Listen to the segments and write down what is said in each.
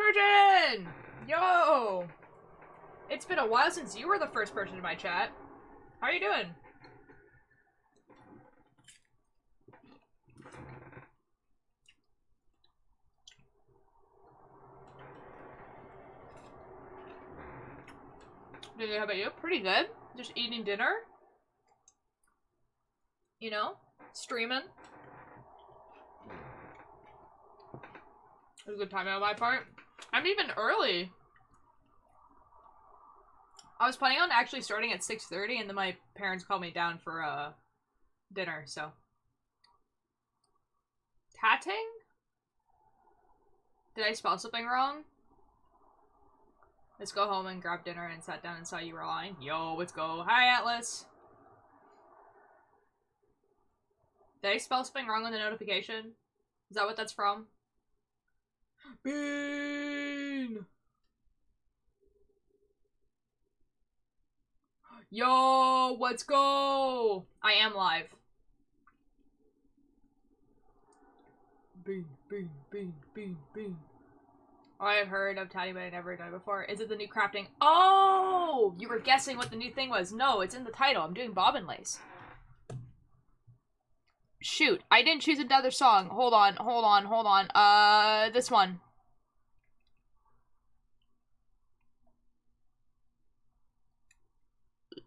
Virgin! Yo! It's been a while since you were the first person in my chat. How are you doing? How about you? Pretty good. Just eating dinner. You know? Streaming. It was a good time on my part. I'm even early. I was planning on actually starting at 6:30 and then my parents called me down for dinner, so. Tatting? Did I spell something wrong? Let's go home and grab dinner and sat down and saw you were online. Yo, let's go. Hi, Atlas. Did I spell something wrong on the notification? Is that what that's from? Bean! Yo, let's go! I am live. Bean, bean, bean, bean, bean. Oh, I've heard of Tatty, but I never done it before. Is it the new crafting? Oh! You were guessing what the new thing was. No, it's in the title. I'm doing bobbin lace. Shoot, I didn't choose another song. Hold on. This one.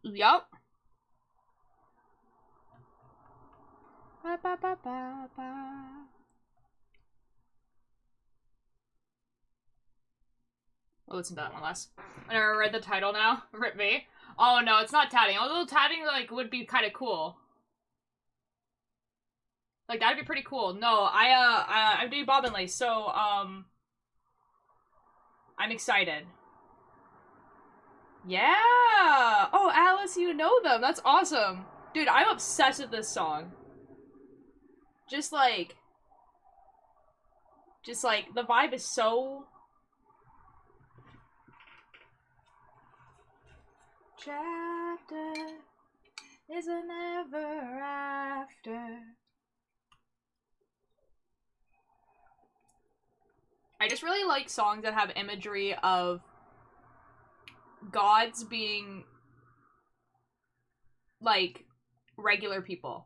Yup. Ba, ba, ba, ba, ba. I'll listen to that one last. I never read the title now. Rip me. Oh no, it's not tatting. Although tatting, like, would be kind of cool. Like, that'd be pretty cool. No, I'm doing bobbin lace, so, I'm excited. Yeah! Oh, Alice, you know them. That's awesome. Dude, I'm obsessed with this song. Just like, the vibe is so... Chapter is an ever after. I just really like songs that have imagery of gods being, like, regular people.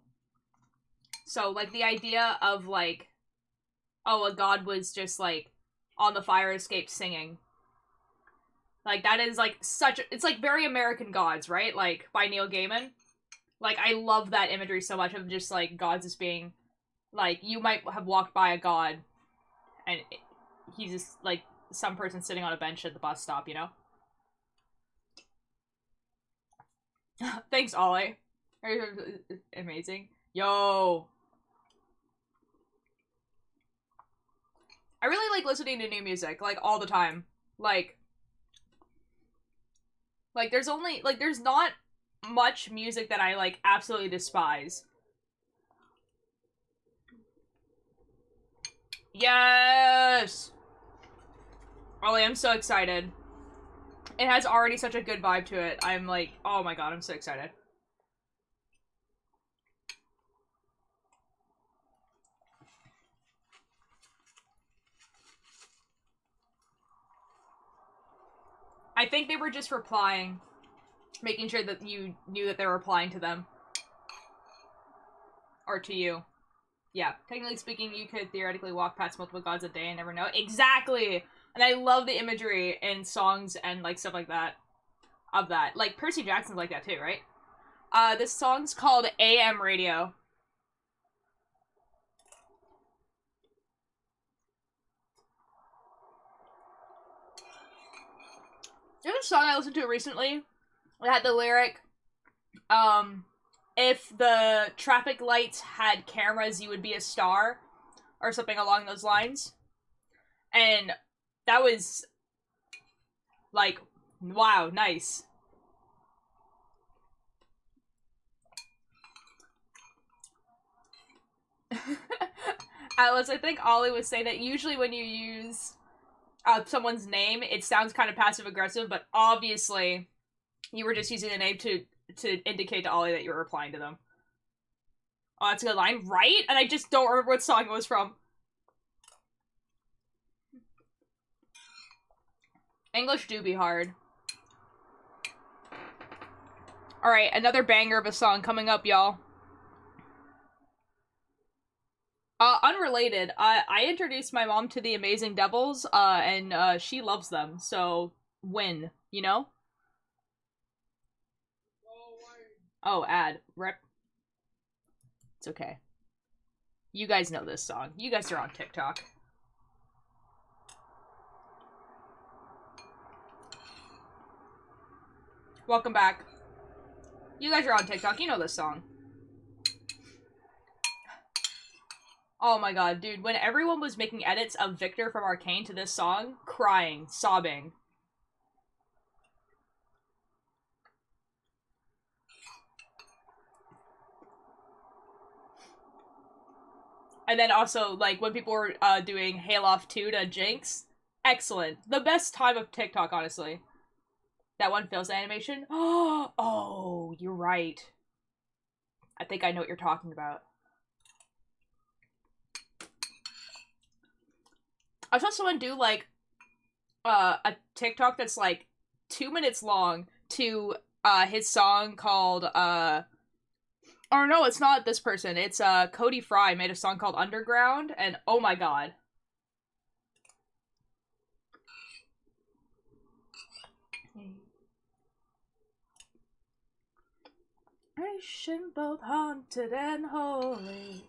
So, like, the idea of, like, oh, a god was just, like, on the fire escape singing. Like, that is, like, it's, like, very American Gods, right? Like, by Neil Gaiman. Like, I love that imagery so much of just, like, gods as being, like, you might have walked by a god, and he's just, like, some person sitting on a bench at the bus stop, you know? Thanks, Ollie. Amazing. Yo! I really like listening to new music, like, all the time. Like, there's not much music that I, like, absolutely despise. Yes! Ollie, I'm so excited. It has already such a good vibe to it. I'm like, oh my god, I'm so excited. I think they were just replying. Making sure that you knew that they were replying to them. Or to you. Yeah, technically speaking, you could theoretically walk past multiple gods a day and never know. Exactly! And I love the imagery in songs and, like, stuff like that. Of that. Like, Percy Jackson's like that too, right? This song's called AM Radio. There's a song I listened to recently. It had the lyric, if the traffic lights had cameras, you would be a star. Or something along those lines. And that was, like, wow, nice. Alice, I think Ollie was saying that usually when you use someone's name, it sounds kind of passive-aggressive, but obviously you were just using the name to indicate to Ollie that you were replying to them. Oh, that's a good line, right? And I just don't remember what song it was from. English do be hard. Alright, another banger of a song coming up, y'all. Unrelated, I introduced my mom to the Amazing Devils, and she loves them, so win, you know? Oh, ad. Rip. It's okay. You guys know this song. You guys are on TikTok. Welcome back. You guys are on TikTok. You know this song. Oh my god, dude. When everyone was making edits of Victor from Arcane to this song, crying, sobbing. And then also, like, when people were doing Hayloft 2 to Jinx, excellent. The best time of TikTok, honestly. That one fails animation? Oh, you're right. I think I know what you're talking about. I saw someone do, like, a TikTok that's, like, 2 minutes long to, his song called, or no, it's not this person. It's, Cody Fry made a song called Underground, and oh my god. Nation both haunted and holy,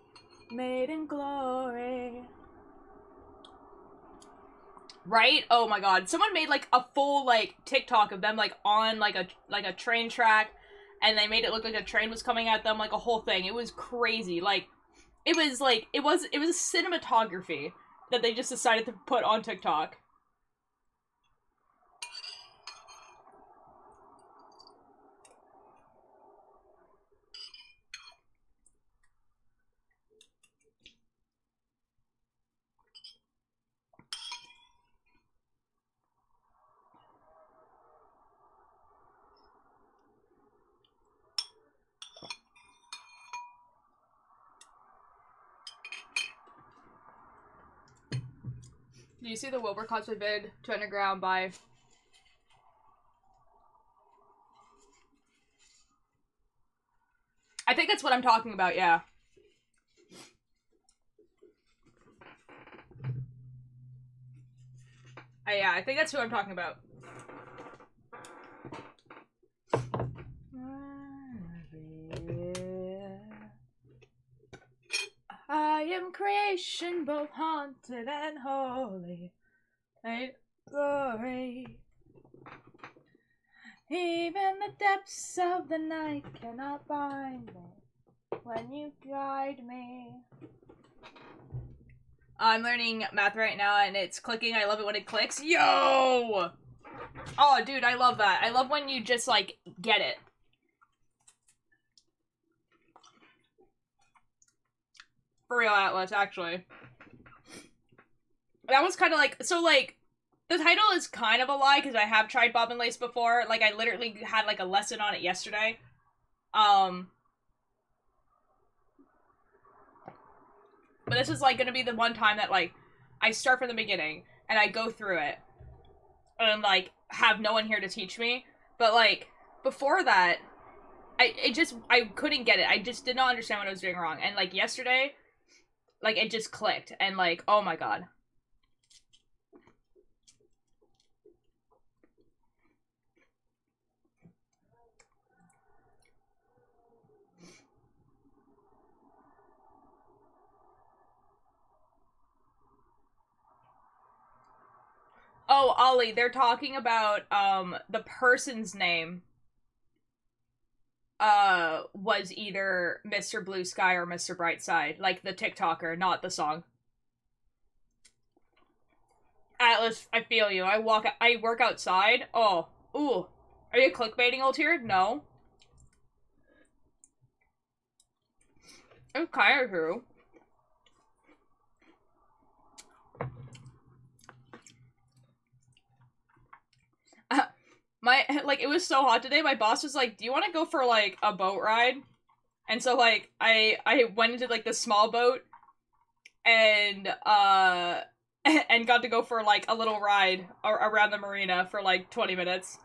made in glory. Right? Oh my god. Someone made, like, a full, like, TikTok of them, like, on, like a train track, and they made it look like a train was coming at them, like, a whole thing. It was crazy. Like, it was cinematography that they just decided to put on TikTok. Do you see the Wilbur cosplay vid to Underground by... I think that's what I'm talking about, yeah. Yeah, I think that's who I'm talking about. I am creation, both haunted and holy, and glory. Even the depths of the night cannot bind me when you guide me. I'm learning math right now, and it's clicking. I love it when it clicks. Yo! Oh, dude, I love that. I love when you just, like, get it. For real, Atlas, actually. That was kind of like... So, like, the title is kind of a lie, because I have tried Bobbin Lace before. Like, I literally had, like, a lesson on it yesterday. But this is, like, gonna be the one time that, like, I start from the beginning, and I go through it, and, like, have no one here to teach me. But, like, before that, I couldn't get it. I just did not understand what I was doing wrong. And, like, yesterday, like, it just clicked, and, like, oh my god. Oh, Ollie, they're talking about, the person's name, was either Mr. Blue Sky or Mr. Brightside. Like, the TikToker, not the song. Atlas, I feel you. I work outside. Oh, ooh. Are you clickbaiting, old here? No. It's kind of true. Like, it was so hot today, my boss was like, do you want to go for, like, a boat ride? And so, like, I went into, like, the small boat, and, and got to go for like a little ride around the marina for like 20 minutes.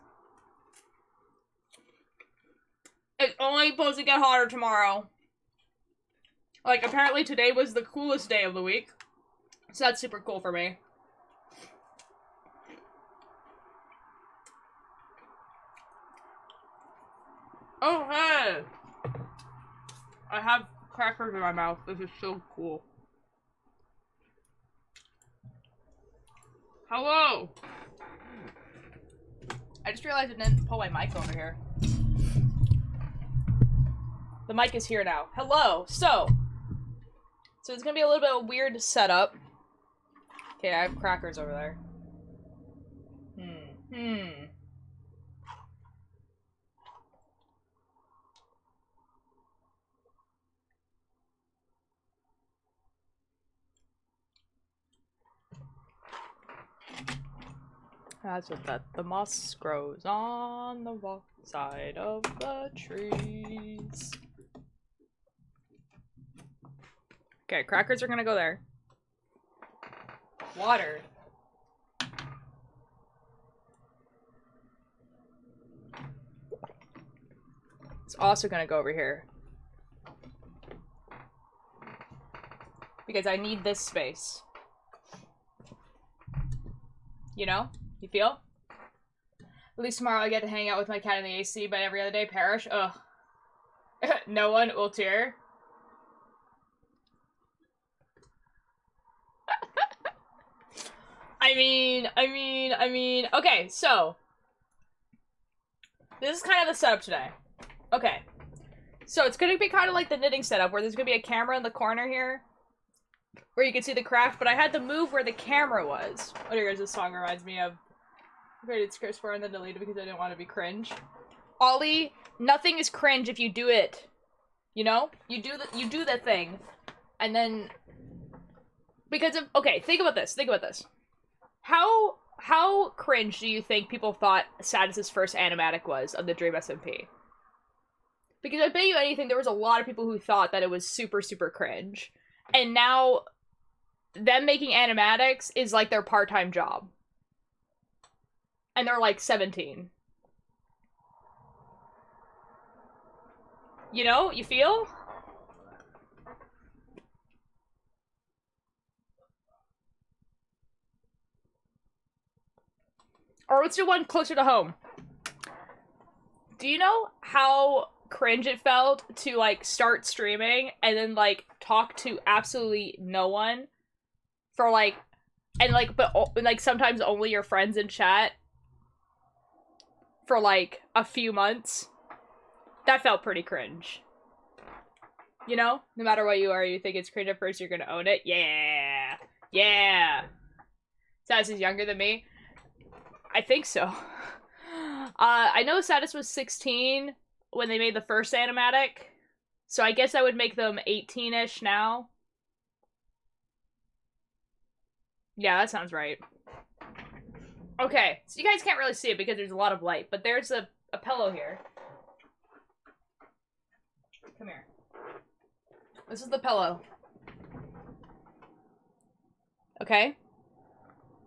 It's only supposed to get hotter tomorrow. Like, apparently today was the coolest day of the week. So that's super cool for me. Oh, hey! I have crackers in my mouth. This is so cool. Hello! I just realized I didn't pull my mic over here. The mic is here now. Hello! So it's gonna be a little bit of a weird setup. Okay, I have crackers over there. That's what the moss grows on the side of the trees. Okay, crackers are gonna go there. Water. It's also gonna go over here. Because I need this space. You know? You feel? At least tomorrow I get to hang out with my cat in the AC, but every other day, perish. Ugh. No one will tear. I mean, okay, so. This is kind of the setup today. Okay. So it's gonna be kind of like the knitting setup, where there's gonna be a camera in the corner here. Where you can see the craft, but I had to move where the camera was. What do you guys, this song reminds me of? I created scripts for and then deleted because I didn't want to be cringe. Ollie, nothing is cringe if you do it. You know? You do the thing. And then... Because of... Okay, think about this. Think about this. How cringe do you think people thought Satis's first animatic was of the Dream SMP? Because I bet you anything, there was a lot of people who thought that it was super, super cringe. And now... them making animatics is like their part-time job. And they're like 17. You know? You feel? Or let's do one closer to home. Do you know how cringe it felt to like start streaming and then like talk to absolutely no one for like, and like, but like sometimes only your friends in chat for like a few months? That felt pretty cringe. You know? No matter what you are, you think it's cringe at first, you're gonna own it. Yeah! Yeah! Satis is younger than me? I think so. I know Satis was 16 when they made the first animatic, so I guess I would make them 18-ish now. Yeah, that sounds right. Okay, so you guys can't really see it because there's a lot of light, but there's a pillow here. Come here. This is the pillow. Okay?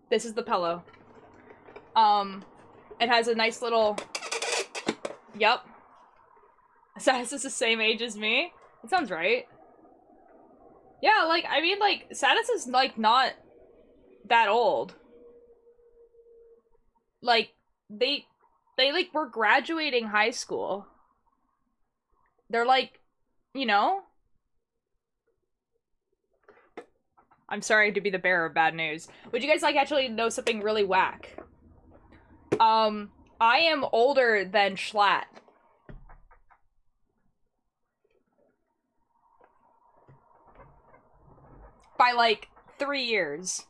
This is the pillow. It has a nice little... Yup. Satis is the same age as me? That sounds right. Yeah, like, I mean, like, Satis is, like, not that old. Like, they like, were graduating high school. They're, like, you know? I'm sorry to be the bearer of bad news. Would you guys, like, actually know something really whack? I am older than Schlatt. By, like, 3 years.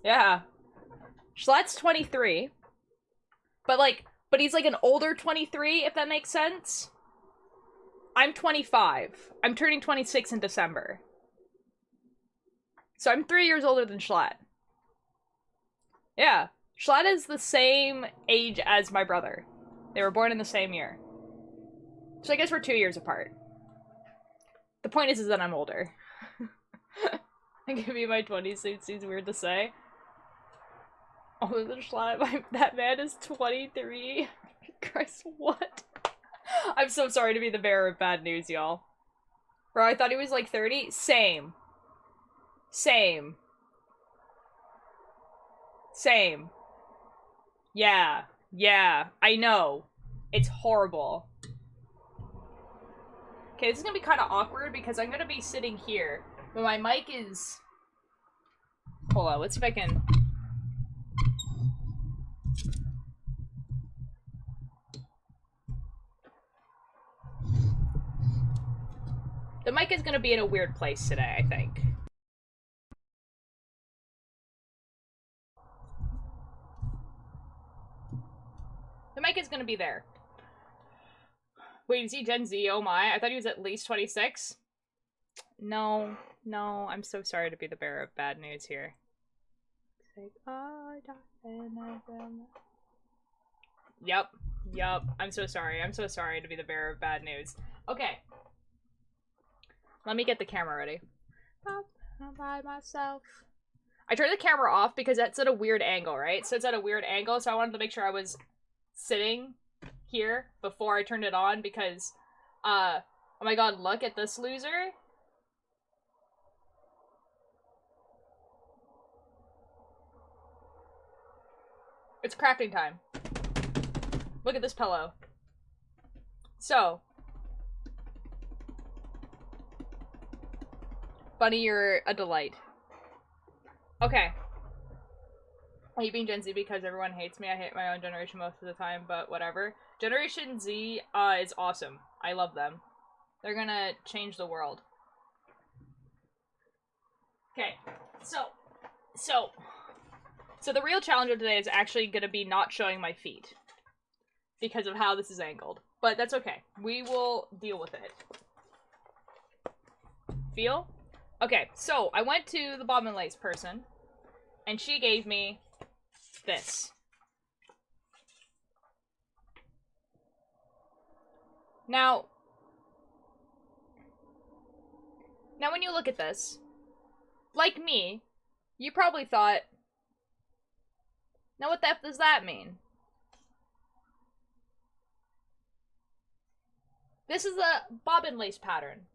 Yeah. Schlatt's 23. But, like, but he's, like, an older 23, if that makes sense. I'm 25. I'm turning 26 in December. So I'm 3 years older than Schlatt. Yeah. Schlatt is the same age as my brother. They were born in the same year. So I guess we're 2 years apart. The point is that I'm older. I can be in my 20s, so it seems weird to say. Oh, the slime. That man is 23. Christ, what? I'm so sorry to be the bearer of bad news, y'all. Bro, I thought he was like 30. Same. Same. Same. Yeah. Yeah. I know. It's horrible. Okay, this is gonna be kind of awkward because I'm gonna be sitting here, but my mic is... Hold on, let's see if I can... The mic is gonna be in a weird place today, I think. The mic is gonna be there. Wait, is he Gen Z? Oh my, I thought he was at least 26. No, no, I'm so sorry to be the bearer of bad news here. Yep, yep, I'm so sorry. I'm so sorry to be the bearer of bad news. Okay. Let me get the camera ready. I'm by myself. I turned the camera off because it's at a weird angle, right? So it's at a weird angle, so I wanted to make sure I was sitting here before I turned it on because, oh my god, look at this loser. It's crafting time. Look at this pillow. So. Bunny, you're a delight. Okay. I hate being Gen Z because everyone hates me. I hate my own generation most of the time, but whatever. Generation Z is awesome. I love them. They're gonna change the world. Okay, so the real challenge of today is actually gonna be not showing my feet because of how this is angled. But that's okay. We will deal with it. Feel? Okay, so I went to the Bobbin Lace person, and she gave me this. Now when you look at this, like me, you probably thought, now what the F does that mean? This is a bobbin lace pattern.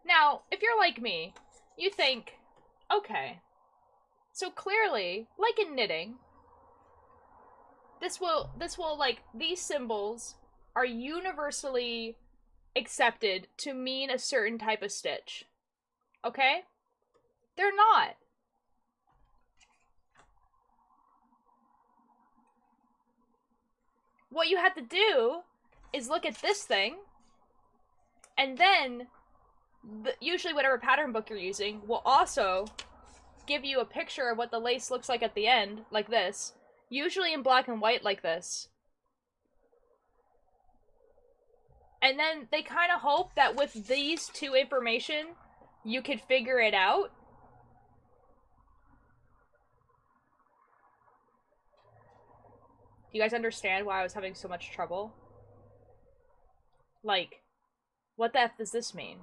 Now, if you're like me, you think, okay, so clearly, like in knitting, this will, like, these symbols are universally accepted to mean a certain type of stitch. Okay? They're not. What you have to do is look at this thing, and then usually whatever pattern book you're using will also give you a picture of what the lace looks like at the end, like this, usually in black and white like this. And then they kind of hope that with these two information, you could figure it out. Do you guys understand why I was having so much trouble? Like, what the F does this mean?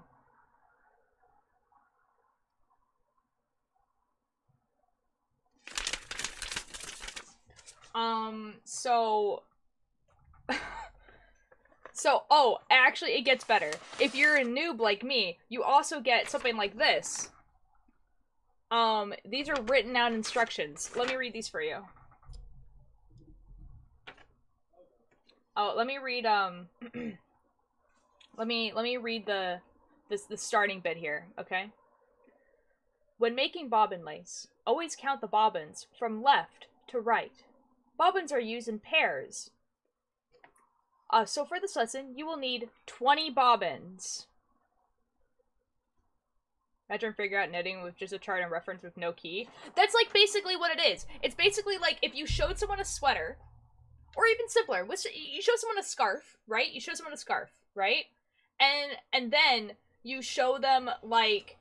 Oh, actually, it gets better. If you're a noob like me, you also get something like this. These are written out instructions. Let me read these for you. Oh, let me read, let me read the starting bit here, okay? When making bobbin lace, always count the bobbins from left to right. Bobbins are used in pairs. So for this lesson, you will need 20 bobbins. Imagine figure out knitting with just a chart and reference with no key. That's like basically what it is. It's basically like if you showed someone a sweater, or even simpler, you show someone a scarf, right? You show someone a scarf, right? And then you show them like...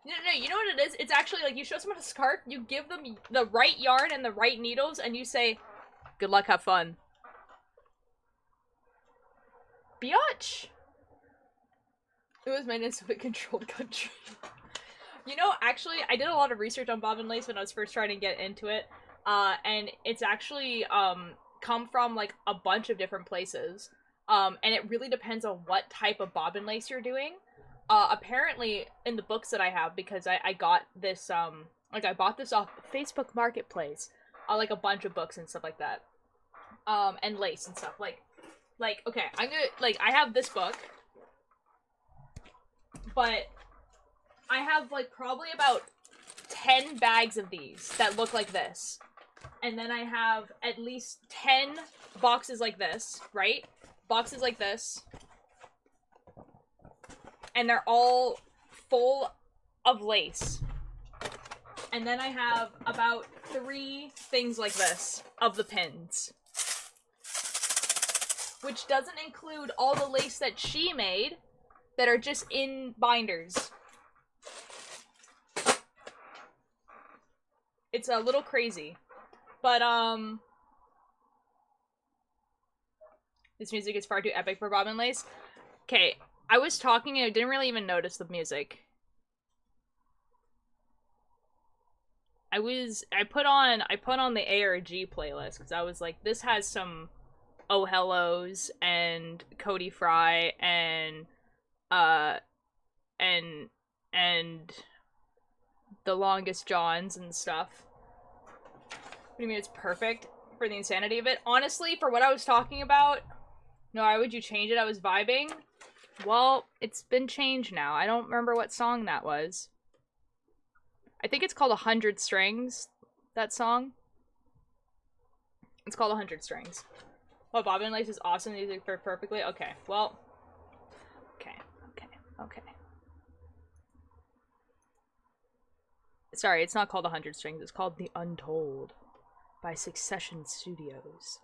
No, you know what it is? It's actually like you show someone a scarf, you give them the right yarn and the right needles, and you say, good luck, have fun. Biatch! It was made in a Soviet-controlled country. You know, actually, I did a lot of research on bobbin lace when I was first trying to get into it, and it's actually, come from, like, a bunch of different places, and it really depends on what type of bobbin lace you're doing. Apparently, in the books that I have, because I got this, like, I bought this off Facebook Marketplace, like, a bunch of books and stuff like that, and lace and stuff, like, okay, I'm gonna, like, I have this book, but I have, like, probably about 10 bags of these that look like this. And then I have at least 10 boxes like this, right? Boxes like this. And they're all full of lace. And then I have about 3 things like this of the pins. Which doesn't include all the lace that she made that are just in binders. It's a little crazy. But, this music is far too epic for bobbin lace. Okay, I was talking and I didn't really even notice the music. I put on the ARG playlist because I was like, this has some Oh Hellos and Cody Fry and The Longest Johns and stuff. What do you mean it's perfect for the insanity of it? Honestly, for what I was talking about, no, why would you change it? I was vibing. Well, it's been changed now. I don't remember what song that was. I think it's called 100 Strings, that song. It's called 100 Strings. Well, bobbin lace is awesome music for perfectly. Okay, well. Okay. Sorry, it's not called 100 Strings. It's called The Untold by Succession Studios.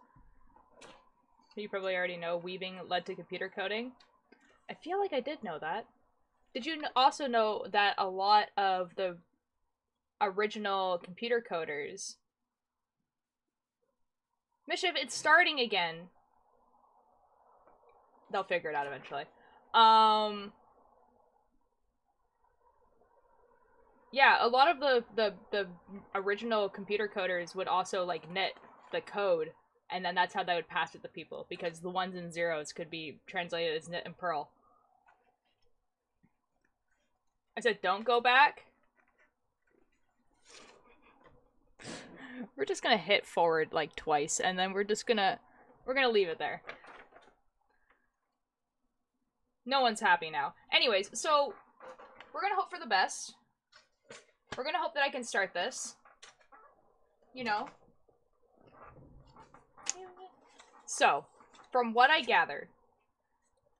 You probably already know weaving led to computer coding. I feel like I did know that. Did you also know that a lot of the original computer coders... Mischief, it's starting again. They'll figure it out eventually. Yeah, a lot of the original computer coders would also, like, knit the code, and then that's how they would pass it to people, because the ones and zeros could be translated as knit and purl. I said, don't go back. We're just gonna hit forward, like, twice, and then we're gonna leave it there. No one's happy now. Anyways, so, we're gonna hope for the best. We're gonna hope that I can start this. You know? So, from what I gathered,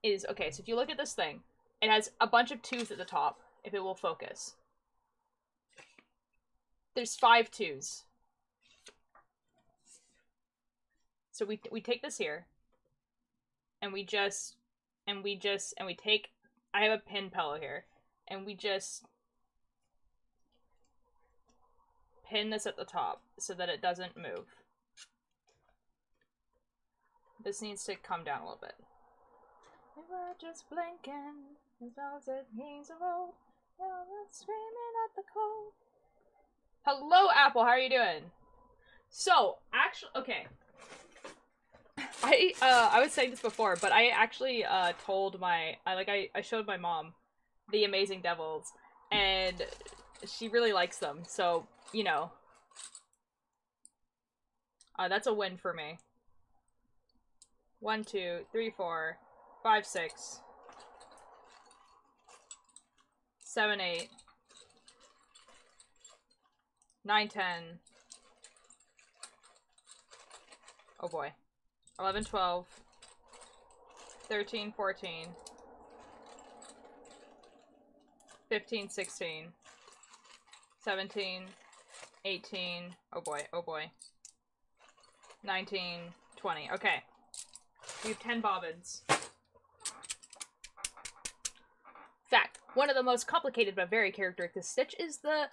is, okay, so if you look at this thing, it has a bunch of 2s at the top, if it will focus. There's 5 2s. So we take this here, and we take, I have a pin pillow here, and we just pin this at the top so that it doesn't move. This needs to come down a little bit. We were just blinking, as long as it means a road, now we're screaming at the cold. Hello, Apple, how are you doing? So, actually, okay. I was saying this before, but I actually, told I showed my mom The Amazing Devils, and she really likes them, so, you know. That's a win for me. 1, 2, 3, 4, 5, 6, 7, 8, 9, 10. Oh boy. 11, 12, 13, 14, 15, 16, 17, 18, oh boy, 19, 20. Okay. We have 10 bobbins. Fact. One of the most complicated but very characteristic stitch is the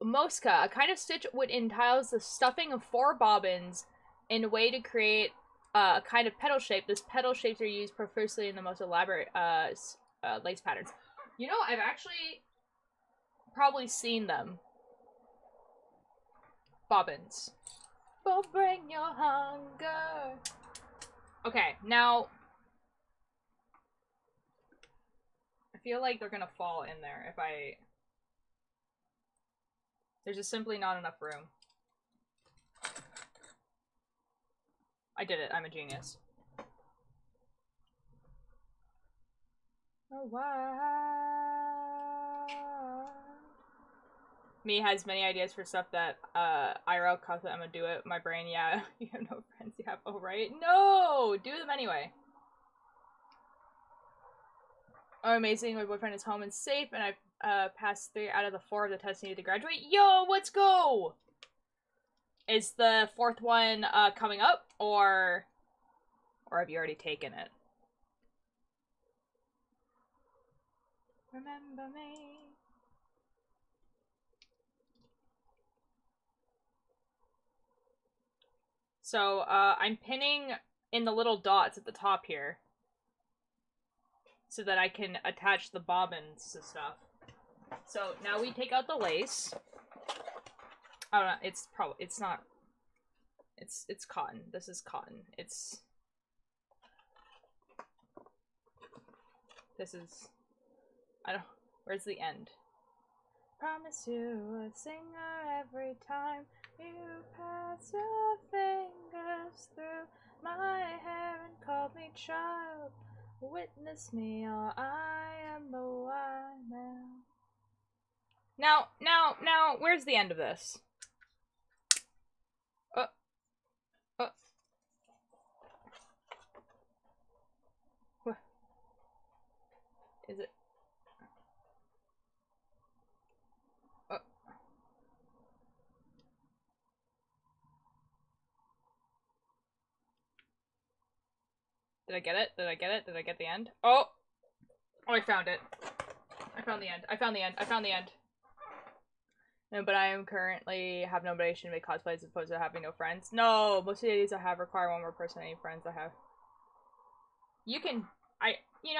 Mosca, a kind of stitch which entails the stuffing of 4 bobbins in a way to create a kind of petal shape. This petal shapes are used profusely in the most elaborate lace patterns. You know, I've actually probably seen them. Bobbins. But bring your hunger. Okay, now I feel like they're gonna fall in there if I... There's just simply not enough room. I did it. I'm a genius. Oh, wow. Me has many ideas for stuff that IRL cause I'm gonna do it. My brain, yeah. You have no friends. You have... Oh, right? No! Do them anyway. Oh, amazing. My boyfriend is home and safe, and I've passed 3 out of the 4 of the tests needed to graduate. Yo, let's go! Is the 4th one coming up, or have you already taken it? Remember me. So, I'm pinning in the little dots at the top here so that I can attach the bobbins to stuff. So, now we take out the lace. Oh, no, it's not... It's cotton. This is cotton. This is... I don't... Where's the end? Promise you a singer every time you pass your fingers through my hair and call me child. Witness me or I am the one now. Now, where's the end of this? What? Is it? Did I get it? Did I get it? Did I get the end? Oh! Oh, I found it. I found the end. I found the end. I found the end. No, but I am currently have no motivation to make cosplays as opposed to having no friends. No! Most of the ideas I have require one more person any friends I have. You can... You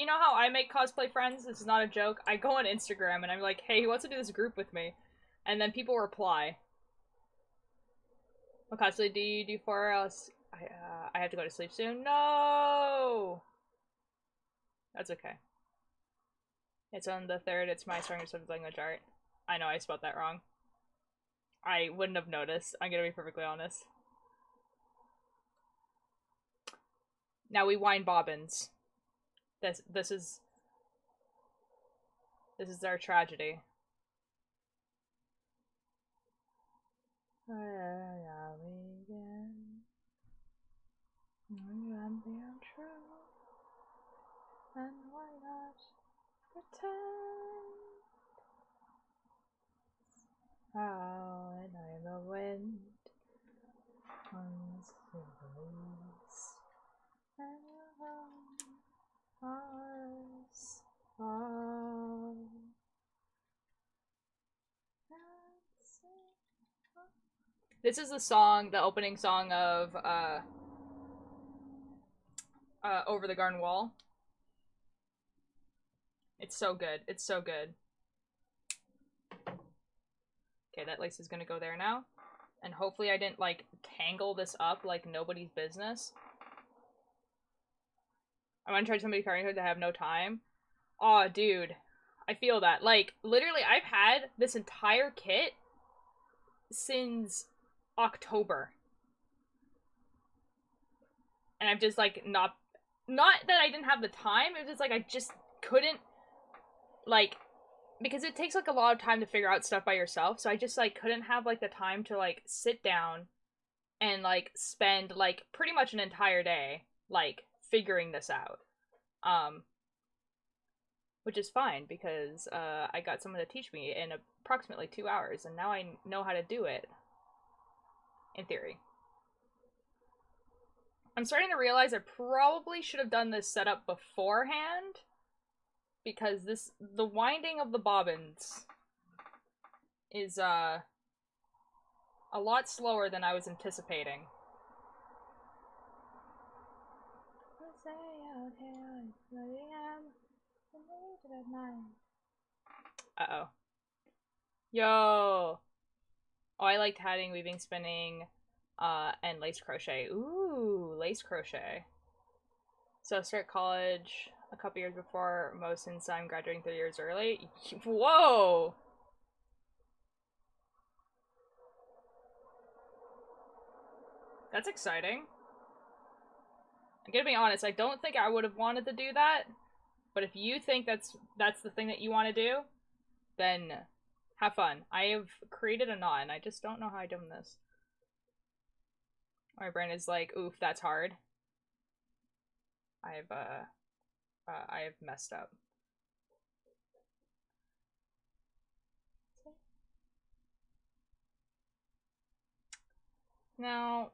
know how I make cosplay friends? This is not a joke. I go on Instagram and I'm like, hey, who wants to do this group with me? And then people reply. What cosplay do you do for us? I have to go to sleep soon. No! That's okay. It's on the 3rd. It's my strongest language art. I know I spelled that wrong. I wouldn't have noticed. I'm gonna be perfectly honest. Now we wind bobbins. This is our tragedy. I'm being true, and why not pretend? How and I'm a wind comes to release, and ours are. This is the song, the opening song of Over the Garden Wall. It's so good. It's so good. Okay, that lace is gonna go there now. And hopefully I didn't, like, tangle this up like nobody's business. I'm gonna try somebody carrying her that have no time. Aw, dude. I feel that. Like, literally, I've had this entire kit since October. And I've just, like, not that I didn't have the time, it was just, like, I just couldn't, like, because it takes, like, a lot of time to figure out stuff by yourself, so I just, like, couldn't have, like, the time to, like, sit down and, like, spend, like, pretty much an entire day, like, figuring this out. Which is fine, because, I got someone to teach me in approximately 2 hours, and now I know how to do it. In theory. I'm starting to realize I probably should have done this setup beforehand, because the winding of the bobbins is, a lot slower than I was anticipating. Uh-oh. Yo! Oh, I liked hatting, weaving, spinning, and lace crochet. Ooh, lace crochet. So start college a couple years before most, since I'm graduating 3 years early. Whoa! That's exciting. I'm gonna be honest, I don't think I would have wanted to do that, but if you think that's the thing that you want to do, then have fun. I have created a knot, and I just don't know how I've done this. My brain is like, oof, that's hard. I have messed up. Now,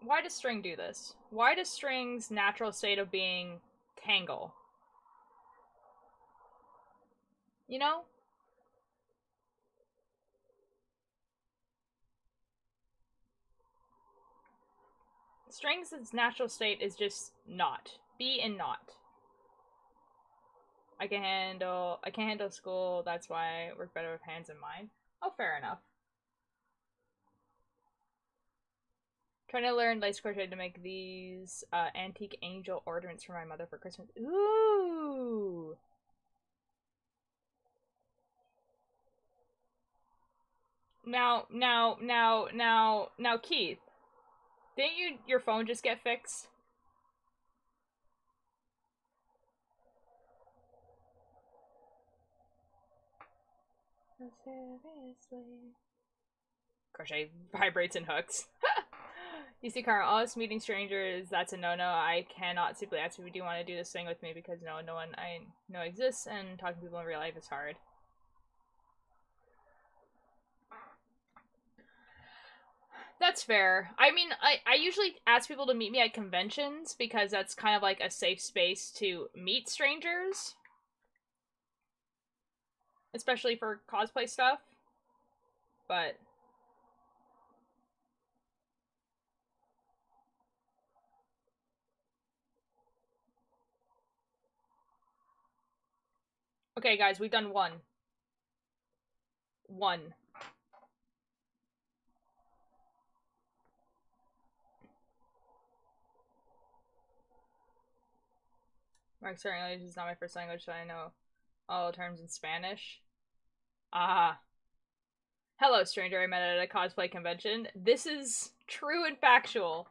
why does string do this? Why does string's natural state of being tangle? You know? String's natural state is just knot. Be in knot. I can't handle school, that's why I work better with hands and mind. Oh, fair enough. Trying to learn lace crochet to make these antique angel ornaments for my mother for Christmas. Ooh! Now, Keith. Didn't your phone just get fixed? Crochet vibrates and hooks. You see, Carl, us meeting strangers, that's a no-no. I cannot simply ask if you do want to do this thing with me because no one I know exists, and talking to people in real life is hard. That's fair. I mean, I usually ask people to meet me at conventions because that's kind of like a safe space to meet strangers. Especially for cosplay stuff. But... okay, guys, we've done one. One. My external language is not my first language, so I know all terms in Spanish. Ah. Hello, stranger I met at a cosplay convention. This is true and factual.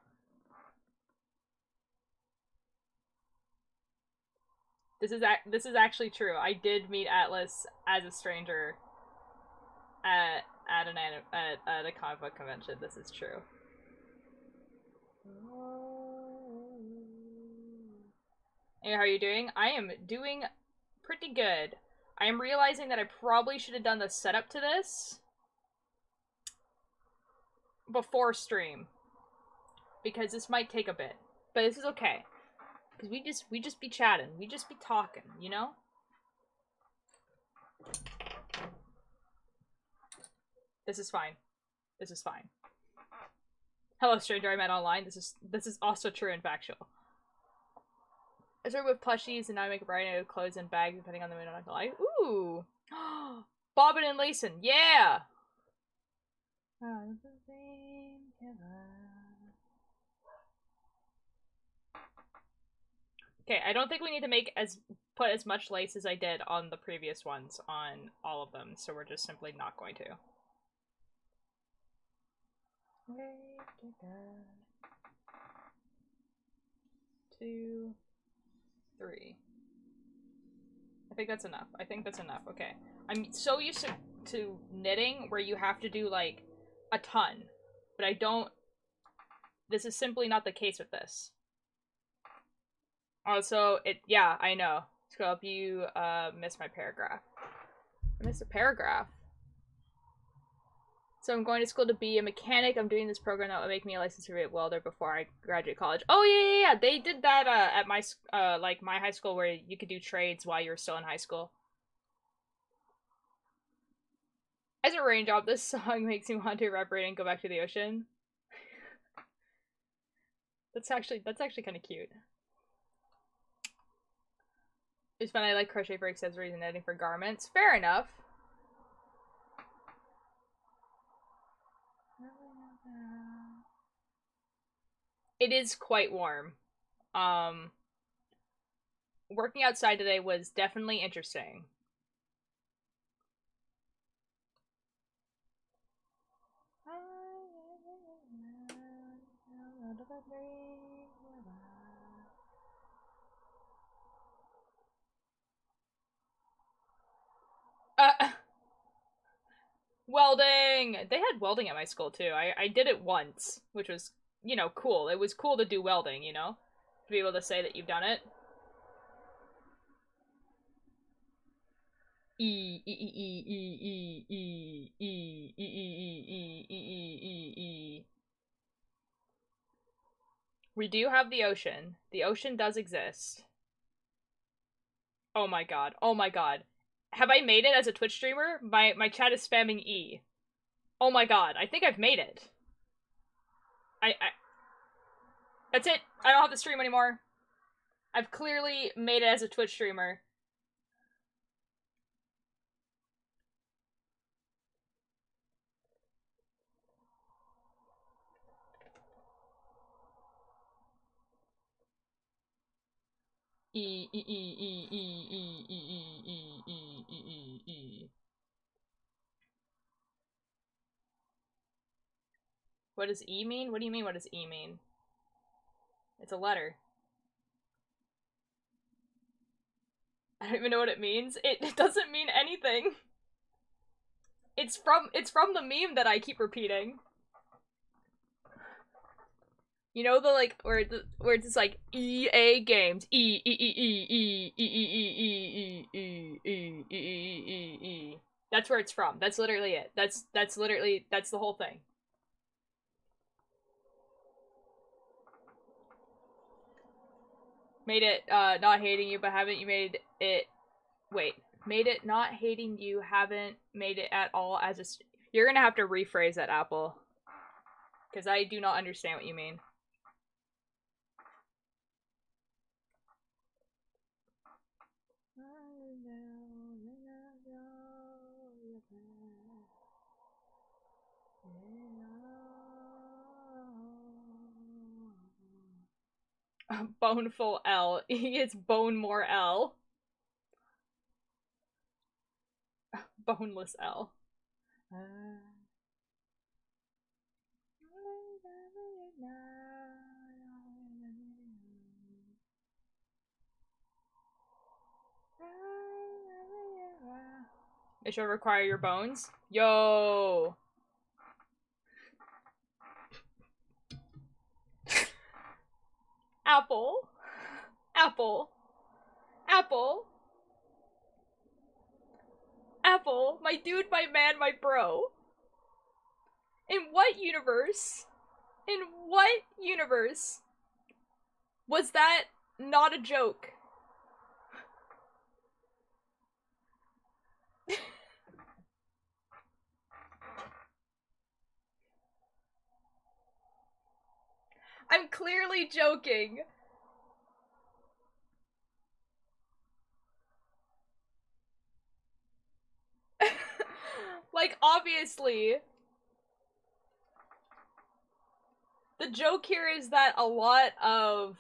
This is actually true. I did meet Atlas as a stranger at a comic book convention. This is true. Hey, how are you doing? I am doing pretty good. I am realizing that I probably should have done the setup to this before stream, because this might take a bit, but this is okay, because we just be chatting, we just be talking, you know. This is fine. This is fine. Hello, stranger I met online. This is also true and factual. I started with plushies, and now I make a variety of clothes and bags depending on the mood. I'm not gonna lie. Ooh, bobbin and lacing, yeah. Okay, I don't think we need to put as much lace as I did on the previous ones on all of them, so we're just simply not going to. 2, 3. I think that's enough. I think that's enough. Okay. I'm so used to knitting where you have to do, like, a ton. But I don't... This is simply not the case with this. Also, yeah, I know. Scroll up, you, missed my paragraph. I missed a paragraph. So I'm going to school to be a mechanic. I'm doing this program that will make me a licensed welder before I graduate college. Oh, yeah. They did that, at my, like, my high school where you could do trades while you were still in high school. As a rain job, this song makes me want to evaporate and go back to the ocean. That's actually kind of cute. It's fun. I like crochet for accessories and knitting for garments. Fair enough. It is quite warm. Working outside today was definitely interesting. Welding! They had welding at my school too. I did it once, which was, you know, cool. It was cool to do welding, you know? To be able to say that you've done it. We do have the ocean. The ocean does exist. Oh my god. Oh my god. Have I made it as a Twitch streamer? My chat is spamming E. Oh my god. I think I've made it. I That's it. I don't have to stream anymore. I've clearly made it as a Twitch streamer. What does E mean? What do you mean, what does E mean? It's a letter. I don't even know what it means. It doesn't mean anything. It's from the meme that I keep repeating. You know, the like where it's like EA games, E E E E E E E E E E E E E. That's where it's from. That's literally it. That's literally the whole thing. Made it not hating you, but haven't you made it? Wait, made it not hating you, haven't made it at all as a. You're gonna have to rephrase that, Apple, because I do not understand what you mean. Boneful L. It's bone more L. Boneless L. It shall require your bones. Yo! Apple. Apple. Apple. Apple. My dude, my man, my bro. In what universe? In what universe was that not a joke? I'm clearly joking. Like, obviously. The joke here is that a lot of,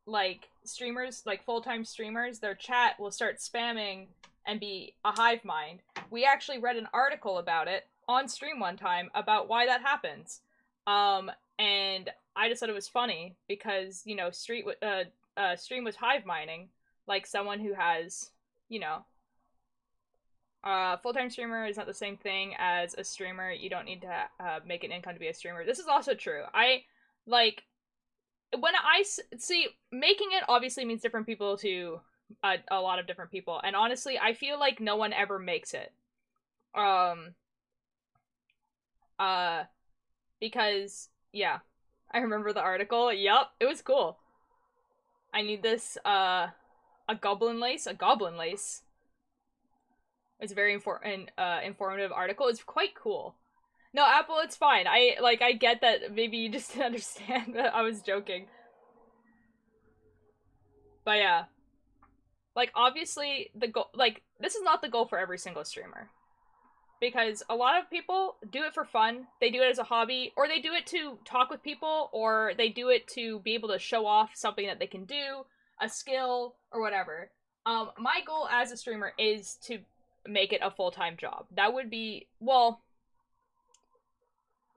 like, streamers, like, full-time streamers, their chat will start spamming and be a hive mind. We actually read an article about it on stream one time about why that happens. And I just thought it was funny because, you know, stream was hive mining, like someone who has, you know, full-time streamer is not the same thing as a streamer. You don't need to make an income to be a streamer. This is also true. I, like, when I see, making it obviously means different people to a lot of different people. And honestly, I feel like no one ever makes it. Because, yeah, I remember the article. Yup, it was cool. I need this, a goblin lace. A goblin lace. It's a very informative article. It's quite cool. No, Apple, it's fine. I get that maybe you just didn't understand. I was joking. But yeah. Like, obviously, the goal, like, this is not the goal for every single streamer. Because a lot of people do it for fun, they do it as a hobby, or they do it to talk with people, or they do it to be able to show off something that they can do, a skill, or whatever. My goal as a streamer is to make it a full-time job. That would be, well,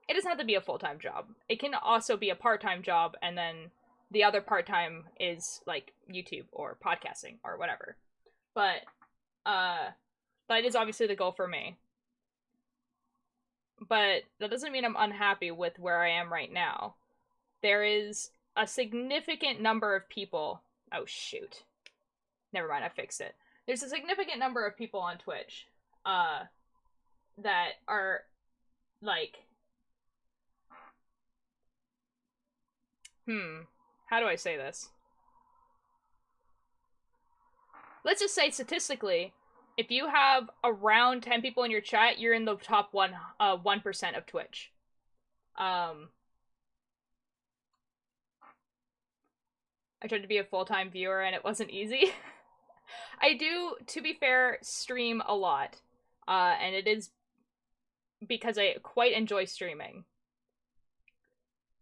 it doesn't have to be a full-time job. It can also be a part-time job, and then the other part-time is, like, YouTube or podcasting or whatever. But it is obviously the goal for me. But that doesn't mean I'm unhappy with where I am right now. There is a significant number of people... Oh, shoot. Never mind, I fixed it. There's a significant number of people on Twitch, that are, like... How do I say this? Let's just say, statistically, if you have around 10 people in your chat, you're in the top 1% of Twitch. I tried to be a full-time viewer and it wasn't easy. I do, to be fair, stream a lot. And it is because I quite enjoy streaming.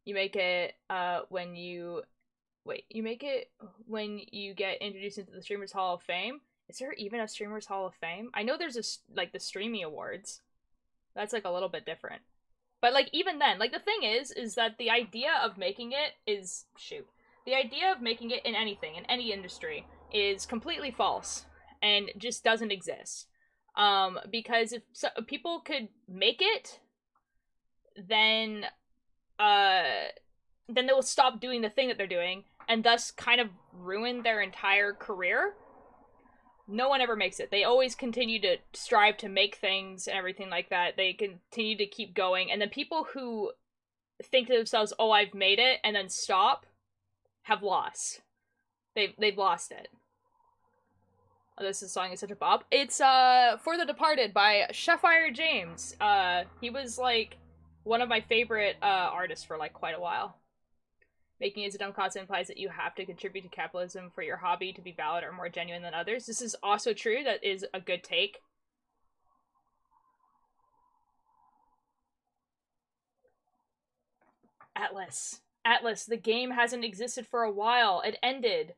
You make it, when you... Wait, you make it when you get introduced into the Streamers Hall of Fame? Is there even a Streamers Hall of Fame? I know there's like, the Streamy Awards. That's, like, a little bit different. But, like, even then, like, the thing is that the idea of making it is... Shoot. The idea of making it in anything, in any industry, is completely false. And just doesn't exist. Because if people could make it, then they will stop doing the thing that they're doing, and thus kind of ruin their entire career. No one ever makes it. They always continue to strive to make things and everything like that. They continue to keep going, and then people who think to themselves, oh, I've made it, and then stop, have lost. They've lost it. Oh, this song is such a bop. It's, For the Departed by Chefire James. He was, like, one of my favorite, artists for, like, quite a while. Making it a dumb cost implies that you have to contribute to capitalism for your hobby to be valid or more genuine than others. This is also true. That is a good take. Atlas. Atlas, the game hasn't existed for a while. It ended.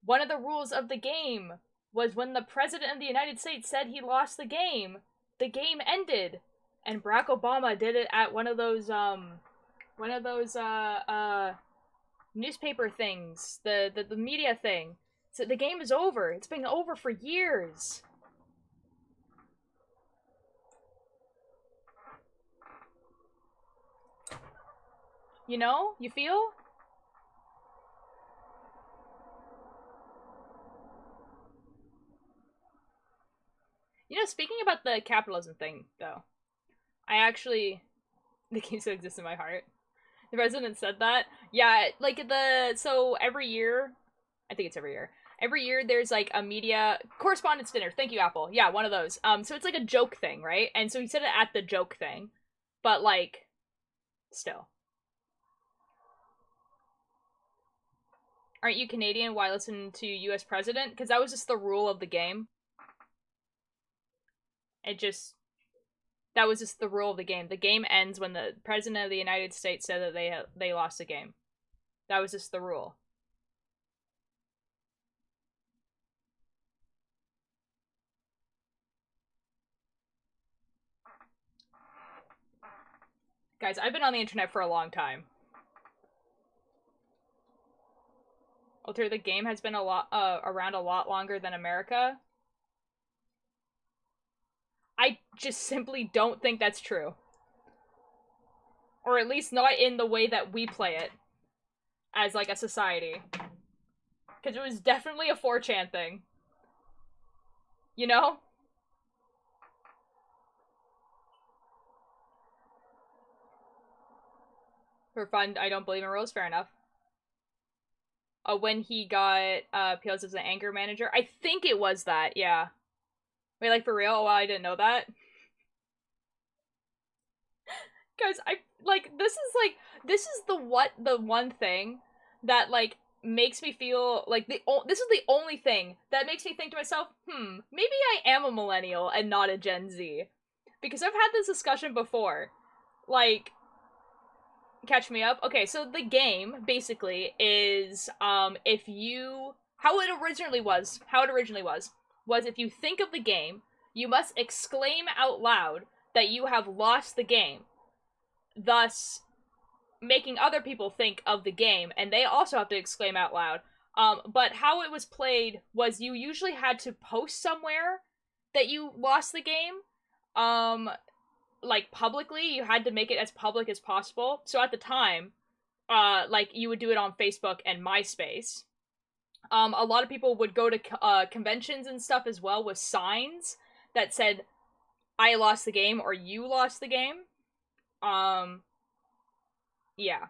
One of the rules of the game was when the President of the United States said he lost the game ended. And Barack Obama did it at one of those newspaper things, the media thing. So the game is over. It's been over for years. You know? You feel? You know, speaking about the capitalism thing, though, I actually... The game still exists in my heart. The president said that. Yeah, like, so every year, I think it's every year there's, like, a media correspondence dinner. Thank you, Apple. Yeah, one of those. So it's like a joke thing, right? And so he said it at the joke thing. But, like, still. Aren't you Canadian? Why listen to US president? Because that was just the rule of the game. That was just the rule of the game. The game ends when the President of the United States said that they lost the game. That was just the rule. Guys, I've been on the internet for a long time. Alter, the game has been around a lot longer than America. I just simply don't think that's true. Or at least not in the way that we play it. As, like, a society. Because it was definitely a 4chan thing. You know? For fun, I don't believe in rules, fair enough. When he got, PLs as an anger manager. I think it was that, yeah. Wait, like, for real? Oh, wow, I didn't know that. Guys, this is the one thing that, like, makes me feel like this is the only thing that makes me think to myself, maybe I am a millennial and not a Gen Z. Because I've had this discussion before. Like, catch me up. Okay, so the game, basically, is, how it originally was if you think of the game, you must exclaim out loud that you have lost the game, thus making other people think of the game, and they also have to exclaim out loud. But how it was played was you usually had to post somewhere that you lost the game, like, publicly. You had to make it as public as possible. So at the time, like, you would do it on Facebook and MySpace. A lot of people would go to conventions and stuff as well with signs that said, I lost the game, or you lost the game. Yeah.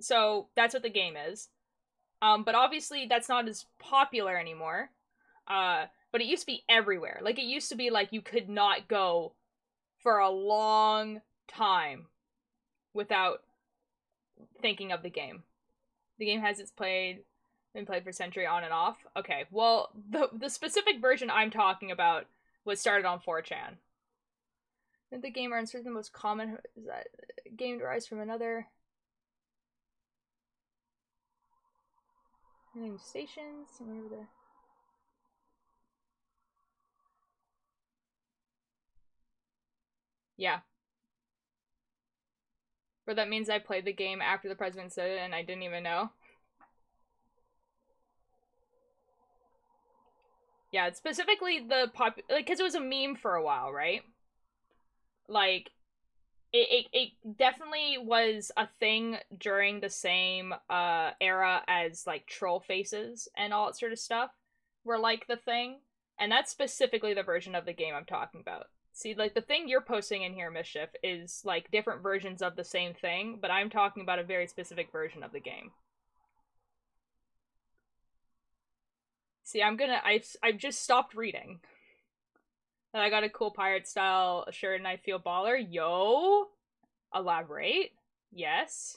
So that's what the game is. But obviously that's not as popular anymore. But it used to be everywhere. Like, it used to be, like, you could not go for a long time without thinking of the game. The game has been played for a century on and off. Okay, well, the specific version I'm talking about was started on 4chan. Did the game earns the most common is that game derives from another name stations? Remember the yeah. Or that means I played the game after the president said it and I didn't even know. Yeah, it's specifically the because it was a meme for a while, right? Like, it definitely was a thing during the same era as, like, troll faces and all that sort of stuff were, like, the thing. And that's specifically the version of the game I'm talking about. See, like, the thing you're posting in here, Mischief, is, like, different versions of the same thing, but I'm talking about a very specific version of the game. See, I've just stopped reading. And I got a cool pirate style shirt and I feel baller. Yo! Elaborate? Yes.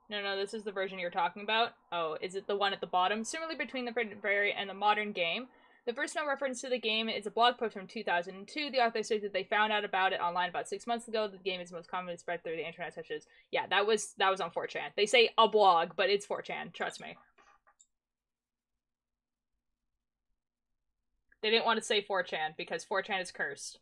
No, this is the version you're talking about. Oh, is it the one at the bottom? Similarly, between the Prairie and the modern game, the first known reference to the game is a blog post from 2002. The author says that they found out about it online about 6 months ago. The game is most commonly spread through the internet, such as, yeah, that was on 4chan. They say a blog, but it's 4chan. Trust me. They didn't want to say 4chan because 4chan is cursed.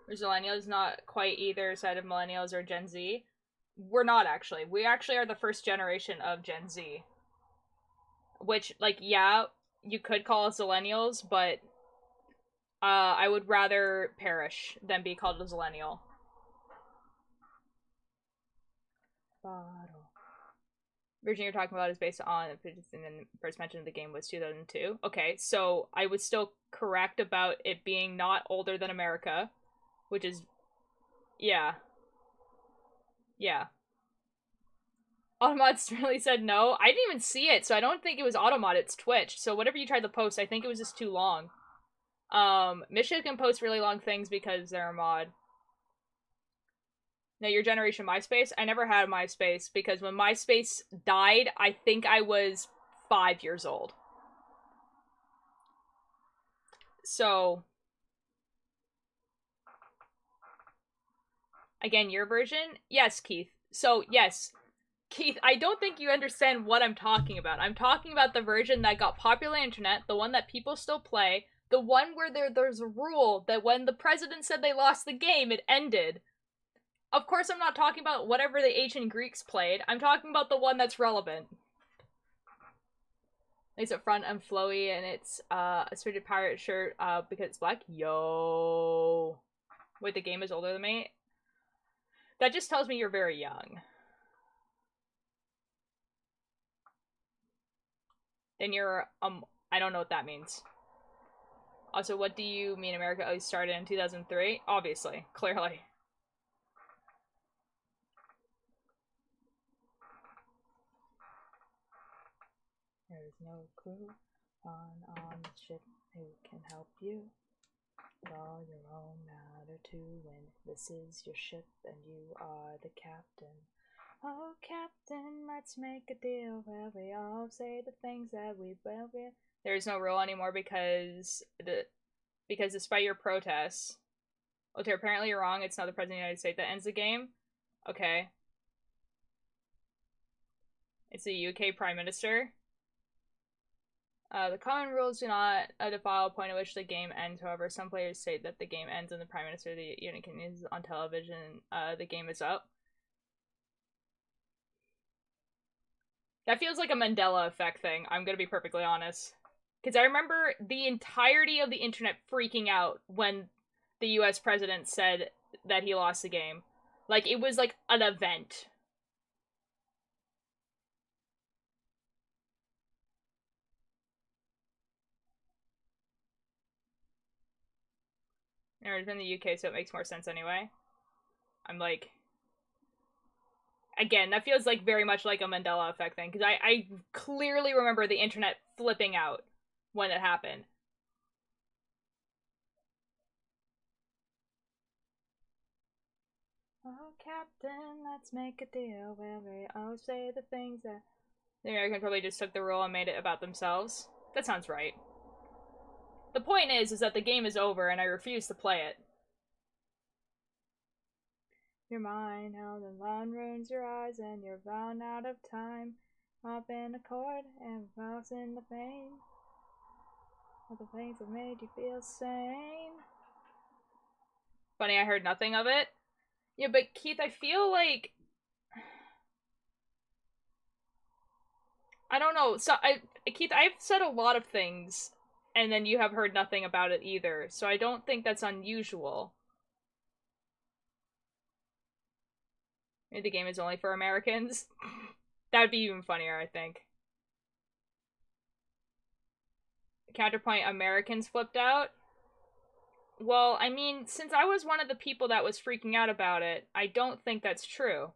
Millennials not quite either side of millennials or Gen Z. We're not, actually. We actually are the first generation of Gen Z. Which, like, yeah, you could call us millennials, but I would rather perish than be called a zillennial. Bottle. Version you're talking about is based on the first mention of the game was 2002. Okay, so I was still correct about it being not older than America, which is, yeah. Yeah. Automods really said no. I didn't even see it, so I don't think it was Automod, it's Twitch. So whatever you tried to post, I think it was just too long. Mischief can post really long things because they're a mod. Now, your generation MySpace? I never had MySpace because when MySpace died, I think I was 5 years old. So, again, your version? Yes, Keith. So, yes. Keith, I don't think you understand what I'm talking about. I'm talking about the version that got popular on the internet, the one that people still play, the one where there's a rule that when the president said they lost the game, it ended. Of course, I'm not talking about whatever the ancient Greeks played. I'm talking about the one that's relevant. It's up front and flowy, and it's a suited pirate shirt because it's black. Yo. Wait, the game is older than me? That just tells me you're very young. Then you're, I don't know what that means. Also, what do you mean America always started in 2003? Obviously. Clearly. There's no crew on the ship who can help you. It's all your own matter to win. This is your ship and you are the captain. Oh, captain, let's make a deal where we all say the things that we will be. There is no rule anymore because despite your protests, okay, apparently you're wrong. It's not the president of the United States that ends the game. Okay. It's the UK Prime Minister. The common rules do not define a point at which the game ends. However, some players state that the game ends and the Prime Minister of the Union is on television. The game is up. That feels like a Mandela effect thing, I'm gonna be perfectly honest. Because I remember the entirety of the internet freaking out when the US president said that he lost the game. Like, it was like an event. It's in the UK, so it makes more sense anyway. I'm like... Again, that feels like very much like a Mandela effect thing, because I clearly remember the internet flipping out when it happened. Oh, Captain, let's make a deal where we all say the things that... The American probably just took the rule and made it about themselves. That sounds right. The point is that the game is over and I refuse to play it. Your mind held in lawn ruins your eyes and you're bound out of time. Up in a cord and falls in the pain. All the things that made you feel sane. Funny, I heard nothing of it. Yeah, but Keith, I feel like... I don't know. So, Keith, I've said a lot of things, and then you have heard nothing about it either, so I don't think that's unusual. Maybe the game is only for Americans. That'd be even funnier, I think. Counterpoint, Americans flipped out? Well, I mean, since I was one of the people that was freaking out about it, I don't think that's true.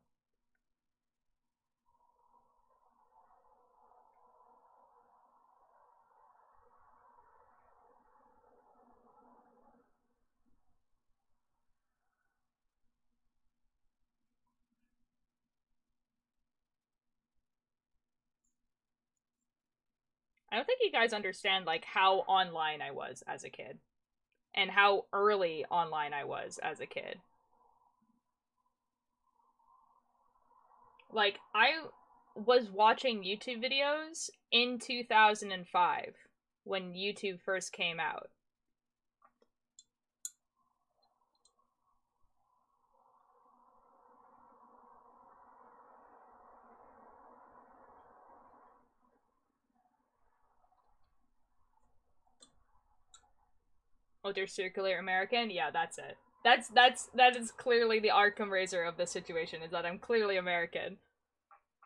I don't think you guys understand, like, how online I was as a kid. And how early online I was as a kid. Like, I was watching YouTube videos in 2005 when YouTube first came out. Oh, they're circular American? Yeah, that's it. That is clearly the Arkham Razor of this situation, is that I'm clearly American.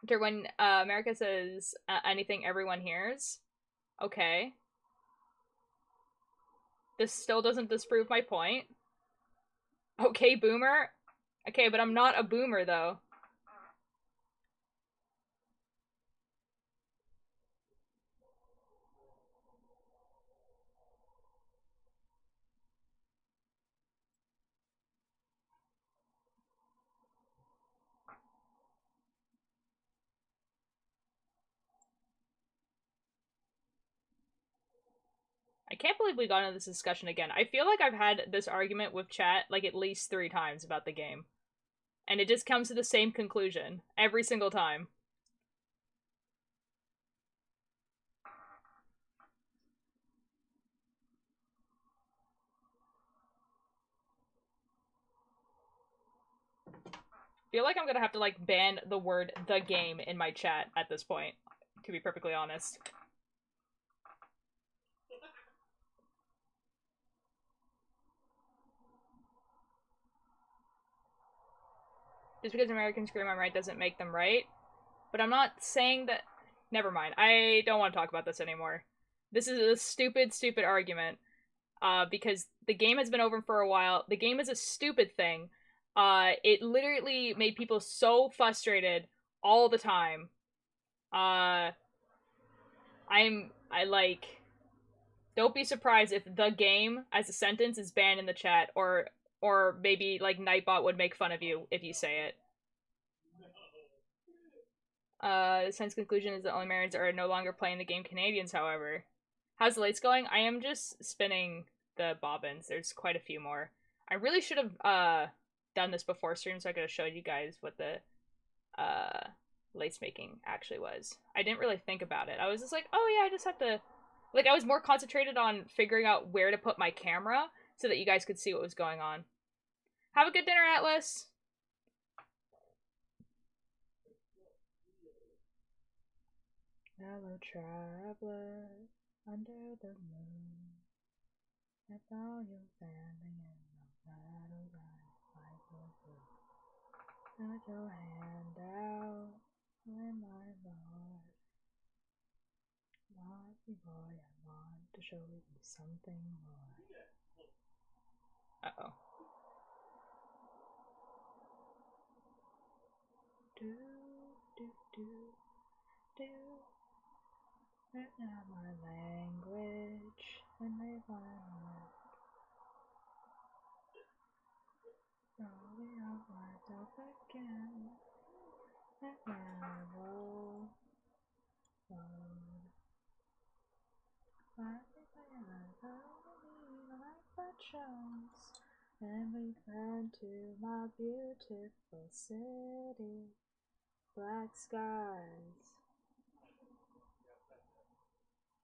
When America says anything everyone hears, okay. This still doesn't disprove my point. Okay, boomer. Okay, but I'm not a boomer, though. I can't believe we got into this discussion again. I feel like I've had this argument with chat, like, at least 3 times about the game. And it just comes to the same conclusion every single time. I feel like I'm gonna have to, like, ban the word "the game" in my chat at this point, to be perfectly honest. Just because Americans scream I'm right doesn't make them right. But I'm not saying that... never mind. I don't want to talk about this anymore. This is a stupid, stupid argument. Because the game has been over for a while. The game is a stupid thing. It literally made people so frustrated all the time. I don't be surprised if the game as a sentence is banned in the chat, or maybe like Nightbot would make fun of you if you say it. The science conclusion is that only Americans are no longer playing the game. Canadians, however. How's the lights going? I am just spinning the bobbins. There's quite a few more. I really should have done this before stream so I could have showed you guys what the lace making actually was. I didn't really think about it. I was just like, oh yeah, I just have to... Like, I was more concentrated on figuring out where to put my camera so that you guys could see what was going on. Have a good dinner, Atlas! Hello, traveler, under the moon. I found your family in the battleground. Put your hand out, when my lord. Naughty boy, I want to show you something more. Uh-oh. Do, do, do, do. That's not my language, and they find out. Rolling out myself again, at my roll. I think I like the chance, and we ran to my beautiful city, black skies.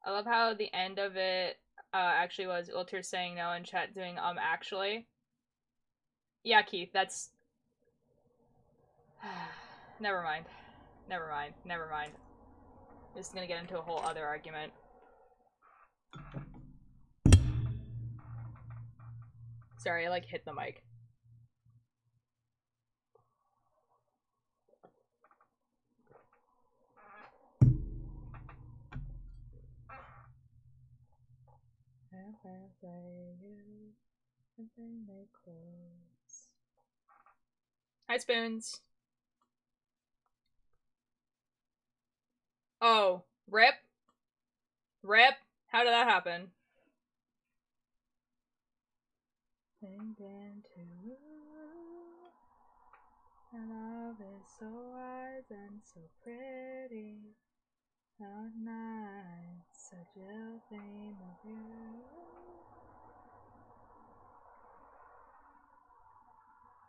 I love how the end of it actually was Ulter saying no in chat doing actually. Yeah, Keith, that's... Never mind. Never mind. Never mind. This is gonna get into a whole other argument. Sorry, I like hit the mic. Hi, Spoons. Oh, rip? Rip? How did that happen? Love is so wise and so pretty. How nice, such a thing of you.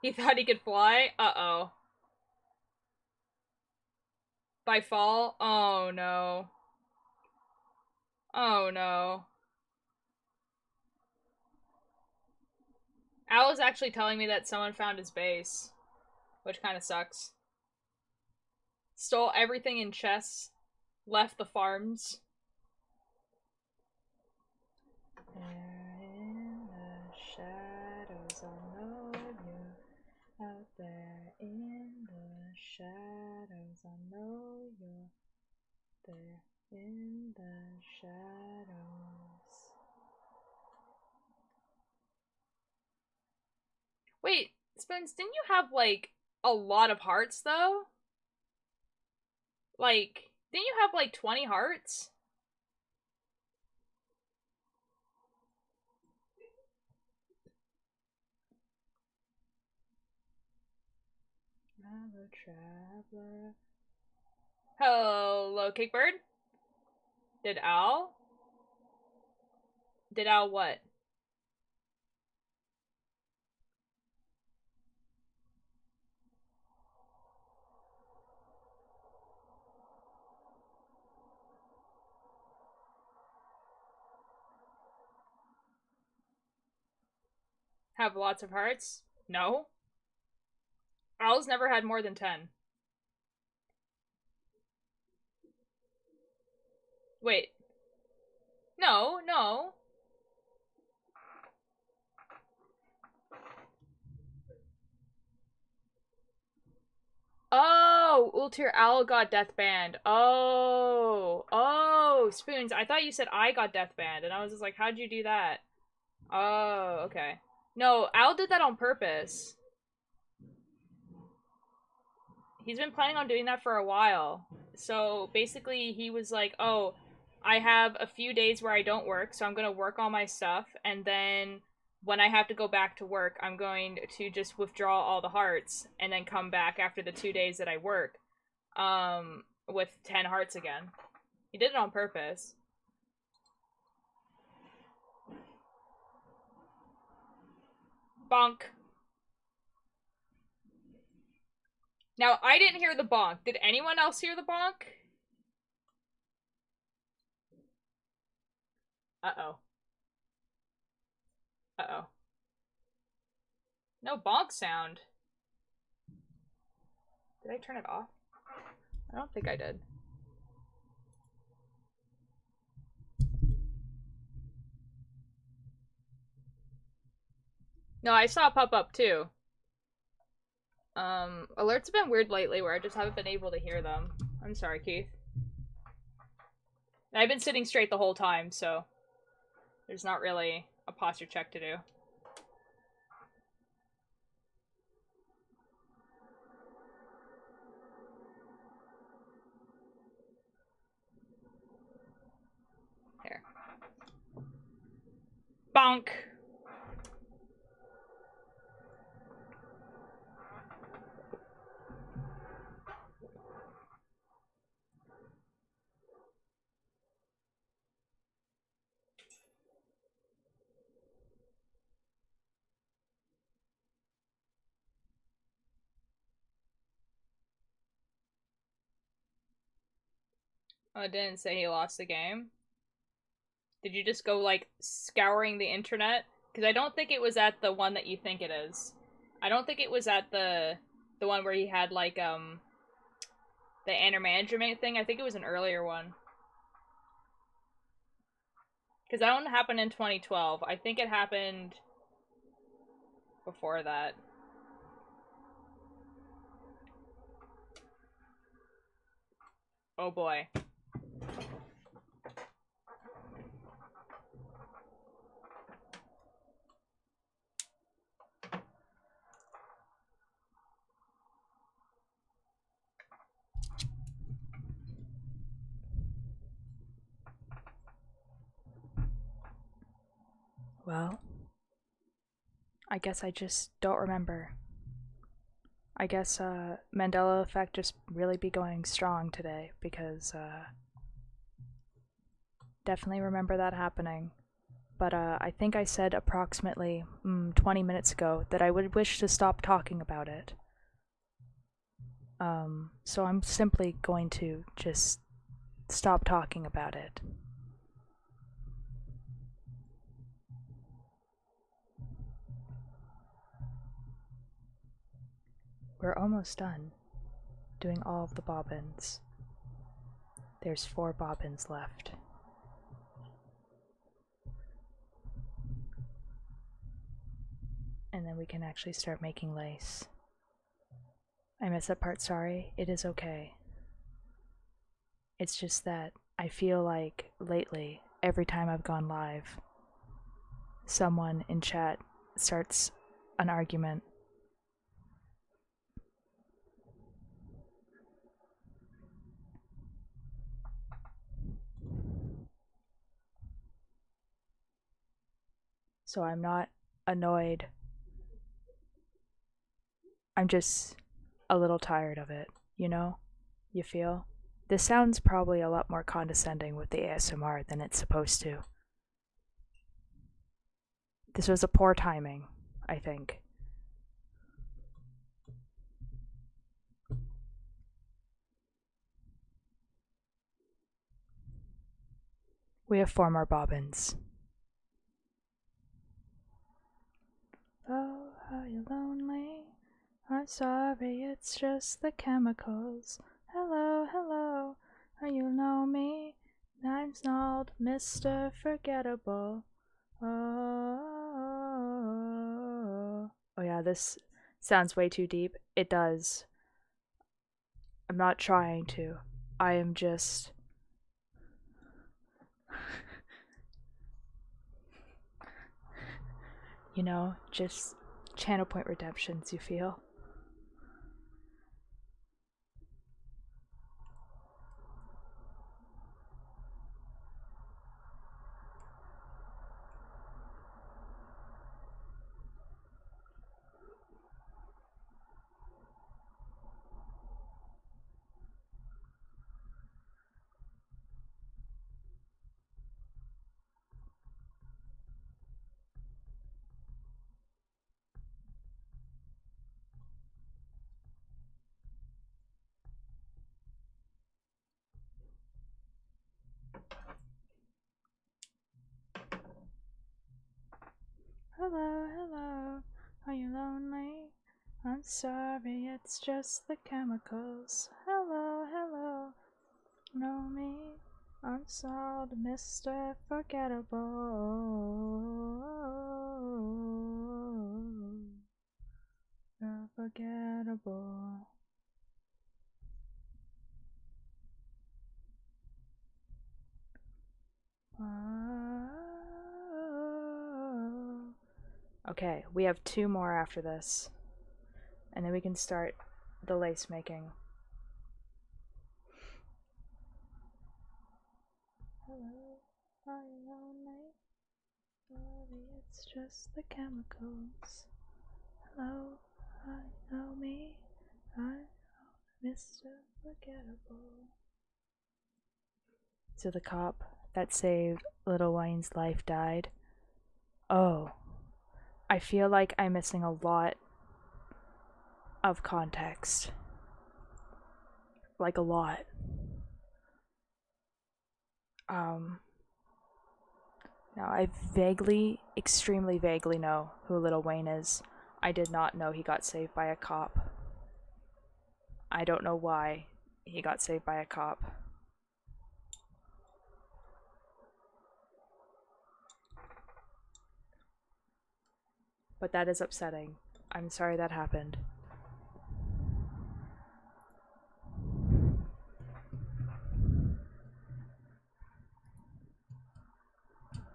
He thought he could fly? Uh-oh. By fall? Oh no. Oh no. Al was actually telling me that someone found his base, which kind of sucks. Stole everything in chests, left the farms. There in the shadows, I know you're out there in the shadows, I know you're there in the shadows. Wait, Spoons, didn't you have, like, a lot of hearts, though? Like, didn't you have, like, 20 hearts? Hello, traveler. Hello, Cakebird? Did Al? Did Al what? Have lots of hearts? No. Al's never had more than 10. Wait. No, no. Oh, Oh, Ultir Owl got death banned. Oh. Oh, Spoons. I thought you said I got death banned, and I was just like, how'd you do that? Oh, okay. No, Owl did that on purpose. He's been planning on doing that for a while. So basically, he was like, oh, I have a few days where I don't work, so I'm going to work on my stuff, and then when I have to go back to work, I'm going to just withdraw all the hearts, and then come back after the 2 days that I work, with 10 hearts again. He did it on purpose. Bonk. Now, I didn't hear the bonk. Did anyone else hear the bonk? Uh-oh. Uh-oh. No bonk sound. Did I turn it off? I don't think I did. No, I saw it pop up too. Alerts have been weird lately where I just haven't been able to hear them. I'm sorry, Keith. And I've been sitting straight the whole time, so there's not really a posture check to do. Here. Bonk! Oh, it didn't say he lost the game. Did you just go, like, scouring the internet? Because I don't think it was at the one that you think it is. I don't think it was at the one where he had, like, the Anner management thing. I think it was an earlier one. Because that one happened in 2012. I think it happened before that. Oh boy. Well, I guess I just don't remember. I guess Mandela effect just really be going strong today because definitely remember that happening. But I think I said approximately 20 minutes ago that I would wish to stop talking about it. So I'm simply going to just stop talking about it. We're almost done doing all of the bobbins. There's 4 bobbins left. And then we can actually start making lace. I missed that part, sorry. It is okay. It's just that I feel like lately, every time I've gone live, someone in chat starts an argument. So I'm not annoyed. I'm just a little tired of it, you know? You feel? This sounds probably a lot more condescending with the ASMR than it's supposed to. This was a poor timing, I think. We have 4 more bobbins. Oh, are you lonely? I'm sorry, it's just the chemicals. Hello, hello, oh, you know me. I'm Snarled, Mr. Forgettable. Oh yeah, this sounds way too deep. It does. I'm not trying to. I am just... you know, just channel point redemptions, you feel? Hello, hello, are you lonely? I'm sorry, it's just the chemicals. Hello, hello, know me? I'm sorry, Mr. Forgettable. Unforgettable. Okay, we have 2 more after this. And then we can start the lace making. Hello, are you lonely? Sorry, it's just the chemicals. Hello, I know me. I'm Mr. Forgettable. So the cop that saved Little Wayne's life died. Oh, I feel like I'm missing a lot of context. Like a lot. Now I vaguely, extremely vaguely know who Little Wayne is. I did not know he got saved by a cop. I don't know why he got saved by a cop. But that is upsetting. I'm sorry that happened.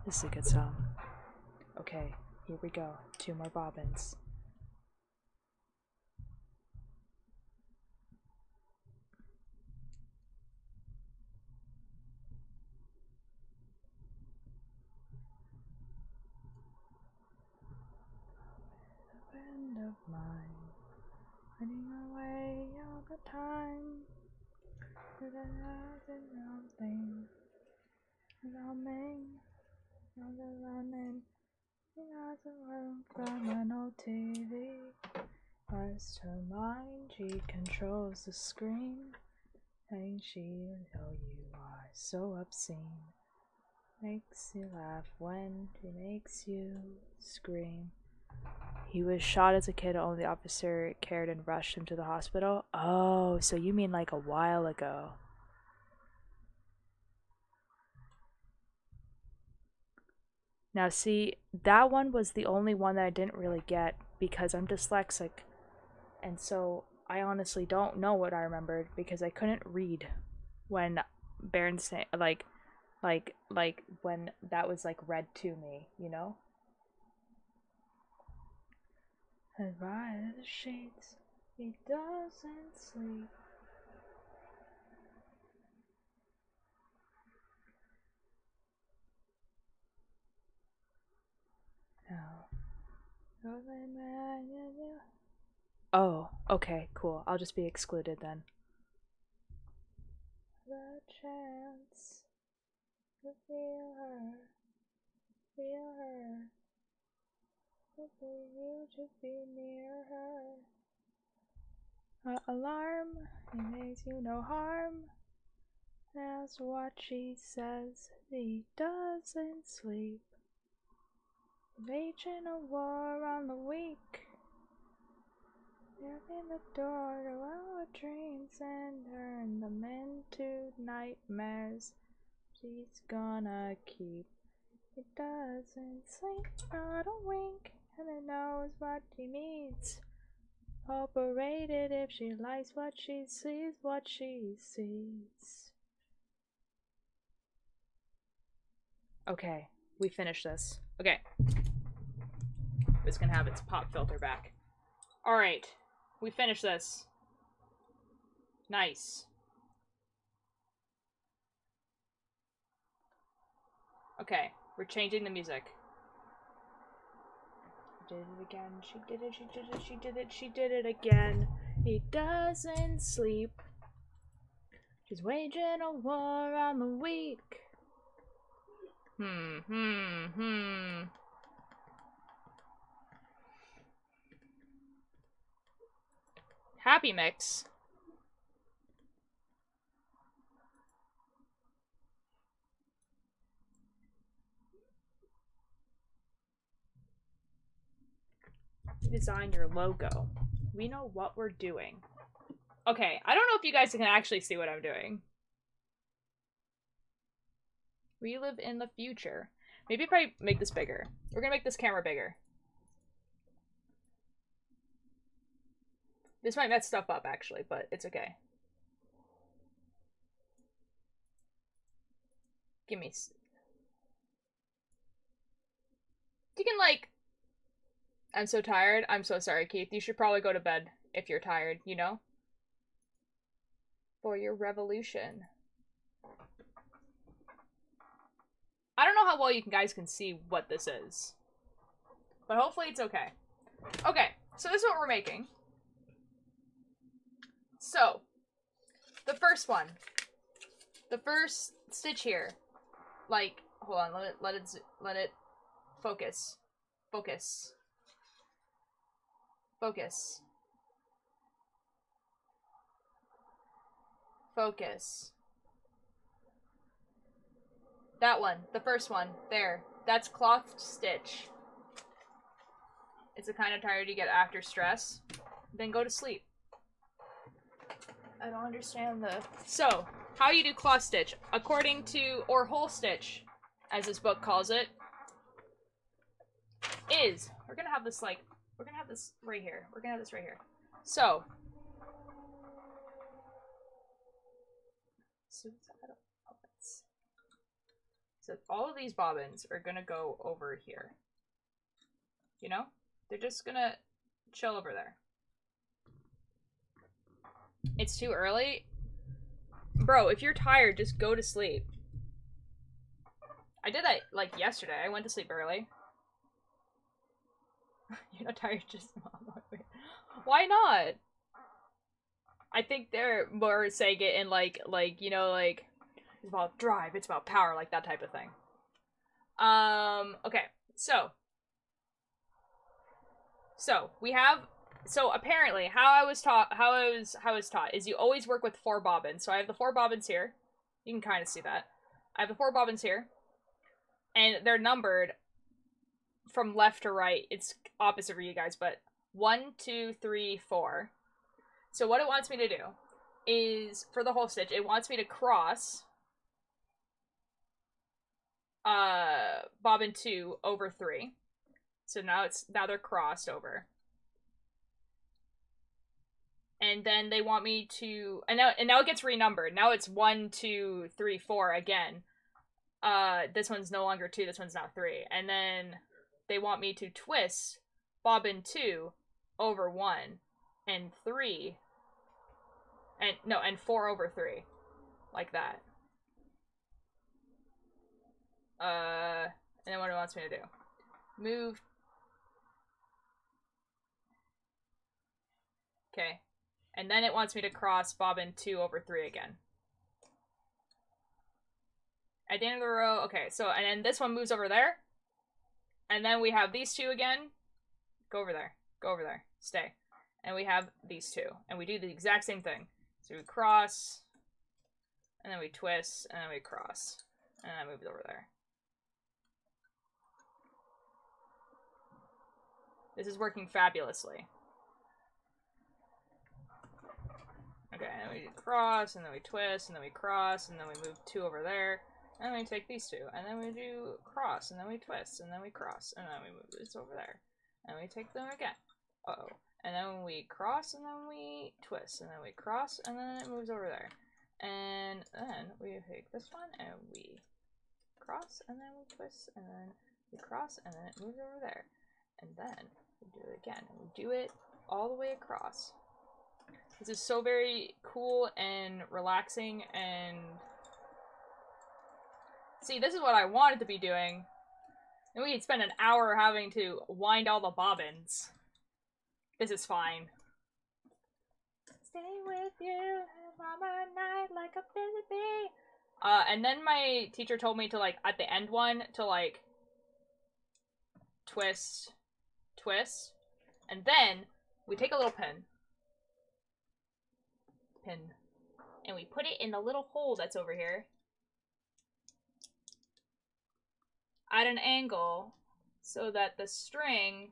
This is a good song. Okay, here we go. 2 more bobbins. A friend of mine, running away all the time. With a something, running, running. She has a room criminal TV. Lost her mind, she controls the screen. And she know you are so obscene. Makes you laugh when she makes you scream. He was shot as a kid, only the officer cared and rushed him to the hospital. Oh, so you mean like a while ago. Now see, that one was the only one that I didn't really get because I'm dyslexic. And so I honestly don't know what I remembered because I couldn't read when Berenstain like when that was like read to me, you know? And by the sheets, he doesn't sleep. Oh, okay, cool. I'll just be excluded then. The chance to feel her, for you to be near her. Alarm, it makes you no harm. That's what she says. He doesn't sleep. Waging a war on the weak. Open the door to our dreams and turn them into nightmares. She's gonna keep. It doesn't sleep, not a wink, and it knows what she needs. Operated if she likes what she sees, what she sees. Okay, we finished this. Okay. This can have its pop filter back. Alright, we finished this. Nice. Okay, we're changing the music. Did it again. She did it, she did it, she did it, she did it again. He doesn't sleep. She's waging a war on the weak. Happy mix. Design your logo. We know what we're doing. Okay, I don't know if you guys can actually see what I'm doing. We live in the future. Maybe if I make this bigger. We're gonna make this camera bigger. This might mess stuff up, actually, but it's okay. Give me... You can, like... I'm so tired. I'm so sorry, Keith. You should probably go to bed if you're tired, you know? For your revolution. I don't know how well you guys can see what this is. But hopefully it's okay. Okay, so this is what we're making. So, the first one. The first stitch here. Like, hold on, let it focus. Focus. Focus. Focus. That one, the first one, there. That's cloth stitch. It's the kind of tired you get after stress. Then go to sleep. I don't understand the... So, how you do cloth stitch, according to, or hole stitch, as this book calls it, is, we're gonna have this, like, we're gonna have this right here. We're gonna have this right here. So, so all of these bobbins are gonna go over here. You know? They're just gonna chill over there. It's too early? Bro, if you're tired, just go to sleep. I did that, like, yesterday. I went to sleep early. You're not tired, just... Why not? I think they're more saying it in, like, you know, like, it's about drive, it's about power, like, that type of thing. Okay, so we have, so apparently, how I was taught is you always work with 4 bobbins. So I have the 4 bobbins here. You can kind of see that. I have the 4 bobbins here. And they're numbered from left to right. It's opposite for you guys, but 1, 2, 3, 4. So what it wants me to do is, for the whole stitch, it wants me to cross bobbin 2 over 3. So now they're crossed over. And then they want me to, and now it gets renumbered. Now it's 1, 2, 3, 4 again. This one's no longer 2, this one's now 3. And then they want me to twist bobbin 2 over 1 and 3 and 4 over 3. Like that. And then what it wants me to do. Move. Okay. And then it wants me to cross bobbin 2 over 3 again. At the end of the row, okay, so, and then this one moves over there. And then we have these 2 again. Go over there. Go over there. Stay. And we have these 2. And we do the exact same thing. So we cross, and then we twist, and then we cross. And then I move it over there. This is working fabulously. Okay, and we cross, and then we twist, and then we cross, and then we move 2 over there. And then we take these 2, and then we do cross, and then we twist, and then we cross, and then we move this over there. And we take them again. Uh-oh. And then we cross, and then we twist, and then we cross, and then it moves over there. And then we take this one, and we cross, and then we twist, and then we cross, and then it moves over there. And then we do it again, and we do it all the way across. This is so very cool and relaxing, and see, this is what I wanted to be doing. And we could spend an hour having to wind all the bobbins. This is fine. Stay with you, mama night like a busy bee. And then my teacher told me to, like, at the end one, to, like, twist, twist, and then we take a little pin, and we put it in the little hole that's over here at an angle so that the string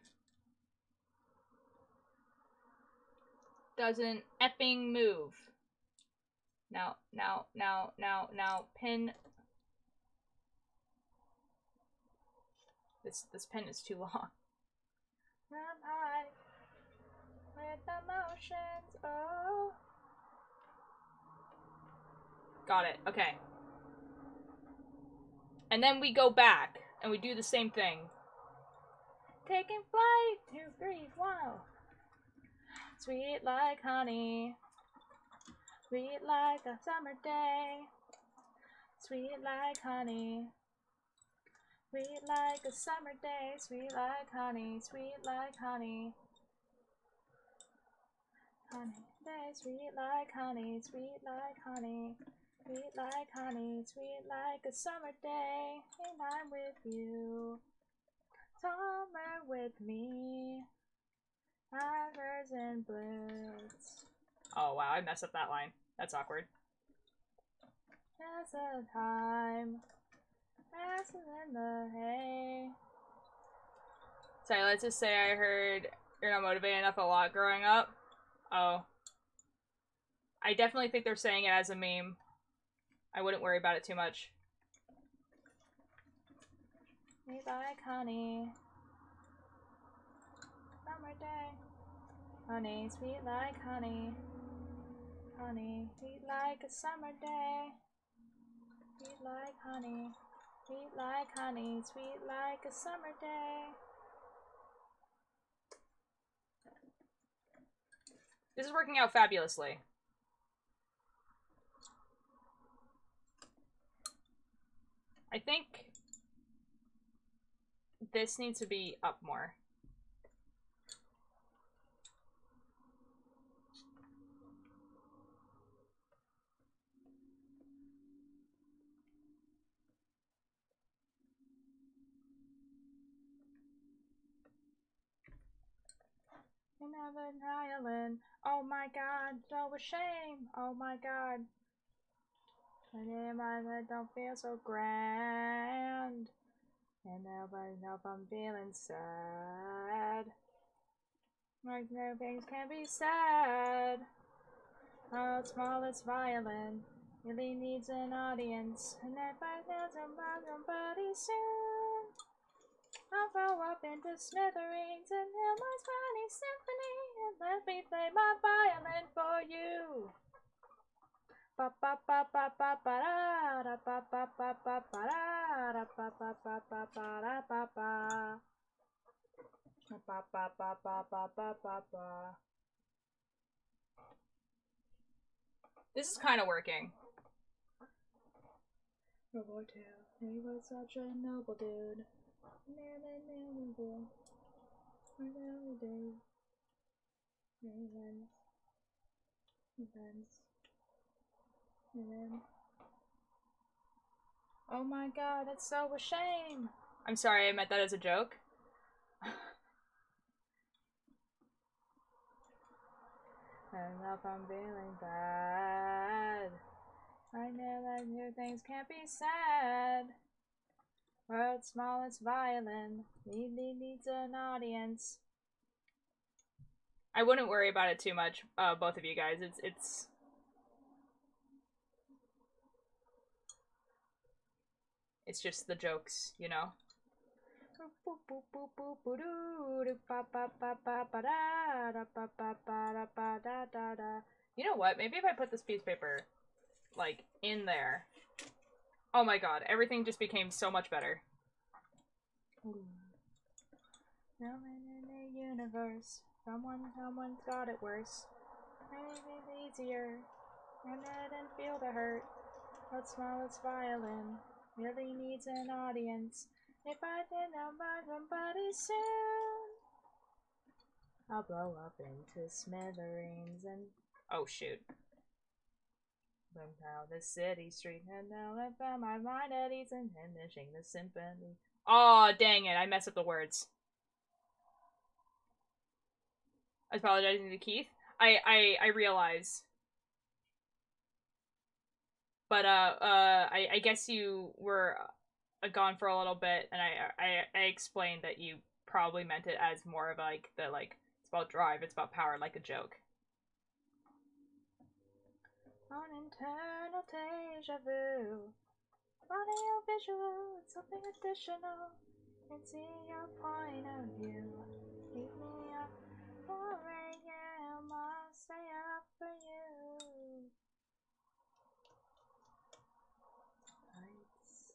doesn't effing move. Now, pin. This pin is too long. I'm high with emotions, oh. Got it, okay. And then we go back, and we do the same thing. Taking flight to breathe, wow. Sweet like honey. Sweet like a summer day. Sweet like honey. Sweet like a summer day. Sweet like honey. Sweet like honey. Honey day. Sweet like honey. Sweet like honey. Sweet like honey. Sweet like a summer day. And I'm with you. Summer with me. Rivers and blues. Oh wow, I messed up that line. That's awkward. As the time passes in the hay. Sorry, let's just say I heard you're not motivated enough a lot growing up. Oh. I definitely think they're saying it as a meme. I wouldn't worry about it too much. Sweet like honey. Summer day. Honey, sweet like honey. Honey, sweet like a summer day. Sweet like honey. Sweet like honey. Sweet like a summer day. This is working out fabulously. I think this needs to be up more. Another island. Oh my god, so a shame. Oh my god. I don't feel so grand. And nobody knows I'm feeling sad. Like no things can be said. How small it's violin. Really needs an audience. And if I tell somebody soon, I'll throw up into smithereens and hear my Spanish symphony. And let me play my violin for you. Ba ba ba ba ba ba da ba ba ba ba ba da ba ba ba ba ba da ba ba. Ba ba ba ba ba ba ba ba. This is kind of working. Noble too. He was such a noble dude. Never noble. Noble dude. Events. Oh my god, it's so a shame. I'm sorry, I meant that as a joke. I don't know if I'm feeling bad. I know that new things can't be said. World small, it's violin. Needs an audience. I wouldn't worry about it too much, both of you guys. It's just the jokes, you know? You know what? Maybe if I put this piece of paper, like, in there. Oh my god, everything just became so much better. Filming in a universe. Someone's got it worse. Maybe it's easier. And I didn't feel the hurt. That smallest violin really needs an audience. If I didn't know somebody soon, I'll blow up into smithereens and oh shoot. burn down the city street and now I found my mind at ease and finishing the symphony. Aw, dang it, I messed up the words. I was apologizing to Keith. I realize. But I guess you were gone for a little bit, and I explained that you probably meant it as more of like the like it's about drive, it's about power, like a joke. On internal deja vu, audio visual, it's something additional. Can see your point of view. Keep me up 4 a.m. I'll stay up for you. Lights.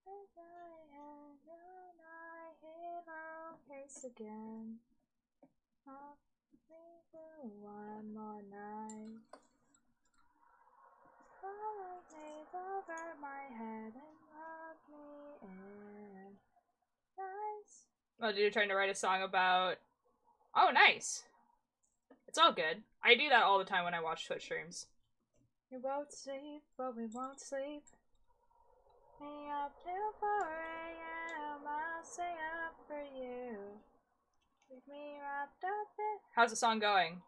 And I halo case again. I'll me through one more night. Holidays over my head and love me in. Nice. Oh, you're trying to write a song about. Oh, nice. It's all good. I do that all the time when I watch Twitch streams. You won't sleep, but we won't sleep. Me up till 4 a.m. I'll stay up for you. Keep me wrapped up in How's the song going?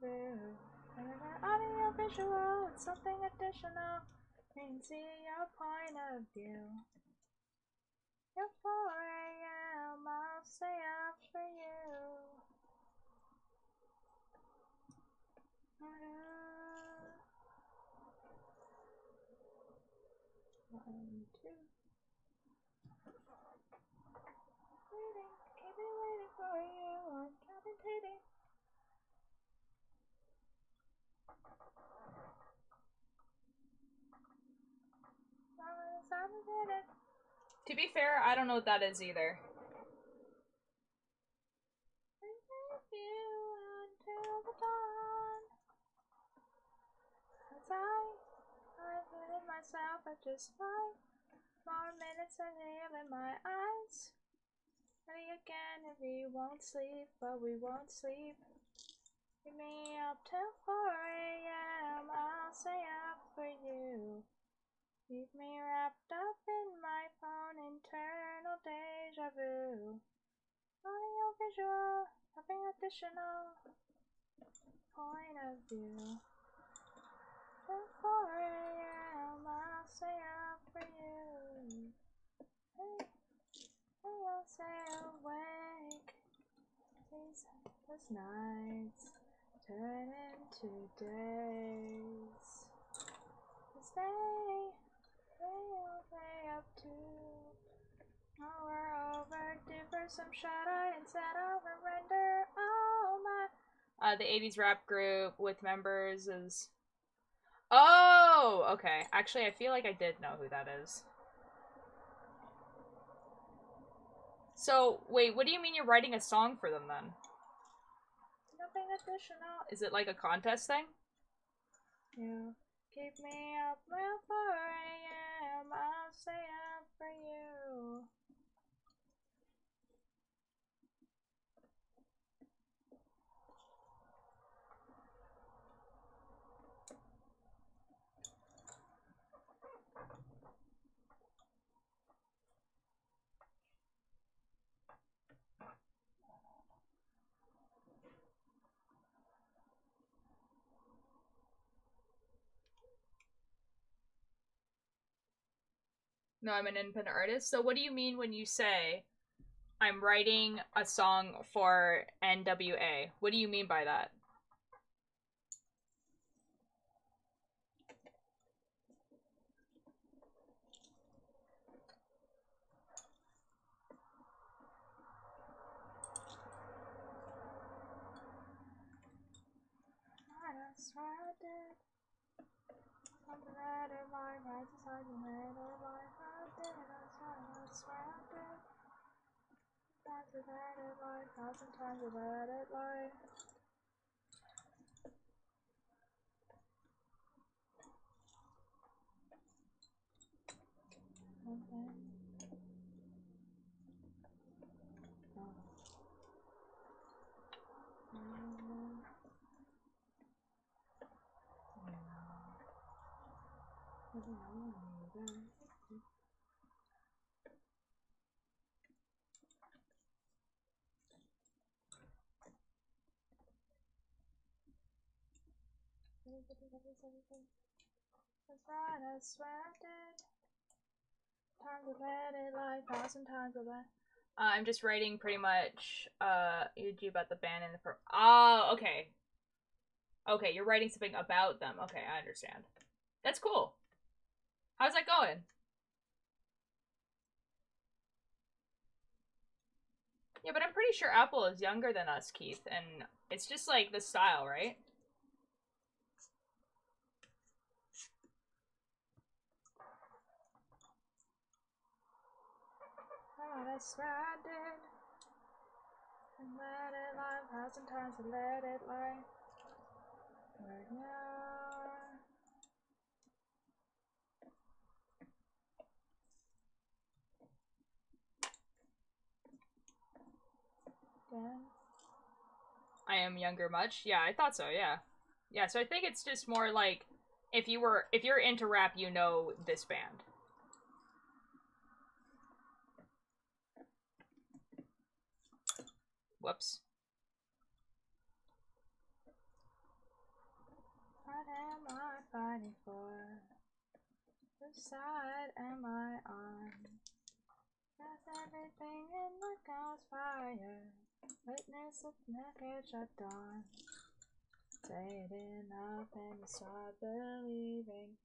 blue. Audio visual, it's something additional. Can see your point of view. Till 4 a.m. I'll stay up for you. 1, 2. Waiting, keep me waiting for you. I'm commentating. To be fair, I don't know what that is either. Until the dawn. As I've hidden myself at just 5 more minutes and heal in my eyes. Ready again if we won't sleep, but we won't sleep. Keep me up till 4 a.m. I'll stay up for you. Keep me wrapped up in my phone, internal deja vu. Audio visual, nothing additional. Point of view. Till 4 a.m. I'll stay up for you. Hey, I'll stay awake. These nights turn into days. Stay up to. Oh, we're overdue for some shut-eye instead of a render. Oh my. The 80s rap group with members is. Oh, okay. Actually, I feel like I did know who that is. So, wait, what do you mean you're writing a song for them then? Nothing additional. Is it like a contest thing? You keep me up till 4 a.m. I'll stay up for you. No, I'm an independent artist. So what do you mean when you say I'm writing a song for NWA? What do you mean by that? better life, I decided to better life, I did, I swear I did. Times a better life, 1,000 times a better life. Okay. That's right, I swear I did. Times a better life, 1,000 times a better. I'm just writing pretty much EG about the band and the oh, okay. Okay, you're writing something about them. Okay, I understand. That's cool. How's that going? Yeah, but I'm pretty sure Apple is younger than us, Keith, and it's just like the style, right? Oh, that's what I did. And let it lie, 1,000 times I let it lie. Right now. Then. I am younger much. Yeah, I thought so, yeah. Yeah, so I think it's just more like if you're into rap, you know this band. Whoops. What am I fighting for? Which side am I on? That's everything in the crossfire. Witness of naked shut dawn. Say it enough and you start believing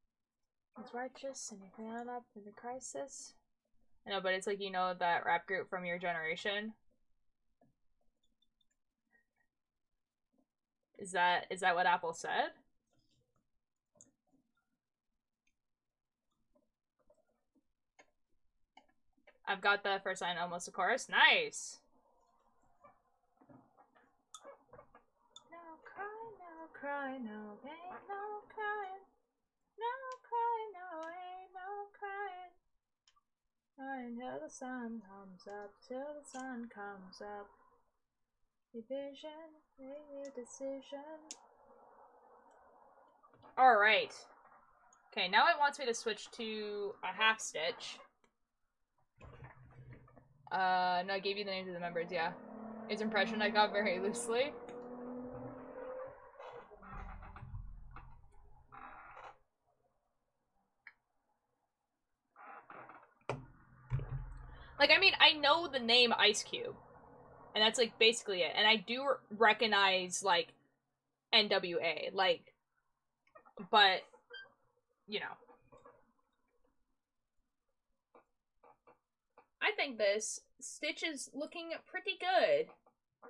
it's righteous and you feel up in the crisis. I know, but it's like, you know, that rap group from your generation. Is that what Apple said? I've got the first line almost a chorus. Nice. No cry, no cry, no ain't no crying. No cry, no ain't no crying. Until the sun comes up, till the sun comes up. Your vision, make your decision. Alright. Okay, now it wants me to switch to a half stitch. No, I gave you the names of the members, yeah. His impression I got very loosely. Like, I mean, I know the name Ice Cube. And that's, like, basically it. And I do recognize, like, NWA. Like, but, you know. I think this stitch is looking pretty good.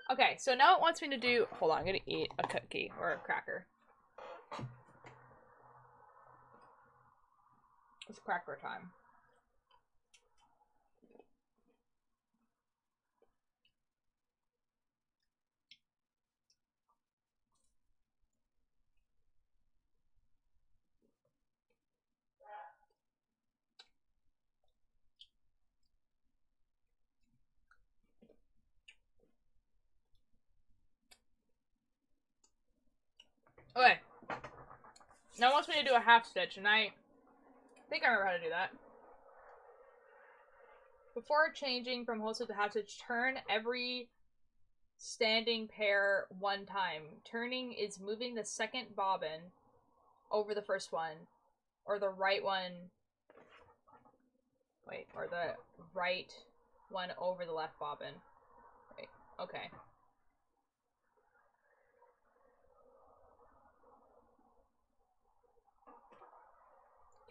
Okay, so now it wants me to do... Hold on, I'm gonna eat a cookie or a cracker. It's cracker time. Okay. Now it wants me to do a half stitch, and I think I remember how to do that. Before changing from whole stitch to half stitch, turn every standing pair one time. Turning is moving the second bobbin over the first one, or the right one... Wait, or the right one over the left bobbin. Wait, okay.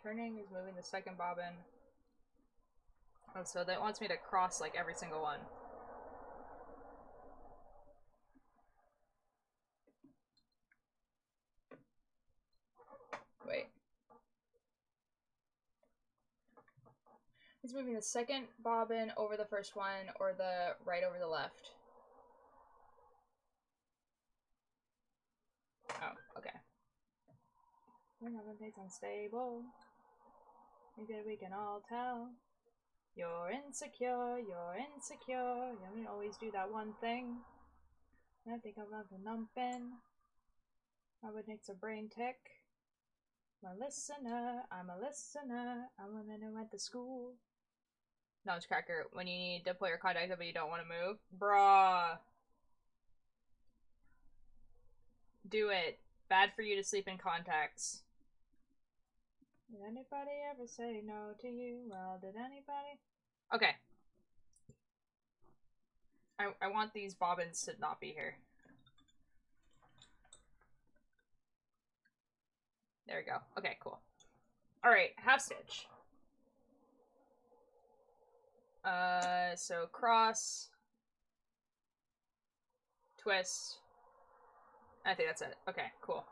Turning is moving the second bobbin. Oh, so that wants me to cross, like, every single one. Wait. He's moving the second bobbin over the first one or the right over the left. Oh, okay. When everything's unstable, maybe we can all tell. You're insecure, you only always do that one thing. I think I love the numping. I would make a brain tick. I'm a listener, I'm a woman who went to school. Nutcracker, when you need to put your contacts up but you don't want to move. Bruh. Do it. Bad for you to sleep in contacts. Did anybody ever say no to you? Well, did anybody? Okay. I want these bobbins to not be here. There we go. Okay, cool. Alright, half stitch. So cross, twist. I think that's it. Okay, cool.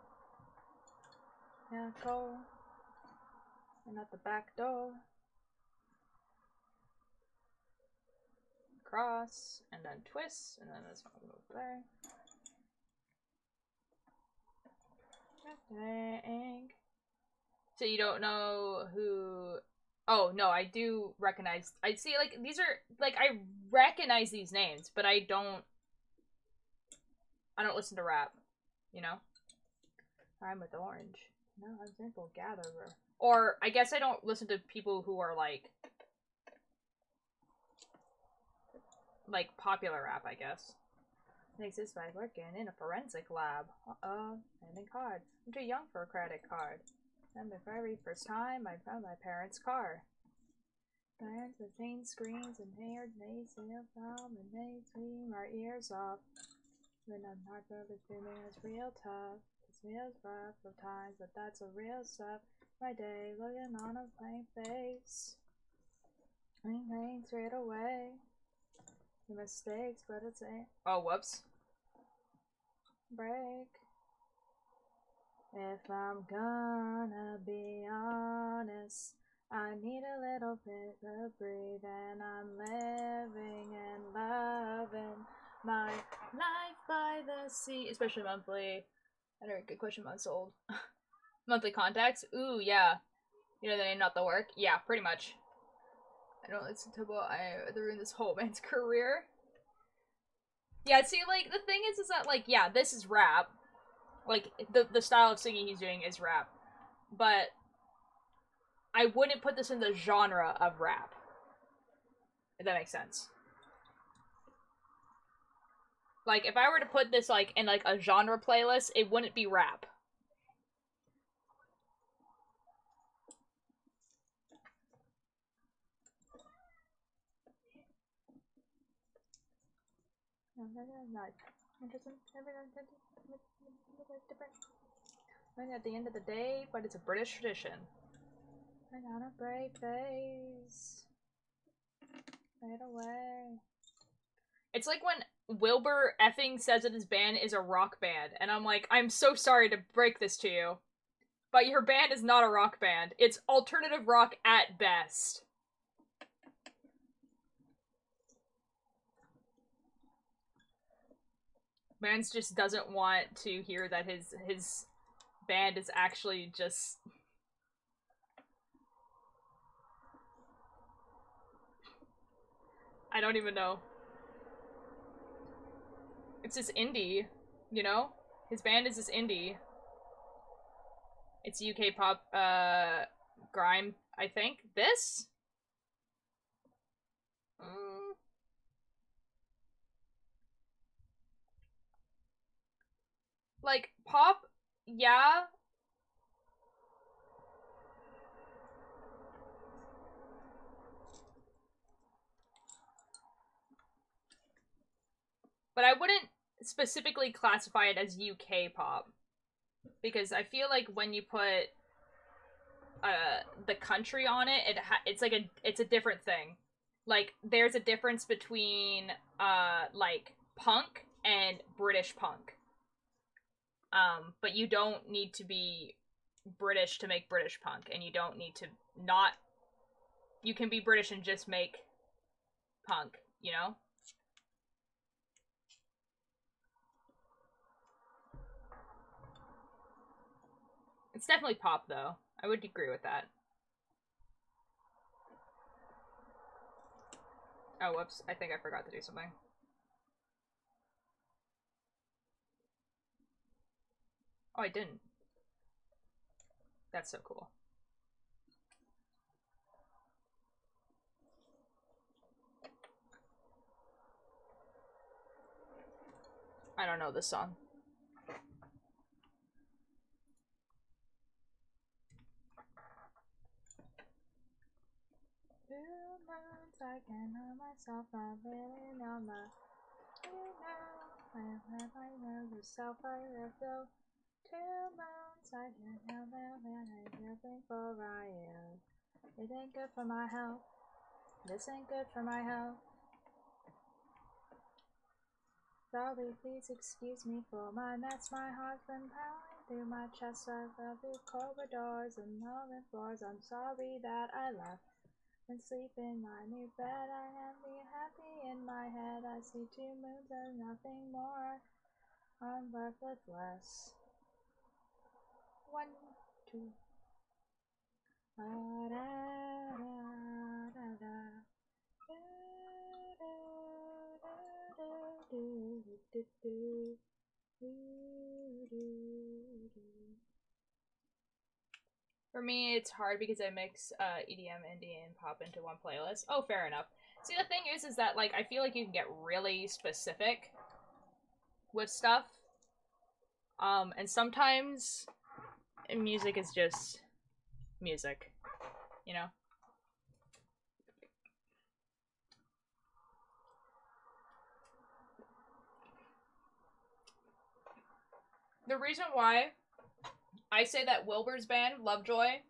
Yeah, go. And at the back door. Cross, and then twist, and then this one will go there. Dang. So you don't know who... Oh, no, I do recognize... I see, like, these are... Like, I recognize these names, but I don't listen to rap, you know? I'm with Orange. No, I'm simple gatherer. Or, I guess I don't listen to people who are, like, popular rap, I guess. Makes this by working in a forensic lab. Uh-oh, ending card. I'm too young for a credit card. And the very first time I found my parents' car. Parents with chain screens and haired maze sail from and they scream our ears off. When I'm not really feeling it's real tough. It's real rough of times, but that's a real stuff. My day looking on a plain face. Pain straight away. The mistakes, but it's a... Oh, whoops. Break. If I'm gonna be honest, I need a little bit of breathe, and I'm living and loving my life by the sea, especially monthly. I don't know, good question, months old. Monthly contacts? Ooh, yeah. You know the name, not the work? Yeah, pretty much. I don't listen to what I ruined this whole man's career. Yeah, see, like, the thing is that, like, yeah, this is rap. Like, the style of singing he's doing is rap. But I wouldn't put this in the genre of rap. If that makes sense. Like, if I were to put this, like, in, like, a genre playlist, it wouldn't be rap. At the end of the day, but it's a British tradition. I got a brave face. Right away. It's like when Wilbur effing says that his band is a rock band, and I'm like, I'm so sorry to break this to you, but your band is not a rock band. It's alternative rock at best. Mans just doesn't want to hear that his band is actually just... I don't even know. It's just indie, you know? His band is just indie. It's UK pop, grime, I think. This? Like, pop, yeah. But I wouldn't specifically classify it as UK pop. Because I feel like when you put the country on it, it's like it's a different thing. Like, there's a difference between like punk and British punk. But you don't need to be British to make British punk, and you don't need to not you can be British and just make punk, you know? It's definitely pop, though. I would agree with that. Oh, whoops. I think I forgot to do something. Oh, I didn't. That's so cool. I don't know this song. I can know myself, I really know my. I know yourself, I live though. 2 months, I can't help it when I'm looking for I am. It ain't good for my health. This ain't good for my health. Sorry, please excuse me for my mess. My heart's been pounding through my chest. I fell through corridors and oven floors. I'm sorry that I left and sleep in my new bed. I am being happy in my head. I see 2 moons and nothing more. I'm left with less. 1, 2. For me, it's hard because I mix EDM, indie, and pop into one playlist. Oh, fair enough. See, the thing is that, like, I feel like you can get really specific with stuff. And sometimes music is just music, you know? The reason why I say that Wilbur's band, Lovejoy,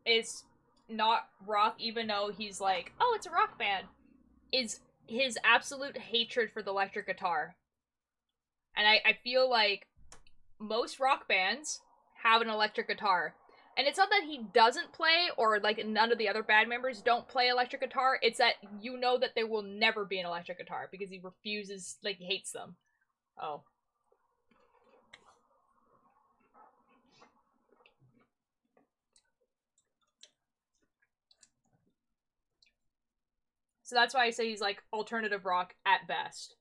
is not rock, even though he's like, oh, it's a rock band, is his absolute hatred for the electric guitar. And I feel like most rock bands have an electric guitar. And it's not that he doesn't play, or like none of the other band members don't play electric guitar, it's that you know that there will never be an electric guitar, because he refuses, like, he hates them. Oh. So that's why I say he's, like, alternative rock at best.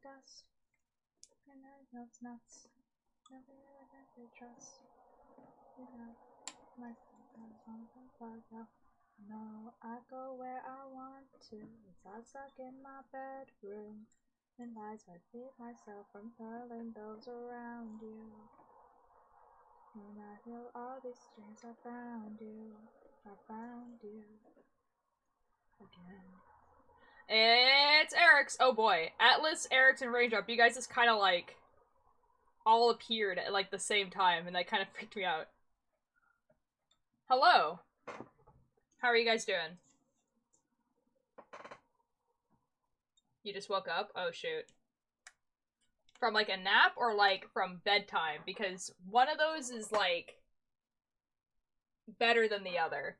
Dust. And I know it's nuts. Nobody ever can trust. You know, my friends on the plug out. No, I go where I want to. It's all stuck in my bedroom. And lies I feed myself from telling those around you. When I feel all these dreams, I found you. I found you. Again. It's Eric's. Oh boy. Atlas, Eric's, and Raindrop. You guys just kind of, like, all appeared at, like, the same time, and that kind of freaked me out. Hello. How are you guys doing? You just woke up? Oh, shoot. From, like, a nap or, like, from bedtime? Because one of those is, like, better than the other.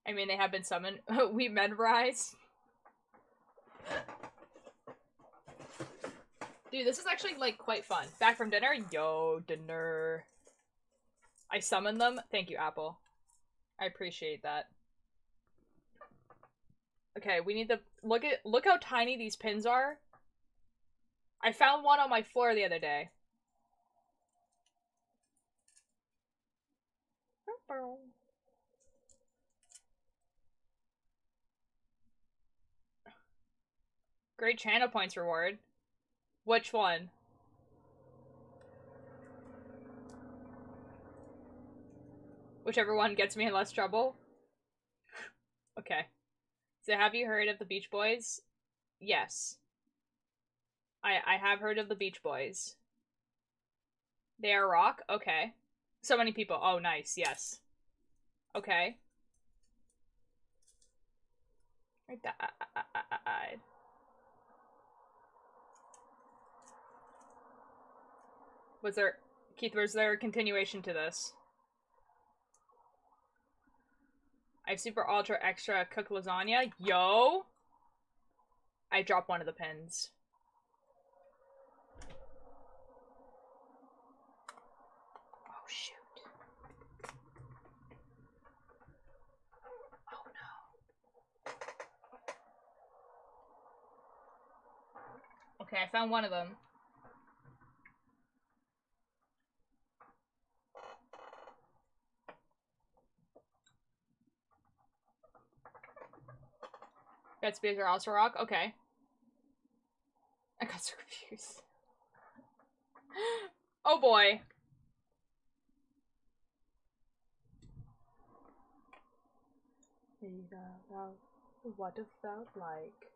I mean, they have been summoned. We memorize. Dude, this is actually, like, quite fun. Back from dinner? Yo, dinner. I summoned them? Thank you, Apple. I appreciate that. Okay, we need to look how tiny these pins are. I found one on my floor the other day. Great channel points reward. Which one? Whichever one gets me in less trouble. Okay. So have you heard of the Beach Boys? Yes. I have heard of the Beach Boys. They are rock? Okay. So many people. Oh, nice. Yes. Okay. I died. Was there... Keith, was there a continuation to this? I have super ultra extra cooked lasagna. Yo! I dropped one of the pins. Oh, shoot. Oh, no. Okay, I found one of them. Red spears are also rock? Okay. I got so confused. Oh boy. What it felt like.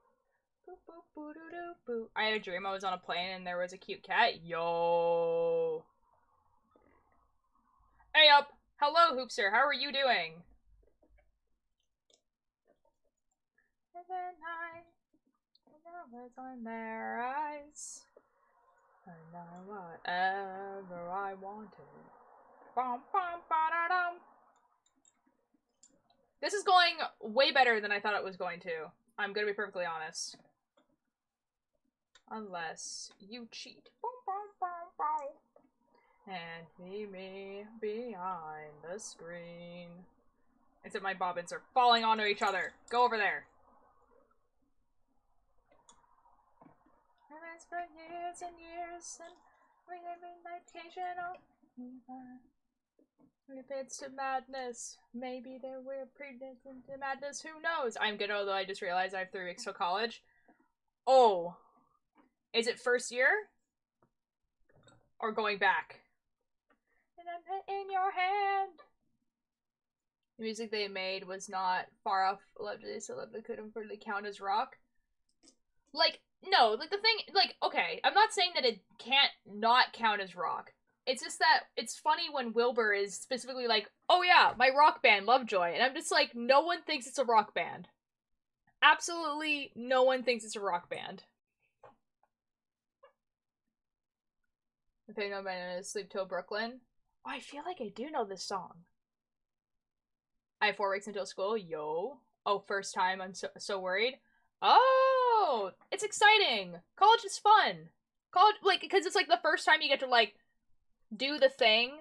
Boop, boop, boo, doo, doo, boo. I had a dream I was on a plane and there was a cute cat. Yo. Hey up. Hello, Hoopster. How are you doing? And then I was on their eyes. And I whatever I wanted. Bum, bum, ba-da-dum. This is going way better than I thought it was going to. I'm gonna be perfectly honest. Unless you cheat. Bum, bum, bum, bum. And see me behind the screen. Except my bobbins are falling onto each other. Go over there. And it's for years and years, and we have been occasional. If it's to madness, maybe there were predestined to madness. Who knows? I'm good, although I just realized I have 3 weeks till college. Oh, is it first year or going back? And I'm in your hand. The music they made was not far off. Lovely, so lovely couldn't really count as rock. Like, no, like the thing, like, okay, I'm not saying that it can't not count as rock. It's just that it's funny when Wilbur is specifically like, oh yeah, my rock band, Lovejoy. And I'm just like, no one thinks it's a rock band. Absolutely no one thinks it's a rock band. If I know my Sleep Till Brooklyn. Oh, I feel like I do know this song. I have 4 weeks until school. Yo. Oh, first time. I'm so worried. Oh, it's exciting. College is fun. College, like, because it's like the first time you get to, like, do the thing.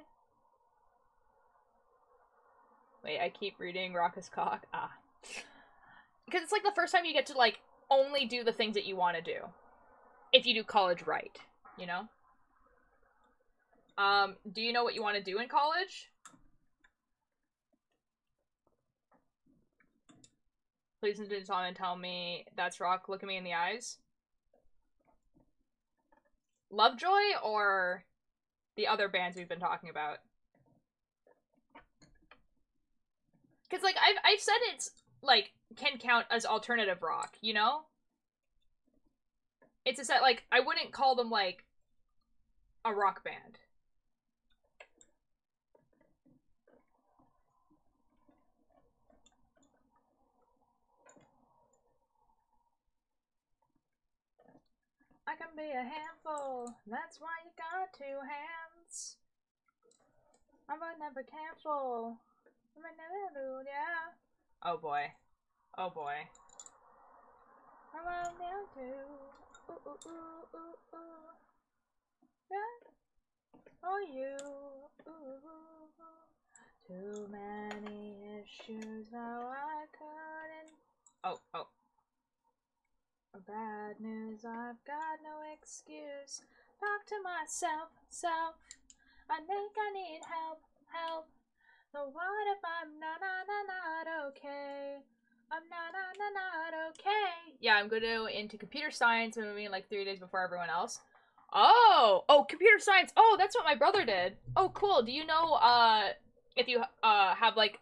Wait, I keep reading Rockus Cock. Ah. Because it's like the first time you get to, like, only do the things that you want to do. If you do college right, you know? Do you know what you want to do in college? Please listen to the song and tell me that's rock. Look at me in the eyes. Lovejoy or the other bands we've been talking about? Because, like, I've said it's, like, can count as alternative rock, you know? It's just that, like, I wouldn't call them, like, a rock band. I can be a handful, that's why you got 2 hands. I'm never careful. I'm never, yeah. Oh boy. Oh boy. I'm down too. Ooh, ooh, ooh, ooh, ooh. Yeah. Oh, you. Ooh. Too many issues, now I couldn't. Oh. Bad news, I've got no excuse. Talk to myself, I think I need help. So what if I'm not okay? I'm not okay. Yeah, I'm gonna into computer science. I'm moving like 3 days before everyone else. Oh, computer science. Oh, that's what my brother did. Oh, cool. Do you know, if you, have, like,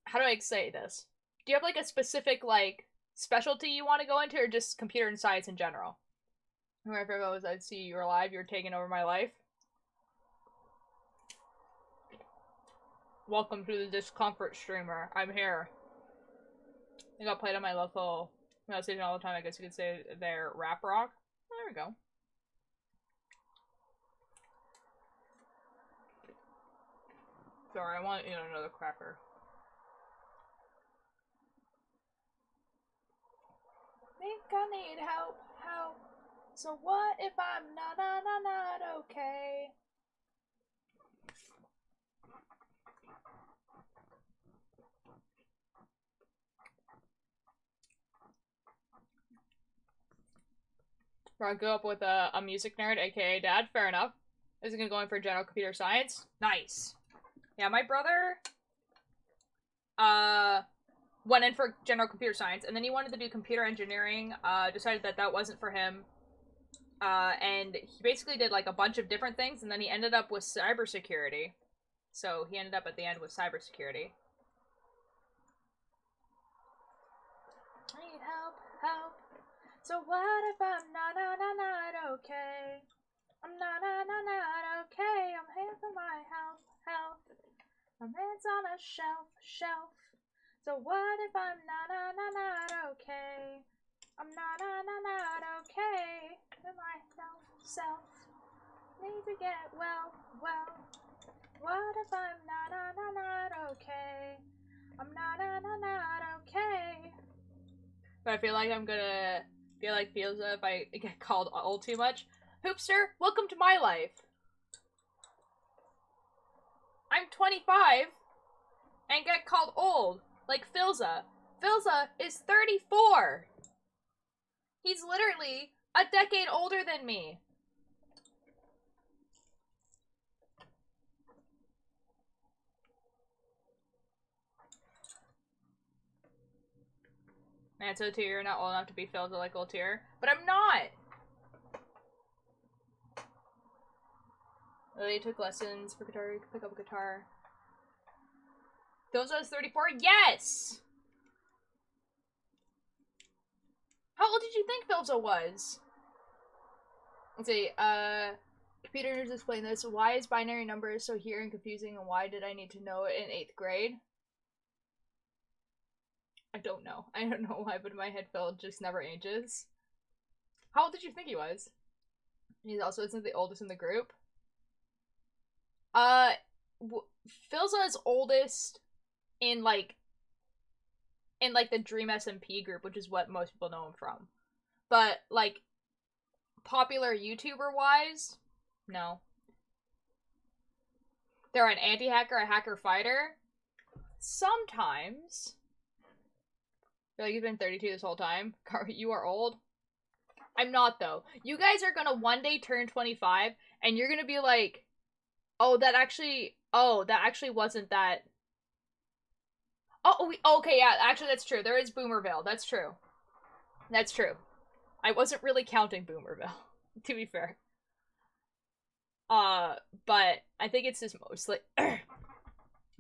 how do I say this? Do you have, like, a specific, like, specialty you want to go into, or just computer and science in general? Wherever I was, I'd see you were alive, you're taking over my life. Welcome to the Discomfort Streamer. I'm here. I got played on my local station all the time. I guess you could say they're rap rock. Oh, there we go. Sorry, I want, another cracker. Think I need help. So what if I'm not okay? I grew up with a music nerd, aka dad. Fair enough. Is he gonna go in for general computer science? Nice. Yeah, my brother went in for general computer science, and then he wanted to do computer engineering. Decided that wasn't for him. And he basically did like a bunch of different things, and then he ended up with cybersecurity. So he ended up at the end with cybersecurity. I need help. So what if I'm not okay? I'm not okay. I'm here for my help. My man's on a shelf. So what if I'm not okay? I'm not okay. For myself. Need to get well. What if I'm not okay? I'm not okay. But I feel like I'm gonna feel like Fielza if I get called old too much. Hoopster, welcome to my life. I'm 25 and get called old, like Filza. Filza is 34. He's literally a decade older than me. And so too, you're not old enough to be Filza like Ultier, but I'm not. Lily took lessons for guitar. You can pick up a guitar. Filza is 34? Yes! How old did you think Filza was? Let's see, computer nerds explain this. Why is binary numbers so here and confusing, and why did I need to know it in 8th grade? I don't know. I don't know why, but in my head Phil just never ages. How old did you think he was? He also isn't the oldest in the group. Filza is oldest in like the Dream SMP group, which is what most people know him from. But like popular YouTuber wise, no. They're an anti-hacker, a hacker fighter. Sometimes. Feel like you've been 32 this whole time. You are old. I'm not though. You guys are gonna one day turn 25 and you're gonna be like, oh, that actually wasn't that. Oh, okay, yeah, actually that's true. There is Boomerville. That's true. That's true. I wasn't really counting Boomerville, to be fair. But I think it's just mostly I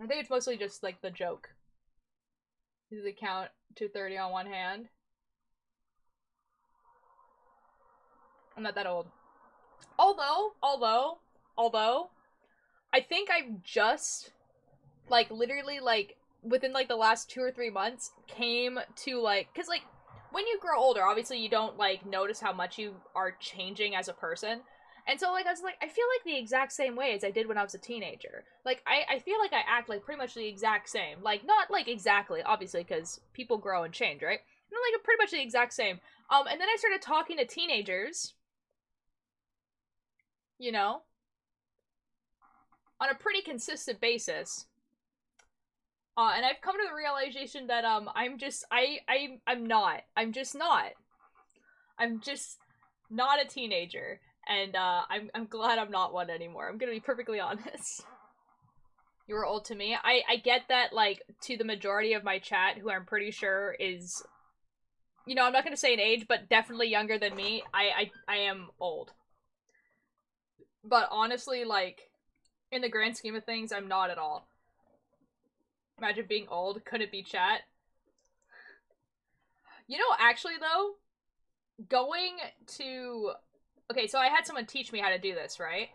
think it's mostly just like the joke. Do they count to 30 on one hand? I'm not that old. Although, I think I'm just like literally like within like the last 2 or 3 months came to like, cause like when you grow older, obviously you don't like notice how much you are changing as a person. And so like I was like, I feel like the exact same way as I did when I was a teenager. Like I feel like I act like pretty much the exact same. Like not like exactly, obviously, because people grow and change, right? And like pretty much the exact same. And then I started talking to teenagers, you know, on a pretty consistent basis. And I've come to the realization that I'm just not a teenager. And I'm glad I'm not one anymore. I'm gonna be perfectly honest. You were old to me. I get that, like, to the majority of my chat, who I'm pretty sure is, you know, I'm not gonna say an age, but definitely younger than me, I am old. But honestly, like, in the grand scheme of things, I'm not at all. Imagine being old. Couldn't be chat. You know, actually, though, going to... Okay, so I had someone teach me how to do this, right?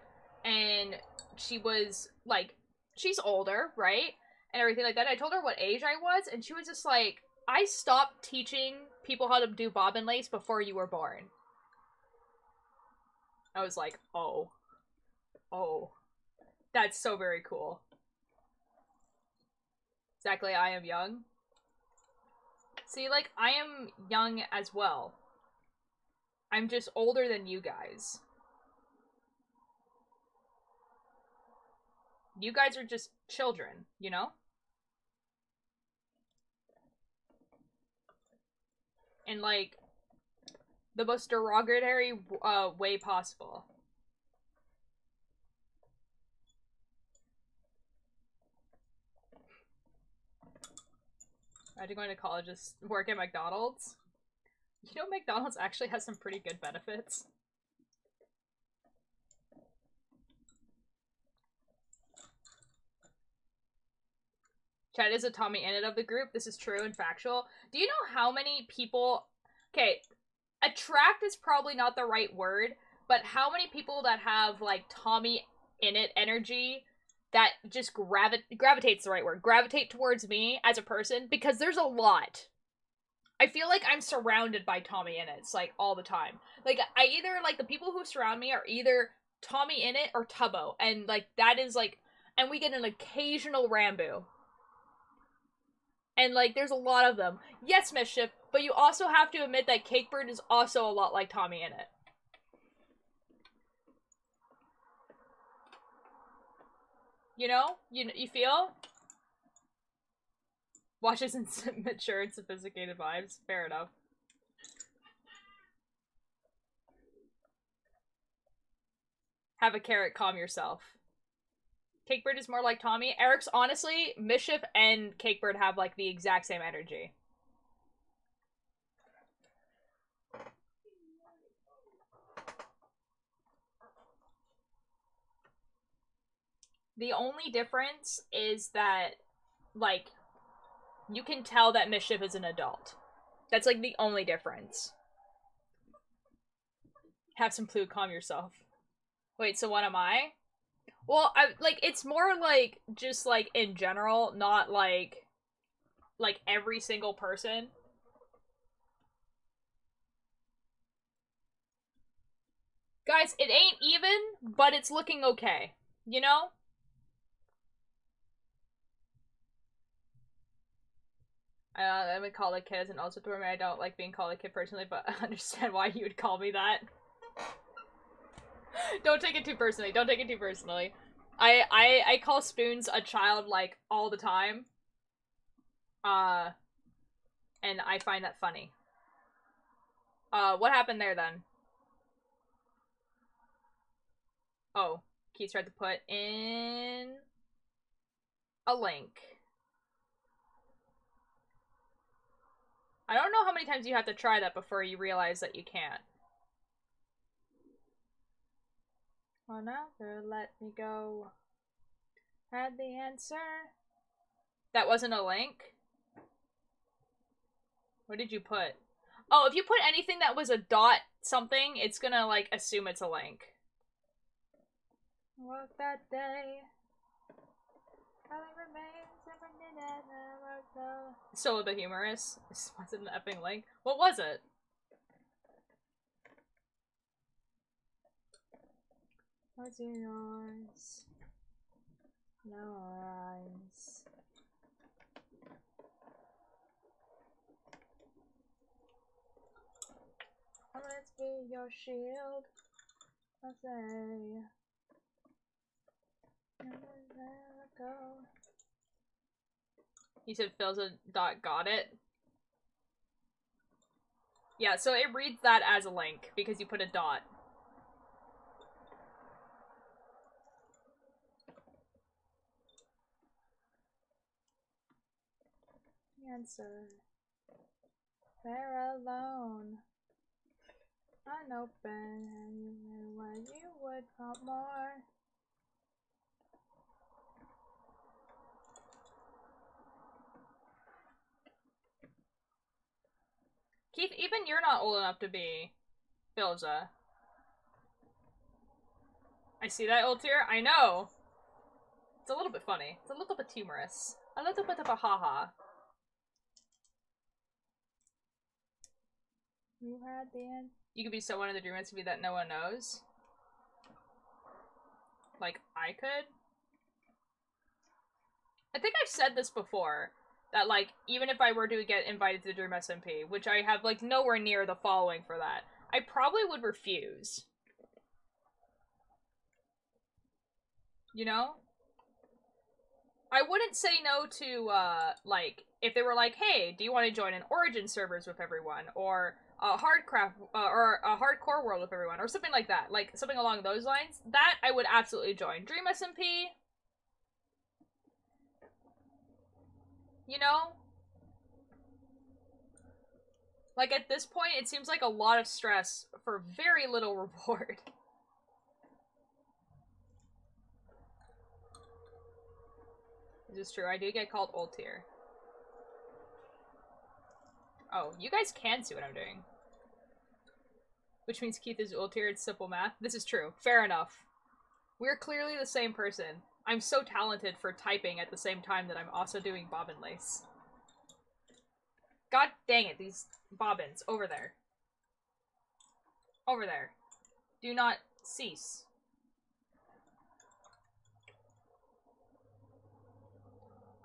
And she was, like, she's older, right? And everything like that. I told her what age I was, and she was just like, I stopped teaching people how to do bobbin lace before you were born. I was like, oh. Oh. That's so very cool. Exactly, I am young. See, like, I am young as well. I'm just older than you guys. You guys are just children, you know? In, like, the most derogatory way possible. Imagine going to college, just work at McDonald's. You know, McDonald's actually has some pretty good benefits. Chad is a Tommy Innit of the group. This is true and factual. Do you know how many people... Okay, attract is probably not the right word, but how many people that have, like, Tommy Innit energy that just gravitates the right word. Gravitate towards me as a person, because there's a lot. I feel like I'm surrounded by Tommy Innits, like, all the time. Like, I either, like, the people who surround me are either Tommy Innit or Tubbo, and, like, that is, like, and we get an occasional Rambo. And, like, there's a lot of them. Yes, Mischief, but you also have to admit that Cakebird is also a lot like Tommy Innit. You know? You feel? Watches in mature and sophisticated vibes. Fair enough. Have a carrot, calm yourself. Cakebird is more like Tommy. Eric's, honestly, Mischief and Cakebird have, like, the exact same energy. The only difference is that, like, you can tell that Mischief is an adult. That's, like, the only difference. Have some clue, calm yourself. Wait, so what am I? Well, like, it's more, like, just, like, in general, not, like, every single person. Guys, it ain't even, but it's looking okay. You know? I'm a call a kid as an also for me. I don't like being called a kid personally, but I understand why you would call me that. Don't take it too personally. Don't take it too personally. I call Spoons a child, like, all the time. And I find that funny. What happened there then? Oh, Keith tried to put in a link. I don't know how many times you have to try that before you realize that you can't. Oh, never let me go. Had the answer. That wasn't a link? What did you put? Oh, if you put anything that was a dot something, it's gonna, like, assume it's a link. Work that day. Solo the Humorous. This wasn't an effing link. What was it? What's yours? No eyes. Let's be your shield. I say. Go. You said Phil's a dot got it? Yeah, so it reads that as a link because you put a dot. Answer. They're alone. Unopened, and you knew what you would want more. Keith, even you're not old enough to be Bilza. I see that, Ultir. I know. It's a little bit funny. It's a little bit humorous. A little bit of a haha. You had the end. You could be someone in the dream recipe that no one knows. Like, I could? I think I've said this before. That, like, even if I were to get invited to the Dream SMP, which I have, like, nowhere near the following for that, I probably would refuse. You know? I wouldn't say no to, like, if they were like, hey, do you want to join an Origin servers with everyone? Or a hardcraft, or a hardcore world with everyone, or something like that. Like, something along those lines. That I would absolutely join. Dream SMP? You know? Like, at this point, it seems like a lot of stress for very little reward. This is true. I do get called old tier. Oh, you guys can see what I'm doing. Which means Keith is old tier. It's simple math. This is true. Fair enough. We're clearly the same person. I'm so talented for typing at the same time that I'm also doing bobbin lace. God dang it, these bobbins. Over there. Over there. Do not cease.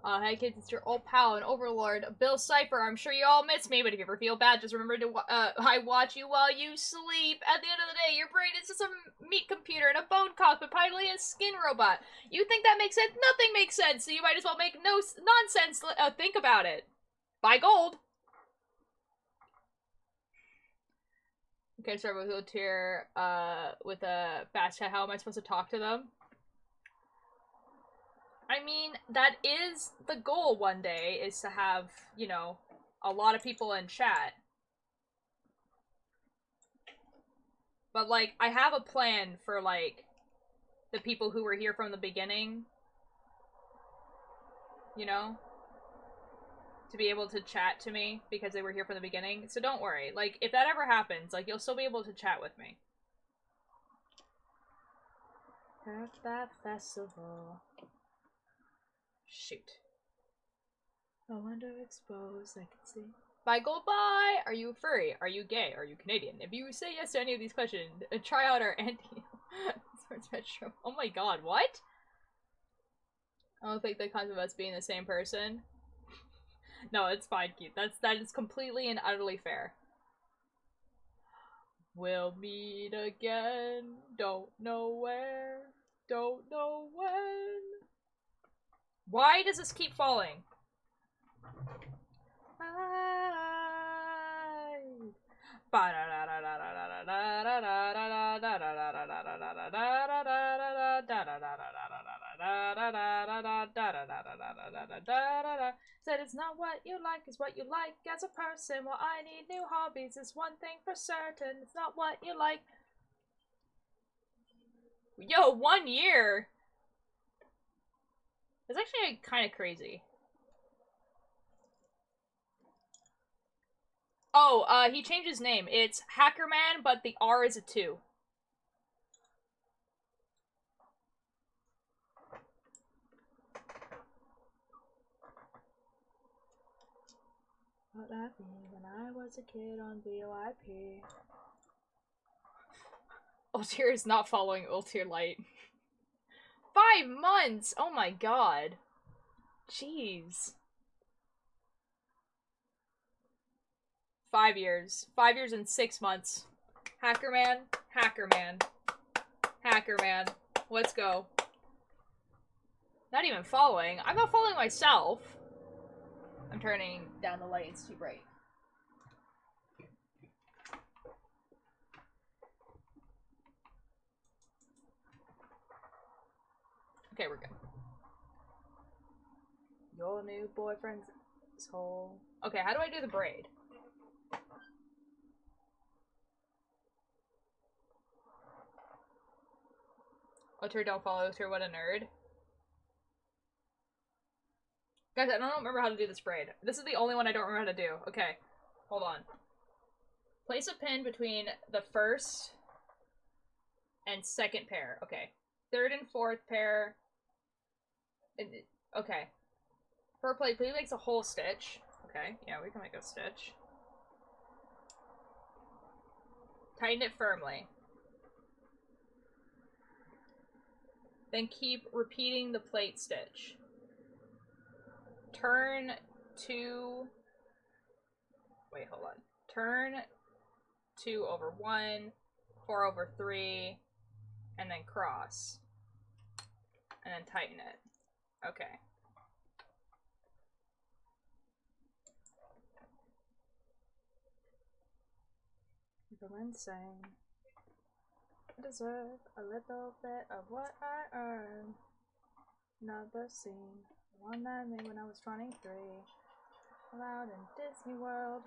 Hey kids, it's your old pal and overlord, Bill Cipher. I'm sure you all miss me, but if you ever feel bad, just remember to, I watch you while you sleep. At the end of the day, your brain is just a meat computer and a bone cockpit piloting a skin robot. You think that makes sense? Nothing makes sense, so you might as well make no nonsense, think about it. Buy gold. Okay, start with a tier, with a fast chat. How am I supposed to talk to them? I mean, that is the goal one day, is to have, you know, a lot of people in chat. But, like, I have a plan for, like, the people who were here from the beginning. You know? To be able to chat to me because they were here from the beginning. So don't worry. Like, if that ever happens, like, you'll still be able to chat with me. At that festival. Shoot. No wonder exposed, I can see. Bye, gold, bye! Are you a furry? Are you gay? Are you Canadian? If you say yes to any of these questions, try out our anti-sports metro. Oh my god, what? I don't think that comes of us being the same person. No, it's fine, Keith. That is completely and utterly fair. We'll meet again. Don't know where. Don't know when. Why does this keep falling? Said it's not what you like, it's what you like as a person. Well, I need new hobbies, it's one thing for certain. It's not what you like. Yo, 1 year! It's actually kind of crazy. Oh, he changed his name. It's Hackerman, but the R is a 2. What I mean when I was a kid on VOIP. Ultir is not following Ultir Light. 5 months! Oh my god. Jeez. 5 years. 5 years and 6 months. Hackerman. Hackerman. Hackerman. Let's go. Not even following. I'm not following myself. I'm turning down the light. It's too bright. Okay, we're good. Your new boyfriend's asshole. Okay, how do I do the braid? Ultir, don't follow Ultir, what a nerd. Guys, I don't remember how to do this braid. This is the only one I don't remember how to do. Okay, hold on. Place a pin between the first and second pair. Okay. Third and fourth pair. Okay. Per plate, please makes a whole stitch. Okay, yeah, we can make a stitch. Tighten it firmly. Then keep repeating the plate stitch. Turn 2... Wait, hold on. Turn 2 over 1, 4 over 3, and then cross. And then tighten it. Okay. Villain saying, I deserve a little bit of what I earn. Another scene. One that made when I was 23. Allowed in Disney World.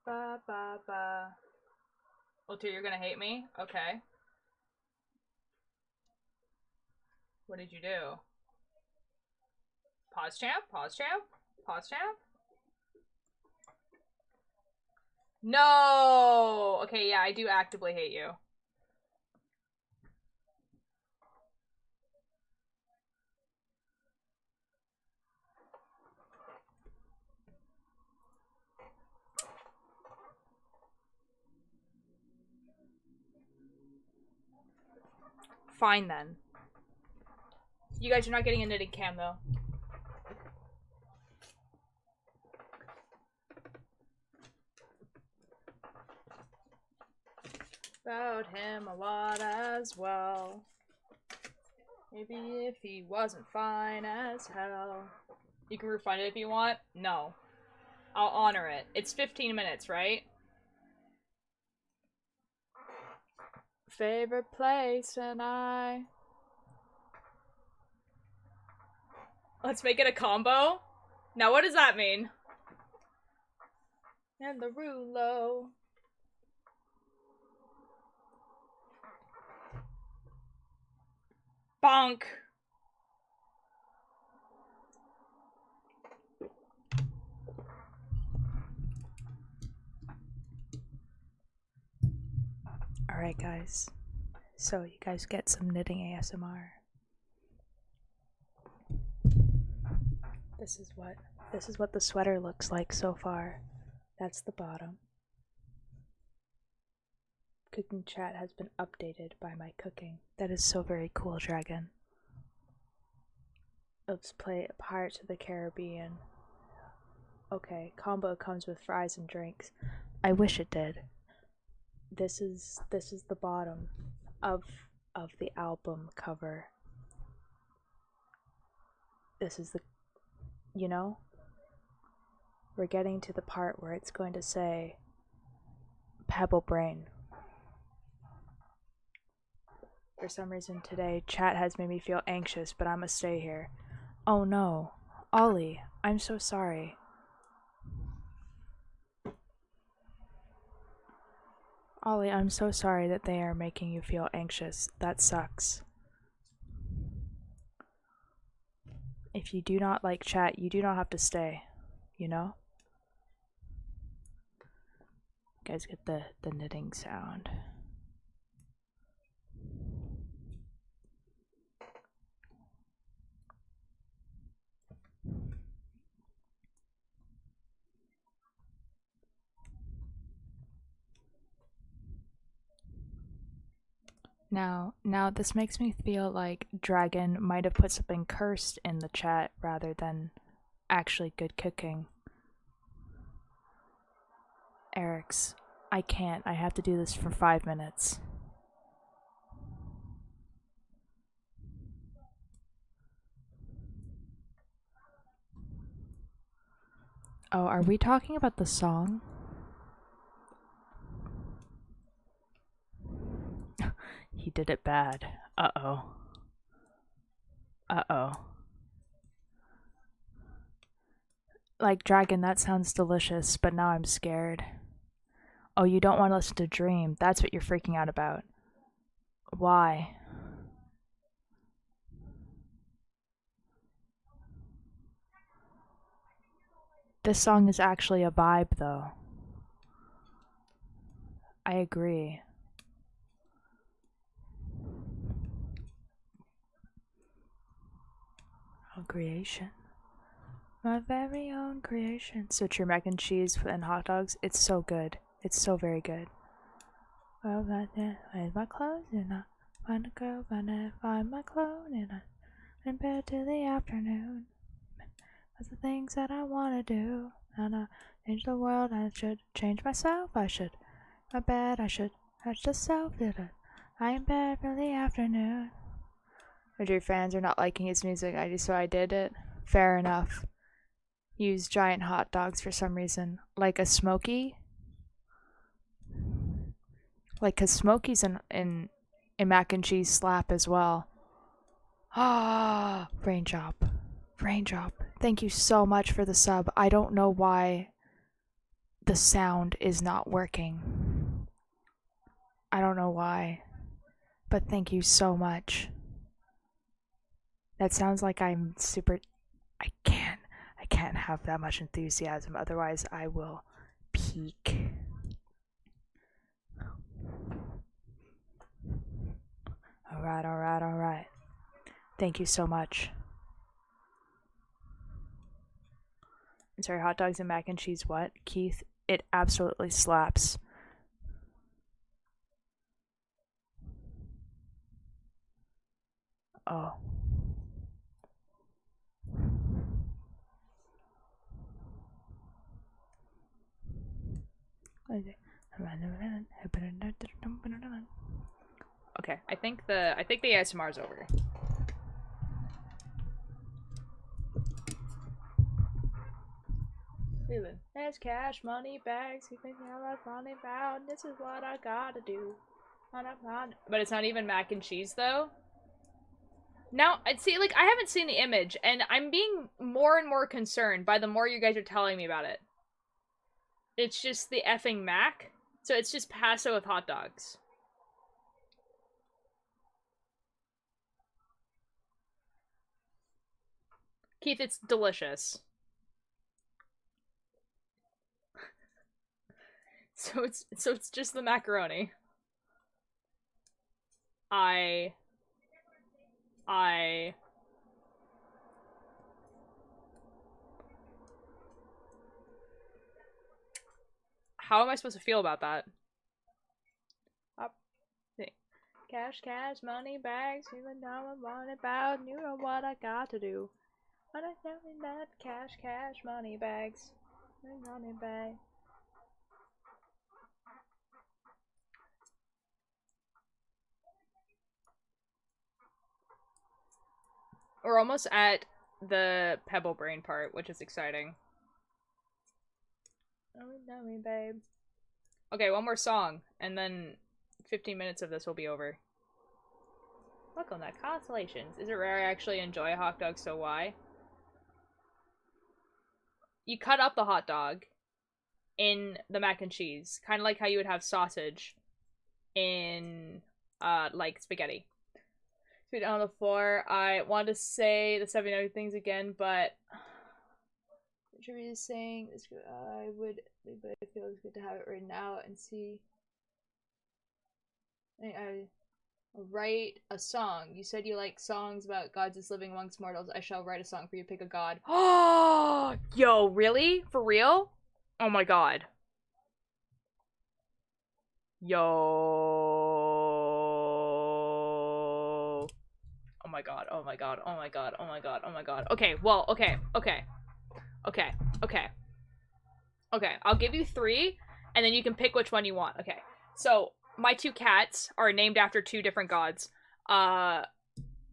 Ba ba ba. Well, too, you're gonna hate me? Okay. What did you do? Pause champ? Pause champ? Pause champ? No! Okay, yeah, I do actively hate you. Fine then. You guys are not getting a knitting cam though. About him a lot as well. Maybe if he wasn't fine as hell. You can refund it if you want? No. I'll honor it. It's 15 minutes, right? Favorite place and I... Let's make it a combo? Now what does that mean? And the Rulo. Bonk! Alright guys, so you guys get some knitting ASMR. This is what the sweater looks like so far. That's the bottom. Cooking chat has been updated by my cooking. That is so very cool, Dragon. Let's play Pirates of the Caribbean. Okay, combo comes with fries and drinks. I wish it did. This is the bottom of the album cover. This is the, you know, we're getting to the part where it's going to say Pebble Brain. For some reason today, chat has made me feel anxious, but I'm gonna stay here. Oh no. Ollie, I'm so sorry. Ollie, I'm so sorry that they are making you feel anxious. That sucks. If you do not like chat, you do not have to stay. You know? You guys get the knitting sound. Now this makes me feel like Dragon might have put something cursed in the chat rather than actually good cooking. Eric's, I can't. I have to do this for 5 minutes. Oh, are we talking about the song? He did it bad. Uh-oh. Uh-oh. Like, Dragon, that sounds delicious, but now I'm scared. Oh, you don't want to listen to Dream. That's what you're freaking out about. Why? This song is actually a vibe, though. I agree. Oh, creation. My very own creation. So your mac and cheese and hot dogs, it's so good. It's so very good. Well, right there, where's my clothes? And I find a girl, find my clothes, and I in bed till the afternoon. That's the things that I want to do. And I change the world, I should change myself, I should. My bed, I should touch the self, I in bed for the afternoon. But your fans are not liking his music, so I did it. Fair enough. Use giant hot dogs for some reason. Like a smoky. Like, cause smokies in mac and cheese slap as well. Ah, Raindrop. Raindrop. Thank you so much for the sub. I don't know why the sound is not working. I don't know why. But thank you so much. That sounds like I'm super... I can't have that much enthusiasm, otherwise I will peak. Alright. Thank you so much. I'm sorry, hot dogs and mac and cheese, what? Keith, it absolutely slaps. Oh. Okay, I think the ASMR is over. There's cash, money, bags. You think I'm funny about? This is what I gotta do. But it's not even mac and cheese though. Now, see, like, I haven't seen the image, and I'm being more and more concerned by the more you guys are telling me about it. It's just the effing mac, so it's just pasta with hot dogs. Keith, it's delicious. So it's just the macaroni. How am I supposed to feel about that? Up. Cash, money, bags, even though I want about, you know what I got to do. When I tell me that cash, money, bags, money, bag. We're almost at the Pebble Brain part, which is exciting. Tell me, babe. Okay, one more song, and then 15 minutes of this will be over. Welcome to Constellations. Is it rare I actually enjoy a hot dog, so why? You cut up the hot dog in the mac and cheese, kind of like how you would have sausage in, like, spaghetti. Spit on the floor. I want to say the 7 other things again, but Trivia is saying this. I would, but it feels good to have it written out and see. I write a song. You said you like songs about gods as living amongst mortals. I shall write a song for you. Pick a god. Oh, yo, really? For real? Oh my god. Yo. Oh my god. Oh my god. Oh my god. Oh my god. Oh my god. Okay, well, okay. Okay, I'll give you 3, and then you can pick which one you want. Okay, so my 2 cats are named after 2 different gods.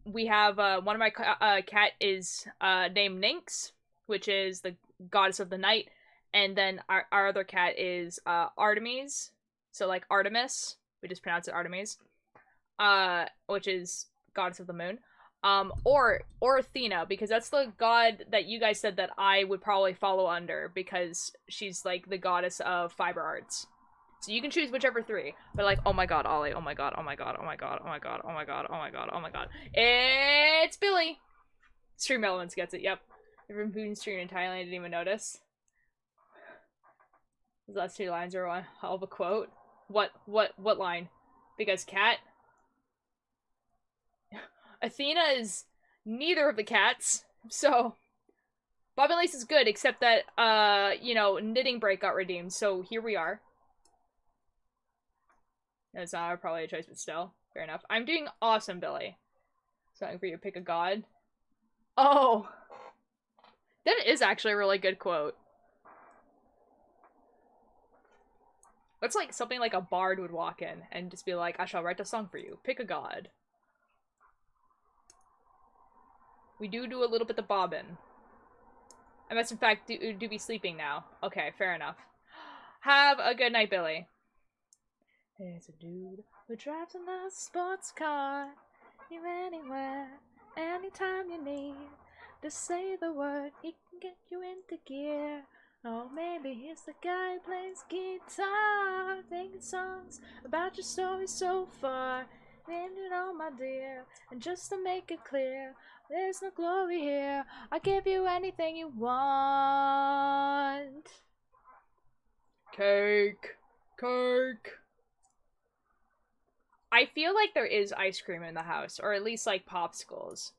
We have, one of my cat is named Nyx, which is the goddess of the night, and then our other cat is Artemis, so like Artemis, we just pronounce it Artemis, which is goddess of the moon. Or Athena, because that's the god that you guys said that I would probably follow under, because she's like the goddess of fiber arts. So you can choose whichever 3. But like, oh my god, Ollie, oh my god, oh my god, oh my god, oh my god, oh my god, oh my god, oh my god. It's Billy! Stream Elements gets it, yep. From Food Stream in Thailand, I didn't even notice. Those last 2 lines are one hell of a quote. What line? Because cat? Athena is neither of the cats, so... Bobbin Lace is good, except that, you know, Knitting Break got redeemed, so here we are. That's not probably a choice, but still. Fair enough. I'm doing awesome, Billy. Something for you to pick a god. Oh! That is actually a really good quote. That's like something like a bard would walk in and just be like, I shall write a song for you. Pick a god. We do a little bit of bobbin. I must in fact do be sleeping now. Okay, fair enough. Have a good night, Billy. There's a dude who drives a nice sports car. You anywhere, anytime you need. Just say the word, he can get you into gear. Or maybe he's the guy who plays guitar, thinking songs about your story so far. Named it all, my dear, and just to make it clear, there's no glory here. I'll give you anything you want. Cake. Cake. I feel like there is ice cream in the house, or at least like popsicles.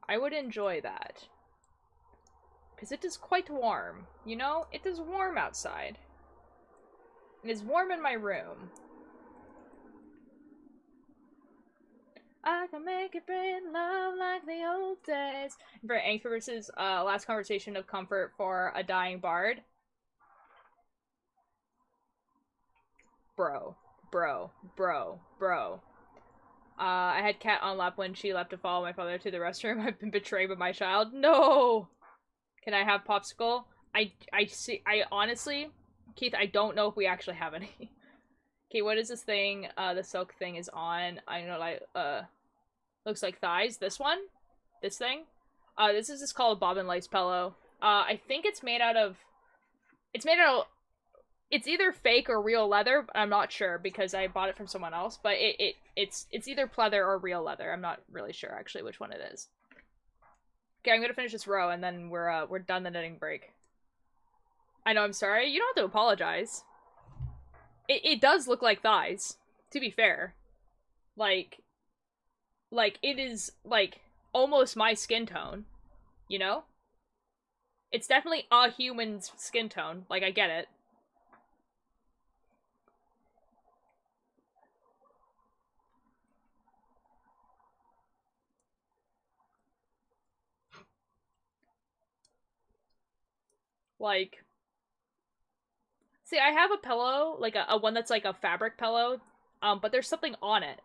I would enjoy that. Because it is quite warm, you know? It is warm outside. It is warm in my room. I can make it bring love like the old days. For Anchor's last conversation of comfort for a dying bard. Bro. I had Cat on lap when she left to follow my father to the restroom. I've been betrayed by my child. No! Can I have popsicle? I honestly, Keith, I don't know if we actually have any. Okay, what is this thing? The silk thing is on. I know, like, looks like thighs. This one? This thing? This is just called a Bobbin Lace pillow. I think it's made out of... It's either fake or real leather, but I'm not sure because I bought it from someone else. But it's either pleather or real leather. I'm not really sure actually which one it is. Okay, I'm gonna finish this row and then we're done the knitting break. I know, I'm sorry. You don't have to apologize. It does look like thighs, to be fair. Like it is like almost my skin tone, you know? It's definitely a human's skin tone. Like, I get it. Like, see, I have a pillow, like a one that's like a fabric pillow, but there's something on it.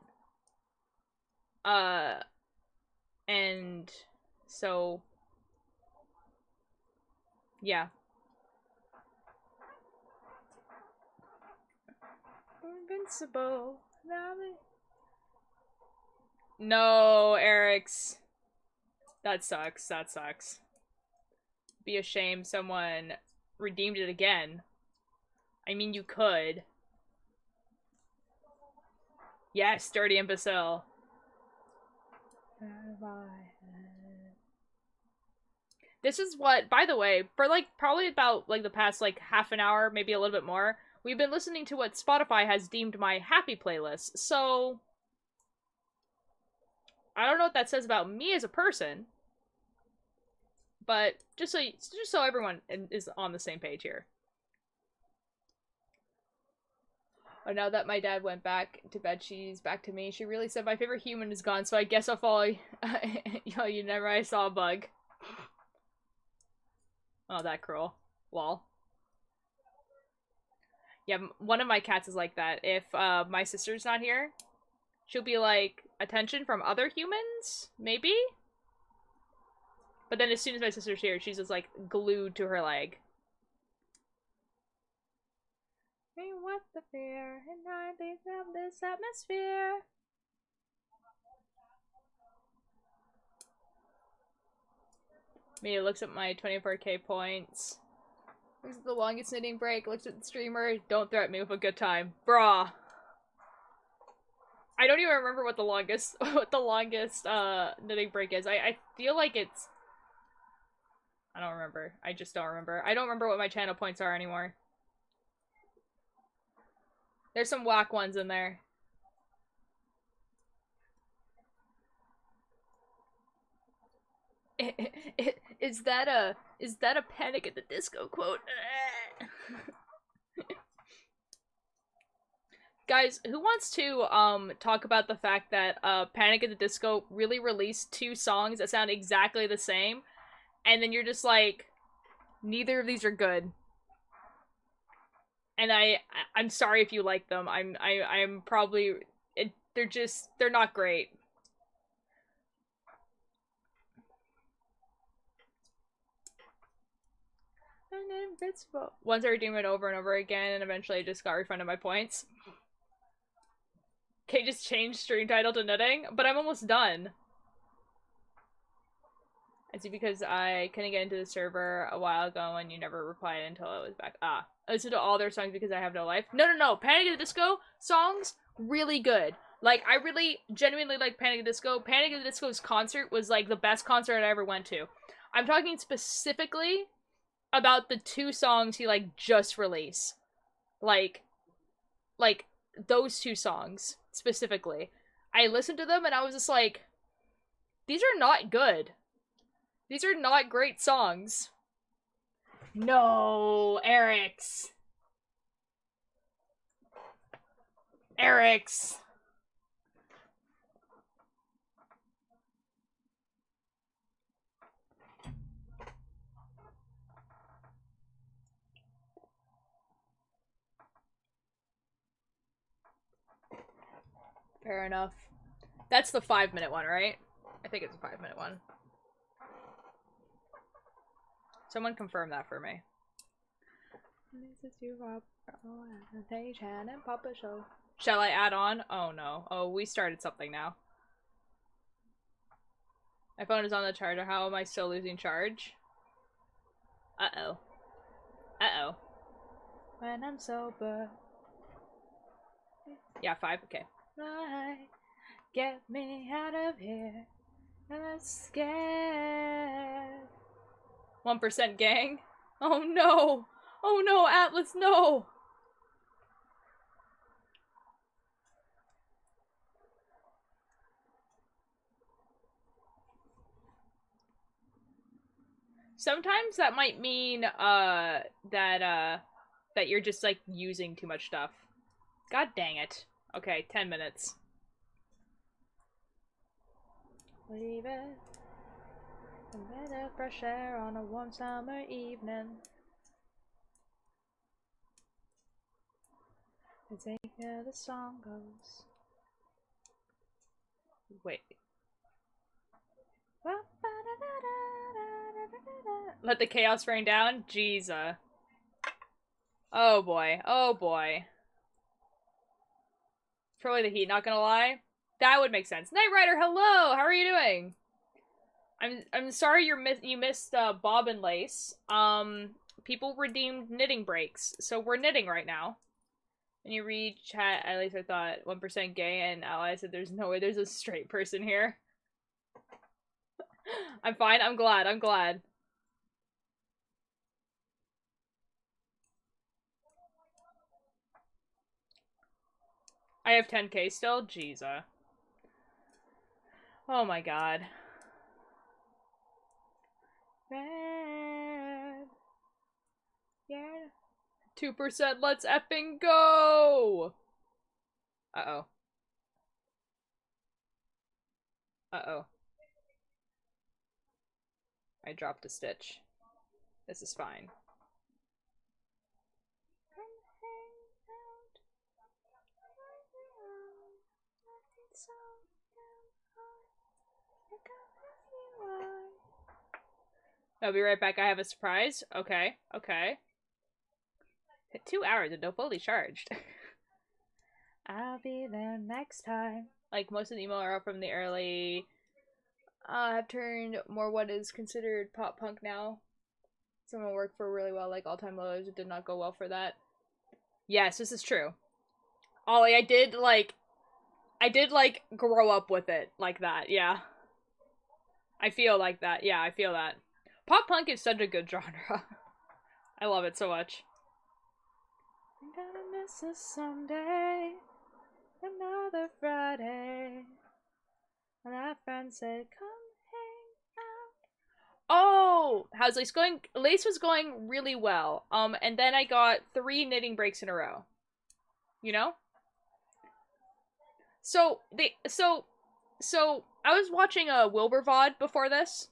And so, yeah. Invincible. No, Eric's. That sucks. That sucks. Be a shame someone redeemed it again. I mean, you could. Yes, dirty imbecile. This is what, by the way, for like probably about like the past like half an hour, maybe a little bit more, we've been listening to what Spotify has deemed my happy playlist. So I don't know what that says about me as a person, but just so everyone is on the same page here. Oh, now that my dad went back to bed, she's back to me. She really said my favorite human is gone, so I guess I'll follow Yo, you never I saw a bug. Oh, that cruel. Lol. Yeah, one of my cats is like that. If my sister's not here, she'll be like, attention from other humans? Maybe? But then as soon as my sister's here, she's just like glued to her leg. Hey, what the fear? And I think of this atmosphere. Mia looks at my 24k points. Looks at the longest knitting break. Looks at the streamer. Don't threaten me with a good time. Brah. I don't even remember what the longest knitting break is. I feel like it's I don't remember. I just don't remember. I don't remember what my channel points are anymore. There's some whack ones in there. Is that a Panic at the Disco quote? Guys, who wants to talk about the fact that Panic at the Disco really released 2 songs that sound exactly the same, and then you're just like, neither of these are good. And I'm sorry if you like them. I'm probably they're not great. Invincible. Once I redeemed it over and over again, and eventually I just got refunded my points. Okay, just change stream title to knitting, but I'm almost done. I see, because I couldn't get into the server a while ago and you never replied until I was back. I listened to all their songs because I have no life. No. Panic at the Disco songs, really good. Like, I really genuinely like Panic at the Disco. Panic at the Disco's concert was like the best concert I ever went to. I'm talking specifically about the 2 songs he like just released. Like those 2 songs specifically. I listened to them and I was just like, these are not good. These are not great songs. No, Eric's. Fair enough. That's the 5-minute one, right? I think it's a 5-minute one. Someone confirm that for me. Shall I add on? Oh no. Oh, we started something now. My phone is on the charger. How am I still losing charge? Uh-oh. Uh-oh. When I'm sober. Yeah, 5? Okay. Right. Get me out of here. I'm scared. 1% gang? Oh no! Oh no, Atlas, no! Sometimes that might mean, that you're just, like, using too much stuff. God dang it. Okay, 10 minutes. Leave it. A bit of fresh air on a warm summer evening. I think how the song goes. Wait. Let the chaos rain down? Jeez. Oh boy. Oh boy. Probably the heat, not gonna lie. That would make sense. Knight Rider, hello! How are you doing? I'm sorry you missed bobbin lace. People redeemed knitting breaks, so we're knitting right now. When you read chat, at least I thought 1% gay, and Ally said there's no way there's a straight person here. I'm fine, I'm glad. I have 10k still? Jeez. Oh my god. Red. Yeah. 2%, let's effing go! Uh-oh. Uh-oh. I dropped a stitch. This is fine. I'll be right back. I have a surprise. Okay. 2 hours and no fully charged. I'll be there next time. Like, most of the emo are from the early... have turned more what is considered pop punk now. Some will work for really well, like All Time Lows. It did not go well for that. Yes, this is true. Ollie, I did grow up with it like that, yeah. I feel like that. Yeah, I feel that. Pop punk is such a good genre. I love it so much. I'm gonna miss us someday. Another Friday. And our friend said, come hang out. Oh, how's Lace going? Lace was going really well. And then I got 3 knitting breaks in a row. You know? So I was watching a Wilbur VOD before this.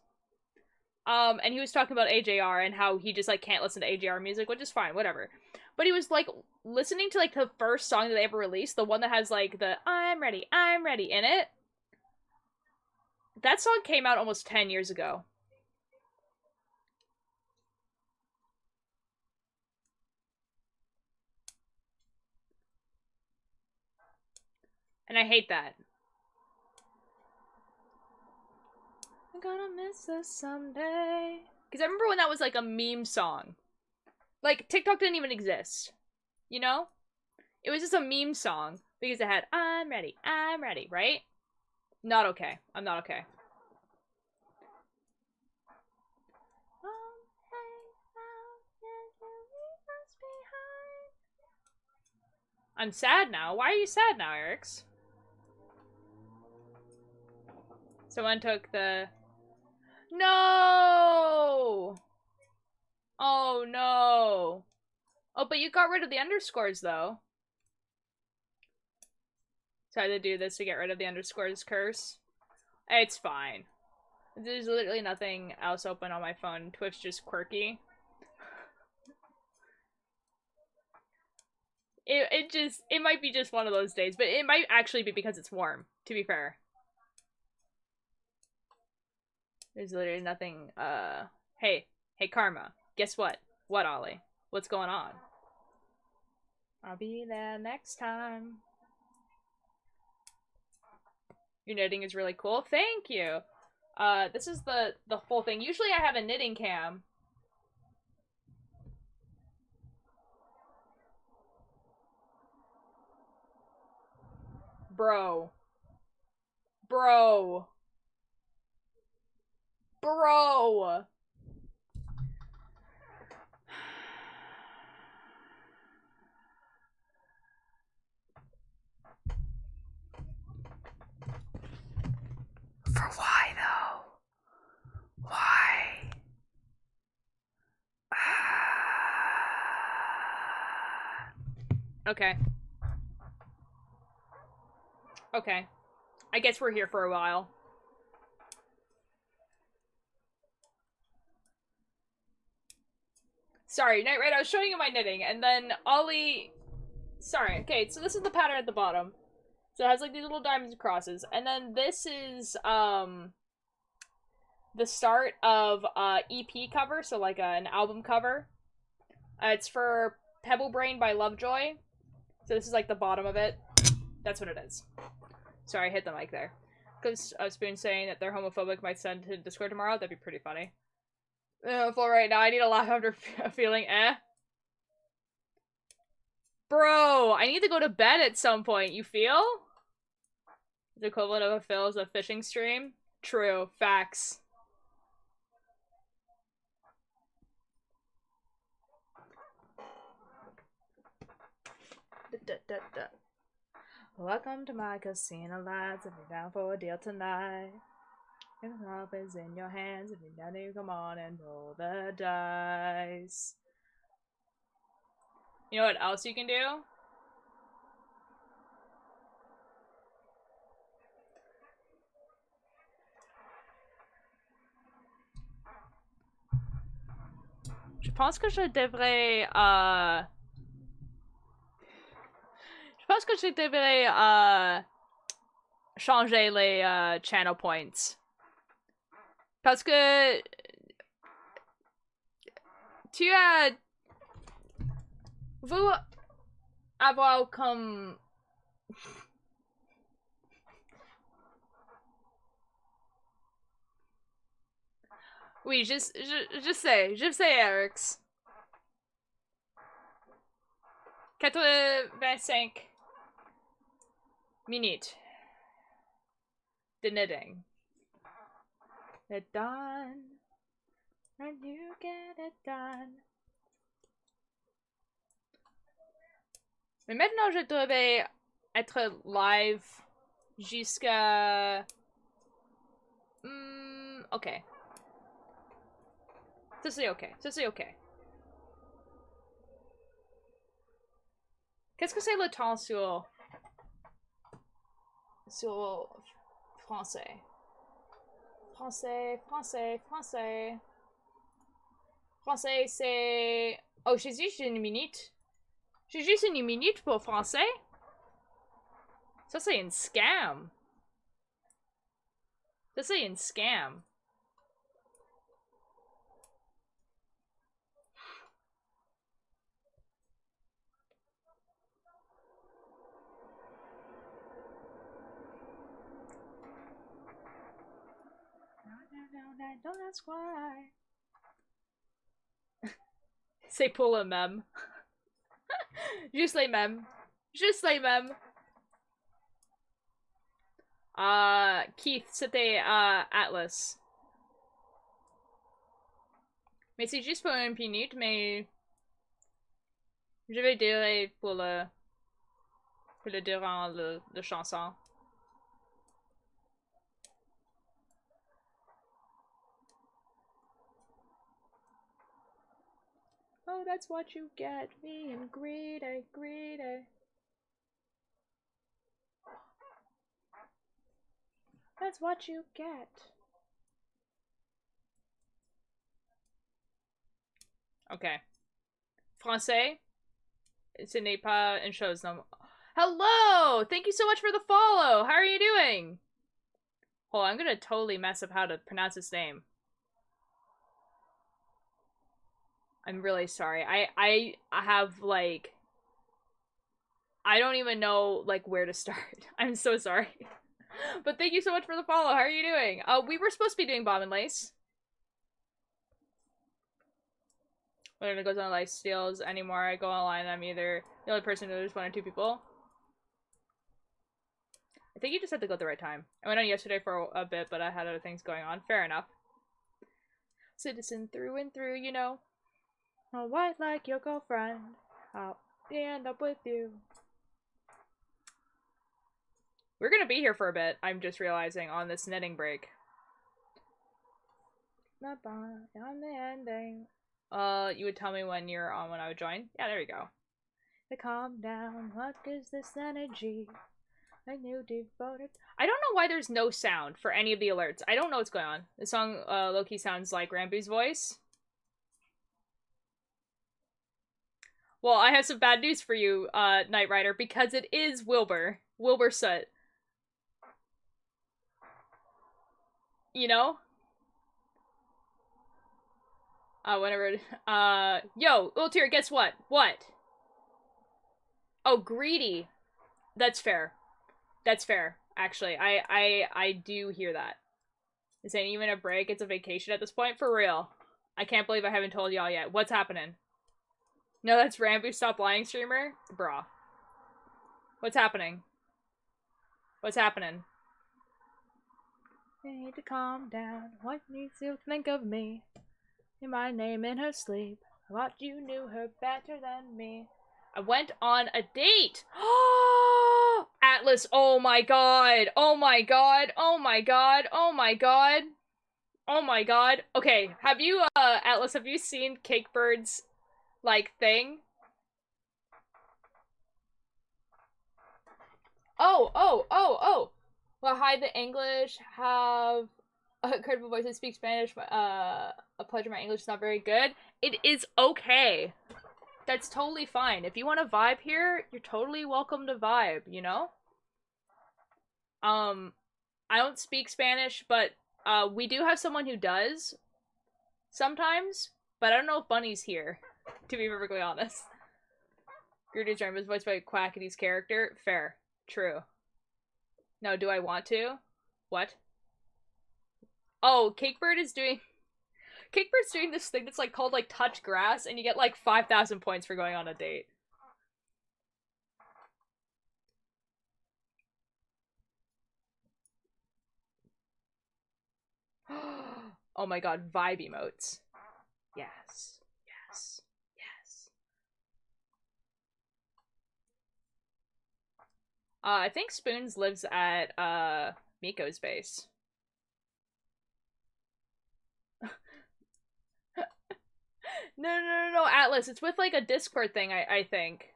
And he was talking about AJR and how he just, like, can't listen to AJR music, which is fine, whatever. But he was, like, listening to, like, the first song that they ever released, the one that has, like, the I'm ready in it. That song came out almost 10 years ago. And I hate that. I'm gonna miss us someday. Because I remember when that was, like, a meme song. Like, TikTok didn't even exist. You know? It was just a meme song. Because it had, I'm ready, right? Not okay. I'm not okay. I'm sad now. Why are you sad now, Eric's? Someone took the... No! Oh, no. Oh, but you got rid of the underscores, though. So I had to do this to get rid of the underscores curse. It's fine. There's literally nothing else open on my phone. Twitch just quirky. It might be just one of those days, but it might actually be because it's warm, to be fair. There's literally nothing, hey, Karma, guess what? What, Ollie? What's going on? I'll be there next time. Your knitting is really cool. Thank you. This is the whole thing. Usually I have a knitting cam. Bro. For why, though? Why? Okay. Okay. I guess we're here for a while. Sorry, Night Raid, I was showing you my knitting, and then Ollie... Sorry, okay, so this is the pattern at the bottom. So it has, like, these little diamonds and crosses. And then this is, the start of, EP cover, so, like, an album cover. It's for Pebble Brain by Lovejoy. So this is, like, the bottom of it. That's what it is. Sorry, I hit the mic there. Because Spoon saying that they're homophobic might send to Discord tomorrow. That'd be pretty funny. For right now, I need a laugh after feeling Bro, I need to go to bed at some point, you feel? The equivalent of a fill is a fishing stream? True. Facts. Welcome to my casino lights. If you're down for a deal tonight, if the help is in your hands, if you're down, you come on and roll the dice. You know what else you can do? Je pense que je devrais, changer les, channel points. Parce que... Tu as... Vous avoir comme... Oui, je sais, Eric's. 85 minutes de knitting. At dawn, and you get it done. Mais maintenant, je devais être live jusqu'à... ok. Ça c'est ok. Ça c'est ok. Qu'est-ce que c'est le temps sur français? Français, c'est... Oh, j'ai juste une minute. J'ai juste une minute pour français? Ça, c'est une scam. Ça, c'est une scam. No, don't ask why. C'est pour le mème. Juste les mèmes. Juste les mèmes. Keith, c'était Atlas. Mais c'est juste pour une minute, mais je vais dire pour le durant le chanson. Oh, that's what you get, being greedy, greedy. That's what you get. Okay. Français, ce n'est pas une chose non. Hello! Thank you so much for the follow! How are you doing? Oh, I'm gonna totally mess up how to pronounce his name. I'm really sorry. I have, like... I don't even know, like, where to start. I'm so sorry. But thank you so much for the follow. How are you doing? We were supposed to be doing Bomb and Lace. When it goes on life steals anymore, I go online, I'm either the only person who there's one or two people. I think you just had to go at the right time. I went on yesterday for a bit, but I had other things going on. Fair enough. Citizen through and through, you know. A white like your girlfriend. I'll end up with you. We're gonna be here for a bit, I'm just realizing, on this knitting break. My bond on the ending. You would tell me when you're on when I would join? Yeah, there you go. To calm down, what is this energy? I knew devoted. I don't know why there's no sound for any of the alerts. I don't know what's going on. The song, low-key sounds like Rambu's voice. Well, I have some bad news for you, Knight Rider, because it is Wilbur. Wilbur Soot. You know? Whenever, yo, Ultier, guess what? What? Oh, greedy. That's fair. That's fair, actually. I do hear that. This ain't even a break, it's a vacation at this point, for real. I can't believe I haven't told y'all yet. What's happening? No, that's Rambu Stop Lying streamer? Bruh. What's happening? What's happening? You need to calm down. What needs you to think of me? Hear my name in her sleep. I thought you knew her better than me. I went on a date! Atlas, oh my god! Oh my god! Oh my god! Oh my god! Oh my god. Okay, have you, Atlas, have you seen Cakebird's, like, thing? Oh! Well, hi, the English have credible voices, speak Spanish, a pleasure, my English is not very good. It is okay. That's totally fine. If you want to vibe here, you're totally welcome to vibe, you know? I don't speak Spanish, but, we do have someone who does, sometimes, but I don't know if Bunny's here, to be perfectly honest. Gertrude's Dream was voiced by Quackity's character. Fair. True. No, do I want to? What? Oh, Cakebird's doing this thing that's, like, called, like, Touch Grass, and you get, like, 5,000 points for going on a date. Oh my god, vibe emotes. Yes. Yes. Yes. I think Spoons lives at Miko's base. No, Atlas. It's with like a Discord thing, I think.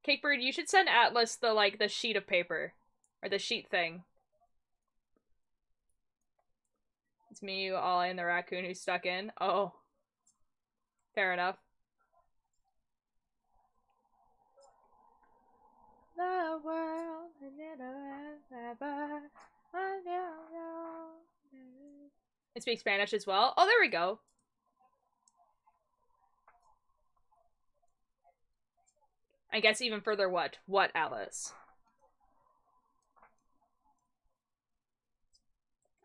Cakebird, you should send Atlas the sheet of paper. Or the sheet thing. It's me, you, Ollie, and the raccoon who's stuck in. Oh. Fair enough. The world I speak Spanish as well. Oh, there we go. I guess even further what? What, Alice?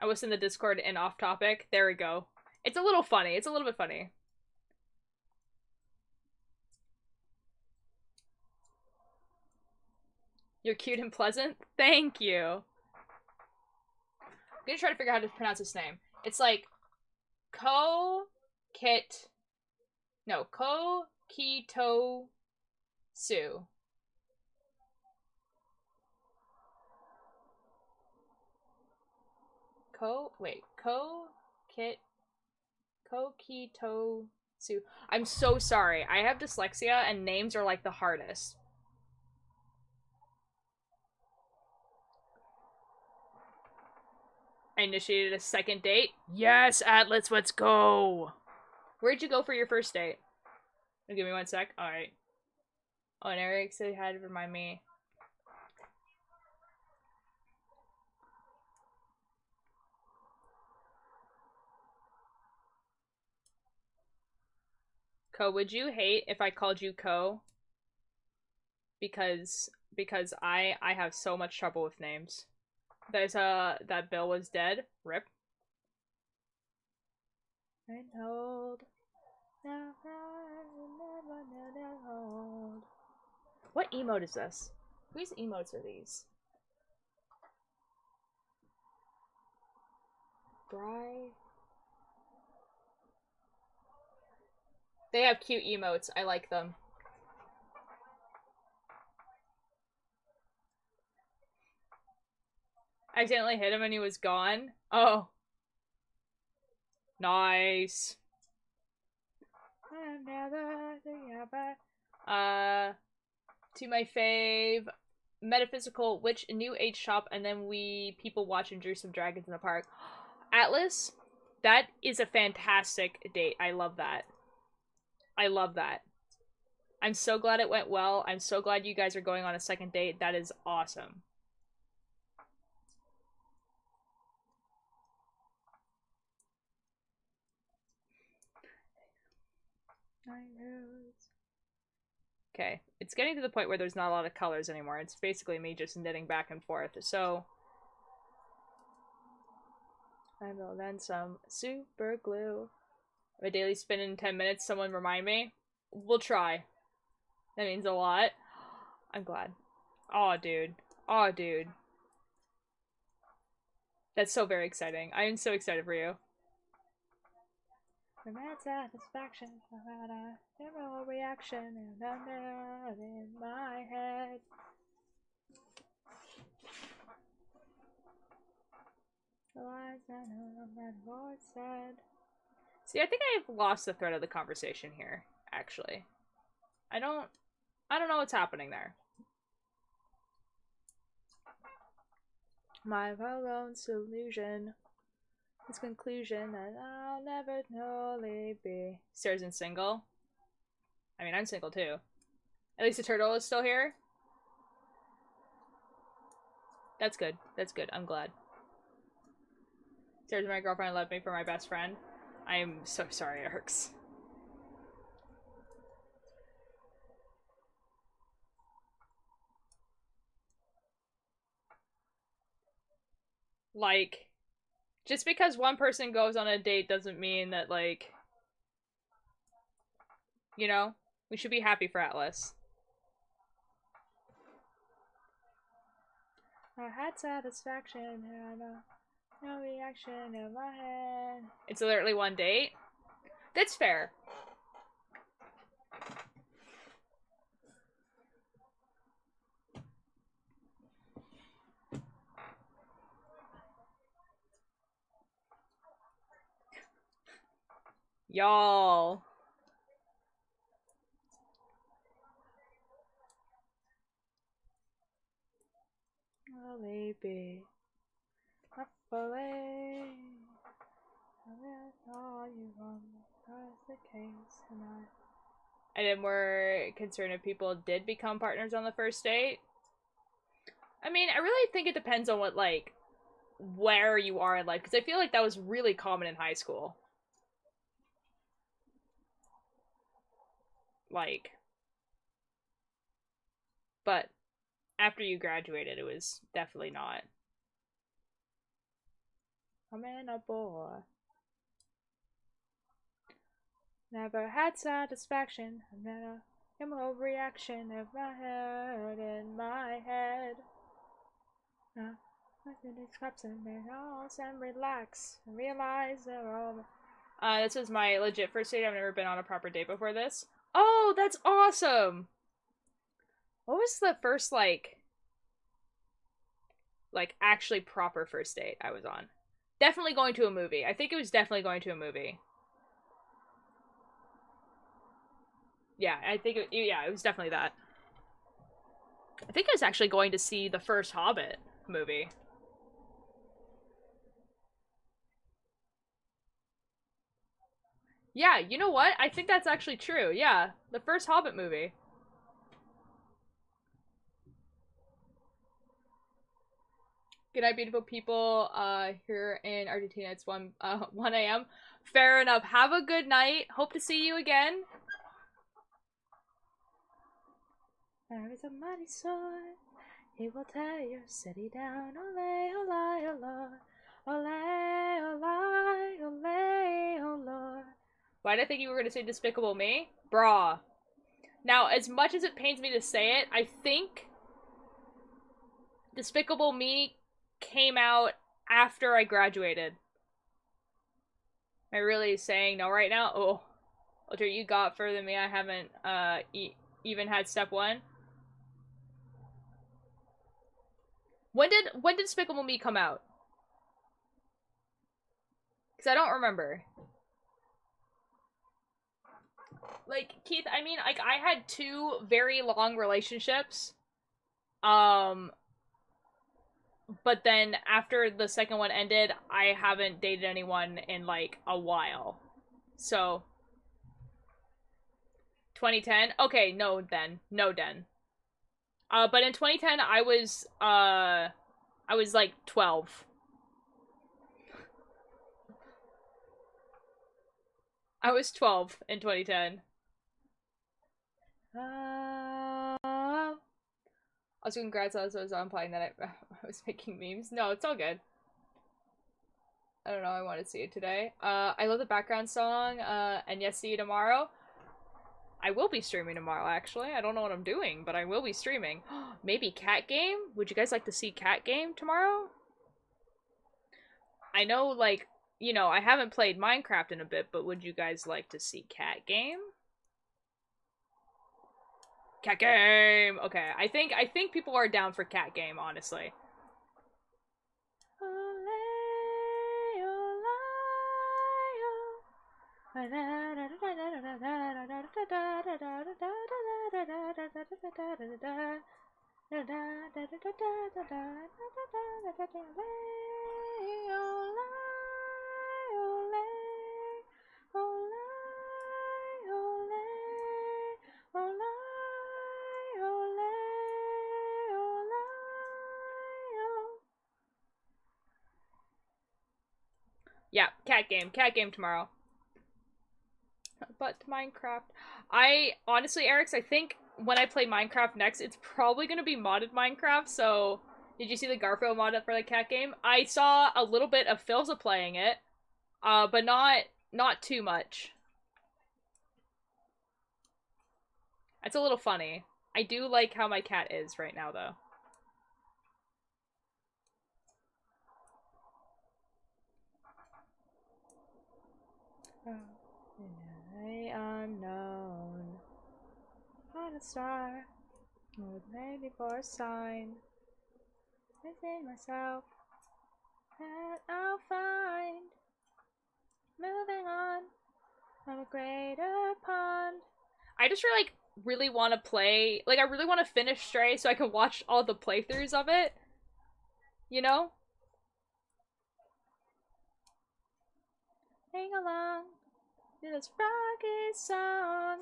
I was in the Discord and off topic. There we go. It's a little funny. It's a little bit funny. You're cute and pleasant? Thank you. I'm gonna try to figure out how to pronounce his name. It's like Ko-Kito-Su. Ko-Kito-Su. I'm so sorry. I have dyslexia and names are like the hardest. I initiated a second date. Yes, Atlas, let's go. Where'd you go for your first date? Oh, give me 1 sec. Alright. Oh, and Eric said he had to remind me. Ko, would you hate if I called you Ko? Because I have so much trouble with names. There's that Bill was dead. Rip. What emote is this? Whose emotes are these? Bry. They have cute emotes. I like them. I accidentally hit him and he was gone. Oh. Nice. To my fave, metaphysical witch new age shop, and then we people watch and drew some dragons in the park. Atlas, that is a fantastic date. I love that. I love that. I'm so glad it went well. I'm so glad you guys are going on a second date. That is awesome. Okay, it's getting to the point where there's not a lot of colors anymore. It's basically me just knitting back and forth. So I will then some super glue. My daily spin in 10 minutes. Someone remind me. We'll try. That means a lot. I'm glad. Aw, dude. Aw, dude. That's so very exciting. I am so excited for you. Mad satisfaction about a general reaction and under in my head. The lies I know that Lord said. See, I think I've lost the thread of the conversation here, actually. I don't know what's happening there. My well-known solution. His conclusion that I'll never totally be. Sarah's in single. I mean, I'm single too. At least the turtle is still here. That's good. That's good. I'm glad. Sarah's my girlfriend left me for my best friend. I am so sorry, Erks. Like, just because one person goes on a date doesn't mean that, like, you know, we should be happy for Atlas. I had satisfaction and no reaction in my head. It's literally one date? That's fair. Y'all. Oh, baby. I fully. All you want, that's the case, and I did more concerned if people did become partners on the first date. I mean, I really think it depends on what, like, where you are in life, because I feel like that was really common in high school. Like, but after you graduated, it was definitely not. I'm in a boy. Never had satisfaction. I've never chemical reaction of my head in my head. I think it's cups and minerals and relax and realize they're all. This was my legit first date. I've never been on a proper date before this. Oh, that's awesome! What was the first, like actually proper first date I was on? Definitely going to a movie. I think it was definitely going to a movie. Yeah, I think it was definitely that. I think I was actually going to see the first Hobbit movie. Yeah, you know what? I think that's actually true. Yeah, the first Hobbit movie. Good night, beautiful people. Here in Argentina, it's 1 a.m. Fair enough. Have a good night. Hope to see you again. There is a mighty sword. He will tear your city down. Ole, ole, ole. Ole, ole, ole, oh Lord. Why did I think you were going to say Despicable Me? Brah. Now, as much as it pains me to say it, I think Despicable Me came out after I graduated. Am I really saying no right now? Oh. Ultra, you got further than me. I haven't even had step 1. When did Despicable Me come out? Because I don't remember. Like, Keith, I mean, like, I had 2 very long relationships. But then after the second one ended, I haven't dated anyone in, like, a while. So 2010? Okay, no then. No then. But in 2010 I was like 12. I was 12 in 2010. Also, congrats, I was implying that I was making memes. No, it's all good. I don't know, I want to see it today. I love the background song, and yes, see you tomorrow. I will be streaming tomorrow, actually. I don't know what I'm doing, but I will be streaming. Maybe Cat Game? Would you guys like to see Cat Game tomorrow? I know, like, you know, I haven't played Minecraft in a bit, but would you guys like to see Cat Game? Cat Game! Okay, I think people are down for Cat Game, honestly. Yeah, Cat Game tomorrow. But Minecraft. I honestly, Eric's, I think when I play Minecraft next, it's probably gonna be modded Minecraft, so did you see the Garfield mod for the Cat Game? I saw a little bit of Philza playing it, but not too much. It's a little funny. I do like how my cat is right now, though. star. Would maybe for a sign. Within myself. That I'll find. Moving on. From a greater pond. I just really want to play. Like, I really want to finish Stray so I can watch all the playthroughs of it. You know? Sing along to this rocky song.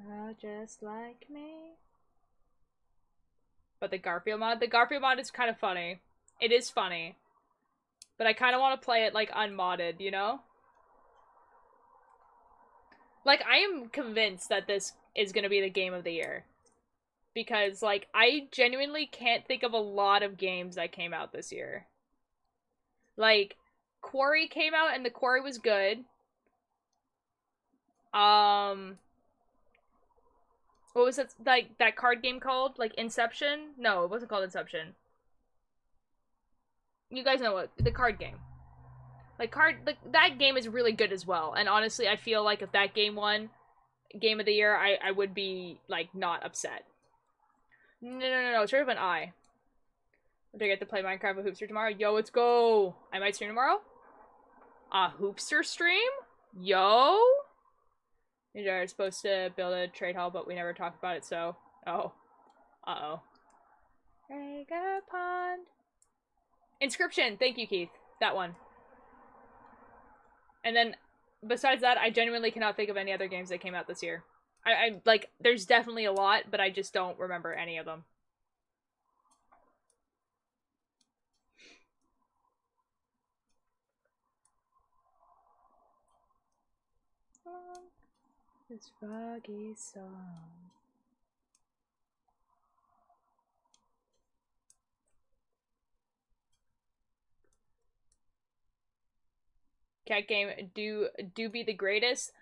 Oh, just like me. But the Garfield mod is kind of funny. It is funny. But I kind of want to play it, like, unmodded, you know? Like, I am convinced that this is gonna be the game of the year. Because, like, I genuinely can't think of a lot of games that came out this year. Like, Quarry came out and the Quarry was good. What was it, like, that card game called? Like, Inception? No, it wasn't called Inception. You guys know what, the card game. Like, that game is really good as well. And honestly, I feel like if that game won Game of the Year, I would be, like, not upset. No, it's sort of an I. Do I get to play Minecraft with Hoopster tomorrow? Yo, let's go! I might stream tomorrow? A Hoopster stream? Yo? We are supposed to build a trade hall, but we never talked about it, so... Oh. Uh-oh. Rager Pond. Inscription! Thank you, Keith. That one. And then, besides that, I genuinely cannot think of any other games that came out this year. I like, there's definitely a lot, but I just don't remember any of them. This foggy song. Cat Game do be the greatest.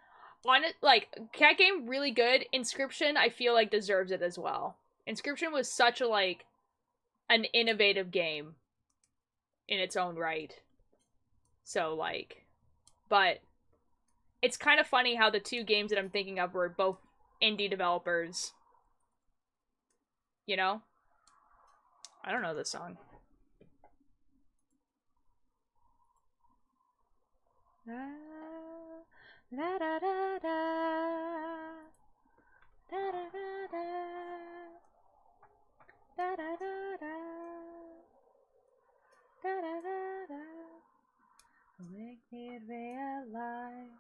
On it, like, Cat Game really good. Inscription, I feel like, deserves it as well. Inscription was such a, like, an innovative game in its own right. So, like, but it's kind of funny how the two games that I'm thinking of were both indie developers. You know? I don't know this song. La da da da da da da da da da da da da da da da. Make me realize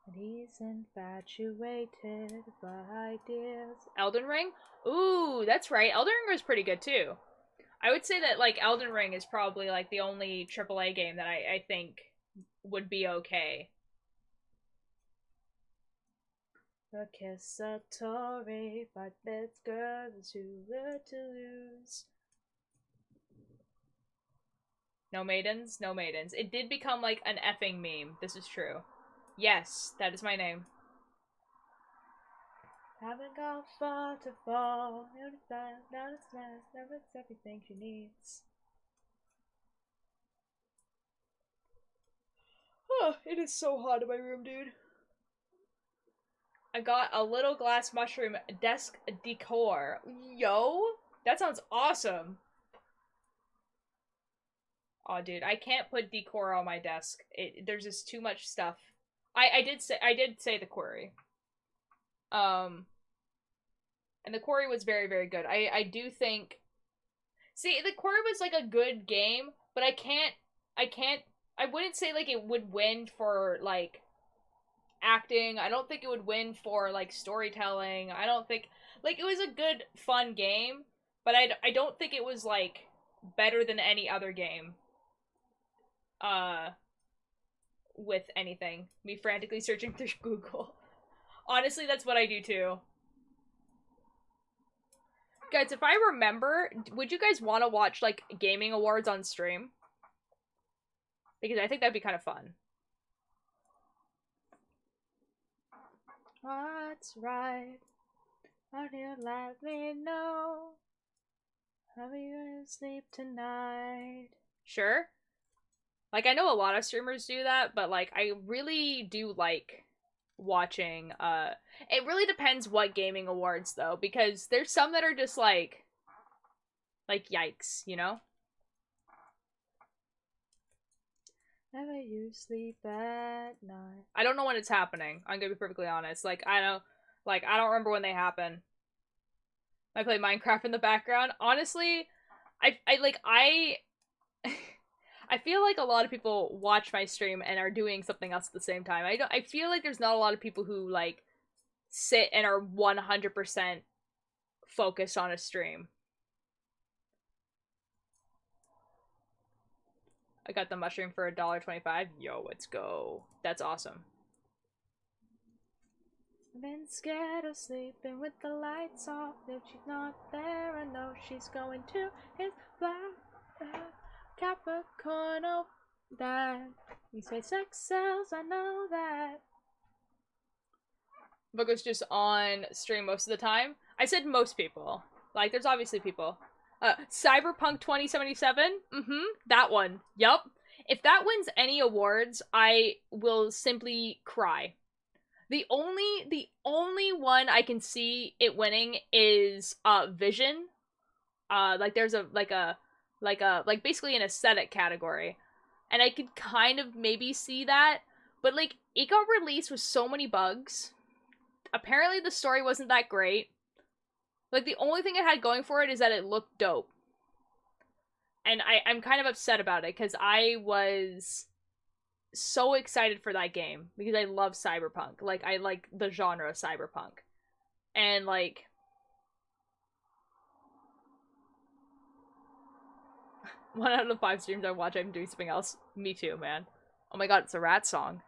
that he's infatuated by ideas. Elden Ring? Ooh, that's right. Elden Ring was pretty good too. I would say that, like, Elden Ring is probably, like, the only AAA game that I think would be okay. Accusatory, but this girl is too good to lose. No maidens, no maidens. It did become, like, an effing meme. This is true. Yes, that is my name. Haven't gone far to fall. Now it's last. Now it's everything she needs. Oh, it is so hot in my room, dude. I got a little glass mushroom desk decor. Yo, that sounds awesome. Oh, dude, I can't put decor on my desk. There's just too much stuff. I did say the quarry. And the quarry was very, very good. I do think. See, the quarry was like a good game, but I wouldn't say like it would win for like acting. I don't think it would win for like storytelling. I don't think, like, it was a good fun game, but I don't think it was like better than any other game. With anything. Me frantically searching through Google. Honestly, that's what I do too. Guys, if I remember, would you guys want to watch like gaming awards on stream? Because I think that'd be kind of fun. What's right? Why do you let me know? How are you gonna sleep tonight? Sure. Like, I know a lot of streamers do that, but, like, I really do like watching, it really depends what gaming awards, though, because there's some that are just, like, yikes, you know? Never you sleep at night. I don't know when it's happening. I'm gonna be perfectly honest. Like, I don't remember when they happen. I play Minecraft in the background. Honestly, I I feel like a lot of people watch my stream and are doing something else at the same time. I feel like there's not a lot of people who like sit and are 100% focused on a stream. I got the mushroom for $1.25. Yo, let's go. That's awesome. I've been scared of sleeping with the lights off. If she's not there, I know she's going to his black Capricorn. Oh, that you say sex sells. I know that. Bogo's just on stream most of the time. I said most people. Like, there's obviously people. Cyberpunk 2077? Mm-hmm. That one. Yup. If that wins any awards, I will simply cry. The only one I can see it winning is Vision. Like there's like basically an aesthetic category. And I could kind of maybe see that, but like it got released with so many bugs. Apparently the story wasn't that great. Like the only thing it had going for it is that it looked dope. And I'm kind of upset about it because I was so excited for that game because I love cyberpunk. Like I like the genre of cyberpunk. And like 1 out of 5 streams I watch I'm doing something else. Me too, man. Oh my god, it's a rat song.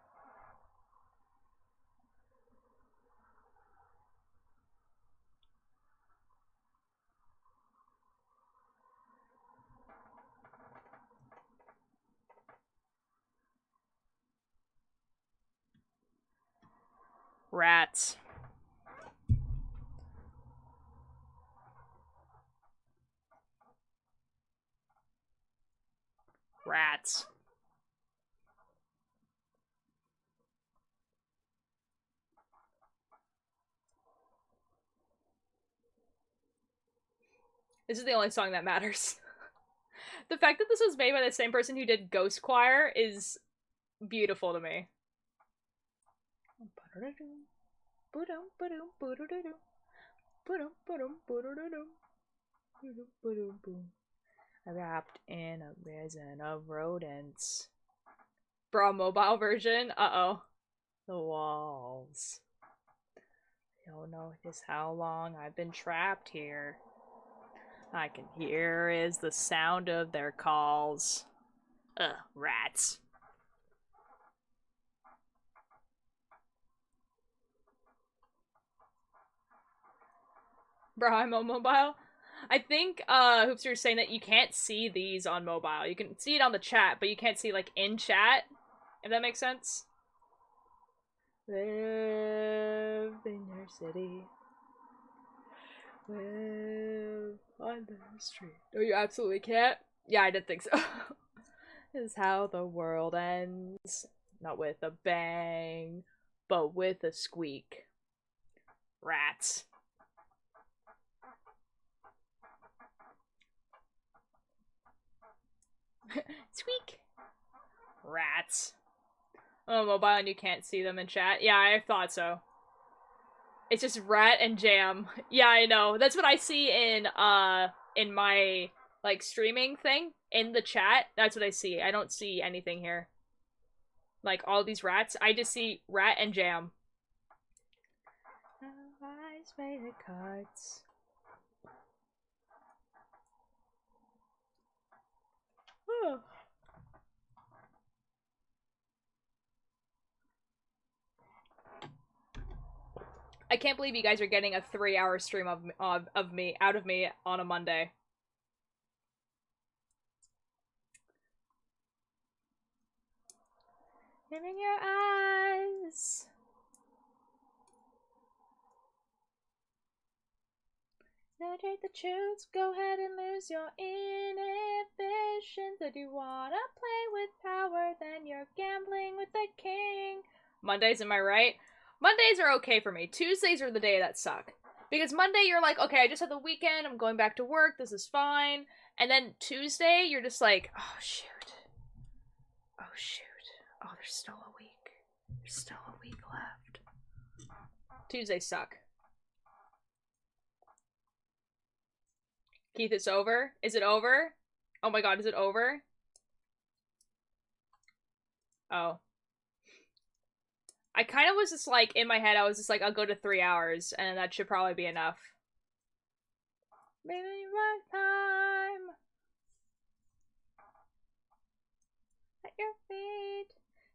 Rats. Rats. This is the only song that matters. The fact that this was made by the same person who did Ghost Choir is beautiful to me. Wrapped in a resin of rodents. Bro, mobile version? Uh-oh. The walls. I don't know just how long I've been trapped here. I can hear is the sound of their calls. Ugh, rats. Bro, I'm on mobile. I think Hoopster is saying that you can't see these on mobile. You can see it on the chat, but you can't see like in chat. If that makes sense. Live in your city. Live on the street. Oh, you absolutely can't? Yeah, I did think so. This is how the world ends. Not with a bang, but with a squeak. Rats. Squeak. Rats. Oh, mobile and you can't see them in chat. Yeah, I thought so. It's just rat and jam. Yeah, I know. That's what I see in my like streaming thing in the chat. That's what I see. I don't see anything here. Like all these rats, I just see rat and jam. Eyes made of cards. Oh. I can't believe you guys are getting a 3-hour stream of me out of me on a Monday. Giving your eyes. Penetrate the truths, go ahead and lose your inhibitions. If you wanna play with power, then you're gambling with the king. Mondays, am I right? Mondays are okay for me. Tuesdays are the day that suck. Because Monday, you're like, okay, I just had the weekend, I'm going back to work, this is fine. And then Tuesday, you're just like, oh, shoot. Oh, shoot. Oh, there's still a week. There's still a week left. Tuesdays suck. Keith, it's over? Is it over? Oh my god, is it over? Oh. I kind of was just like, in my head, I was just like, I'll go to 3 hours, and that should probably be enough. Maybe right time. At your feet.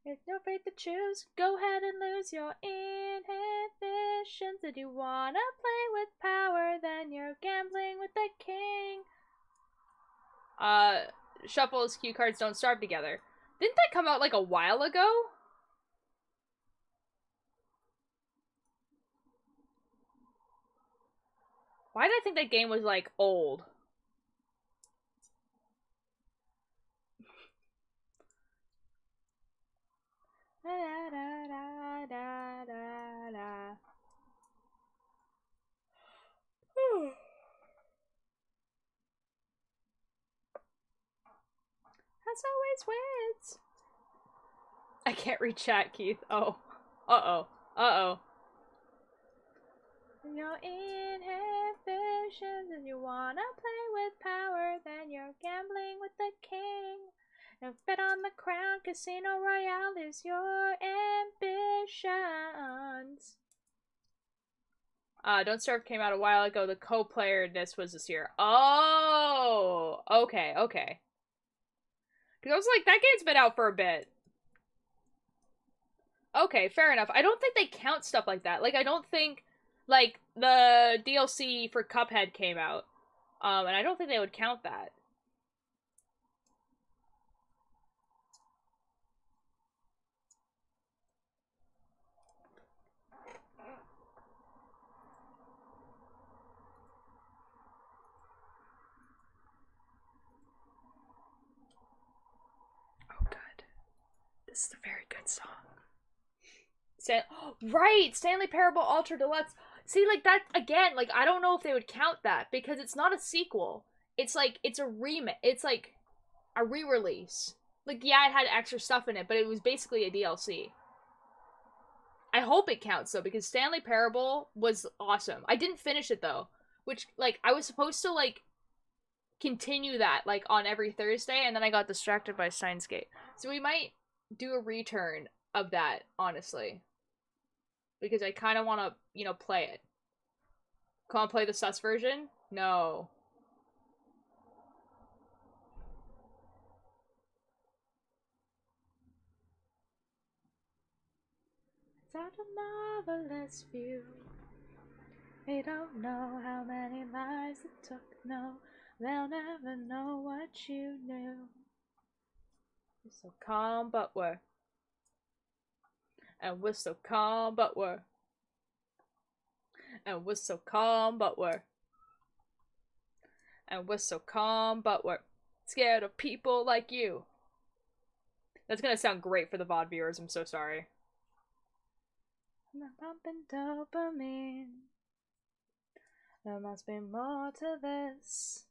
If you're afraid to choose, go ahead and lose your inhibitions. If you wanna play with power, then you're gambling with the king. Shuffle's cue cards don't starve together. Didn't that come out like a while ago? Why did I think that game was like old? Da, da, da, da, da, da. As always wins. I can't read chat, Keith. Oh. Uh-oh. Uh-oh. Your inhibitions, if you wanna play with power, then you're gambling with the king. Now bet on the crown, Casino Royale is your ambitions. Don't Starve came out a while ago. The co-playerness was this year. Oh! Okay, okay. Because I was like, that game's been out for a bit. Okay, fair enough. I don't think they count stuff like that. Like, I don't think, like, the DLC for Cuphead came out. And I don't think they would count that. Oh, good. This is a very good song. Right! Stanley Parable Ultra Deluxe. See, like, that, again, like, I don't know if they would count that, because it's not a sequel. It's, like, it's a remake. It's, like, a re-release. Like, yeah, it had extra stuff in it, but it was basically a DLC. I hope it counts, though, because Stanley Parable was awesome. I didn't finish it, though. Which, like, I was supposed to, like, continue that, like, on every Thursday, and then I got distracted by Steins Gate. So we might do a return of that, honestly. Because I kind of want to, you know, play it. Come on, play the sus version? No. It's such a marvelous view. They don't know how many lives it took. No, they'll never know what you knew. We're so calm, but we're. And we're so calm, but we're. And we're so calm, but we're. And we're so calm, but we're scared of people like you. That's gonna sound great for the VOD viewers, I'm so sorry. I'm pumping dopamine. There must be more to this.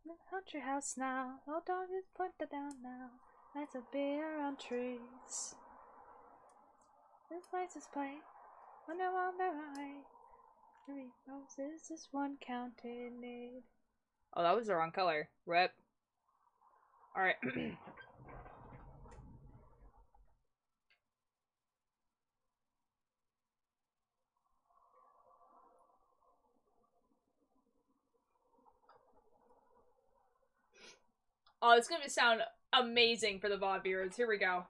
I'm in the country house now. Old dog is pointed down now. Lights of beer on trees. This license plate. Wonder on the right. 3 roses, this one counted need. Oh, that was the wrong color. Rip. Alright. Oh, it's gonna sound amazing for the VOD viewers. Here we go.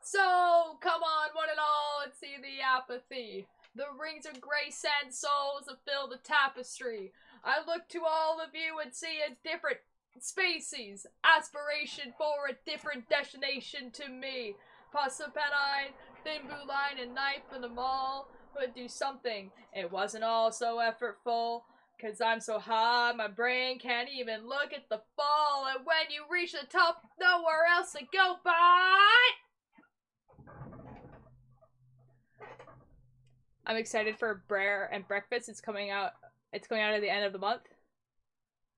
So, come on, one and all, and see the apathy. The rings of gray sand souls that fill the tapestry. I look to all of you and see a different Species, aspiration for a different destination to me. Passerpenine, thin blue line, and knife in the mall would do something. It wasn't all so effortful, cause I'm so high, my brain can't even look at the fall. And when you reach the top, nowhere else to go but. I'm excited for Brer and Breakfast. It's coming out at the end of the month.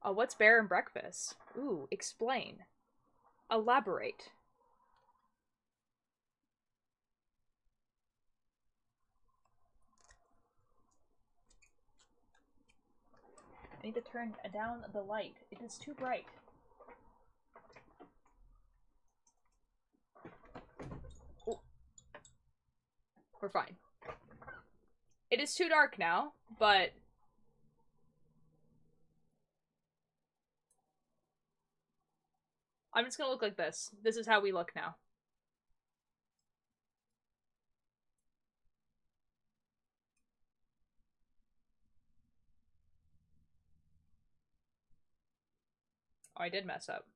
Oh, what's Bear and Breakfast? Ooh, explain. Elaborate. I need to turn down the light. It is too bright. Ooh. We're fine. It is too dark now, but I'm just gonna look like this. This is how we look now. Oh, I did mess up.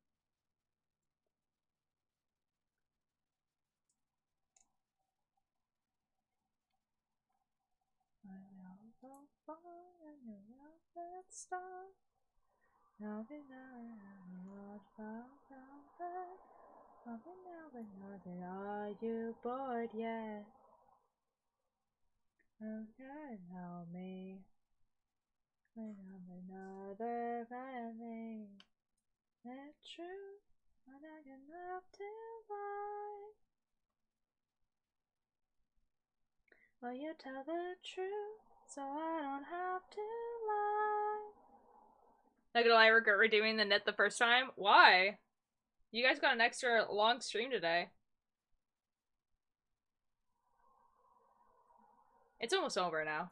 Are you bored yet? Okay, help me. When I'm another family. It's true, but I can have to lie. Will you tell the truth, so I don't have to lie? Not gonna lie, I regret redeeming the knit the first time. Why? You guys got an extra long stream today. It's almost over now.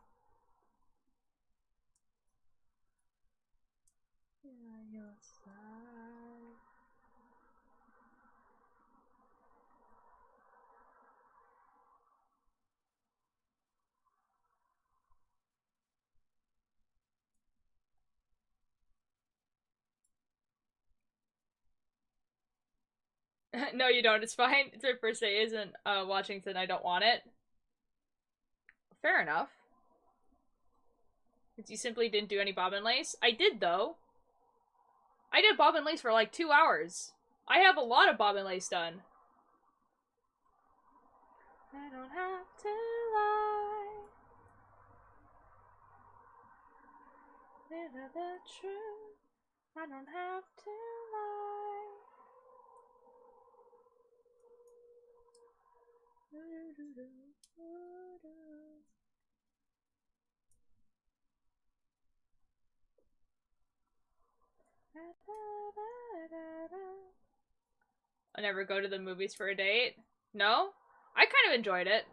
No, you don't. It's fine. It's my first day isn't watching, so I don't want it. Fair enough. You simply didn't do any bobbin lace? I did, though. I did bobbin lace for like 2 hours. I have a lot of bobbin lace done. I don't have to lie. Live the truth. I don't have to lie. I'll never go to the movies for a date. No? I kind of enjoyed it.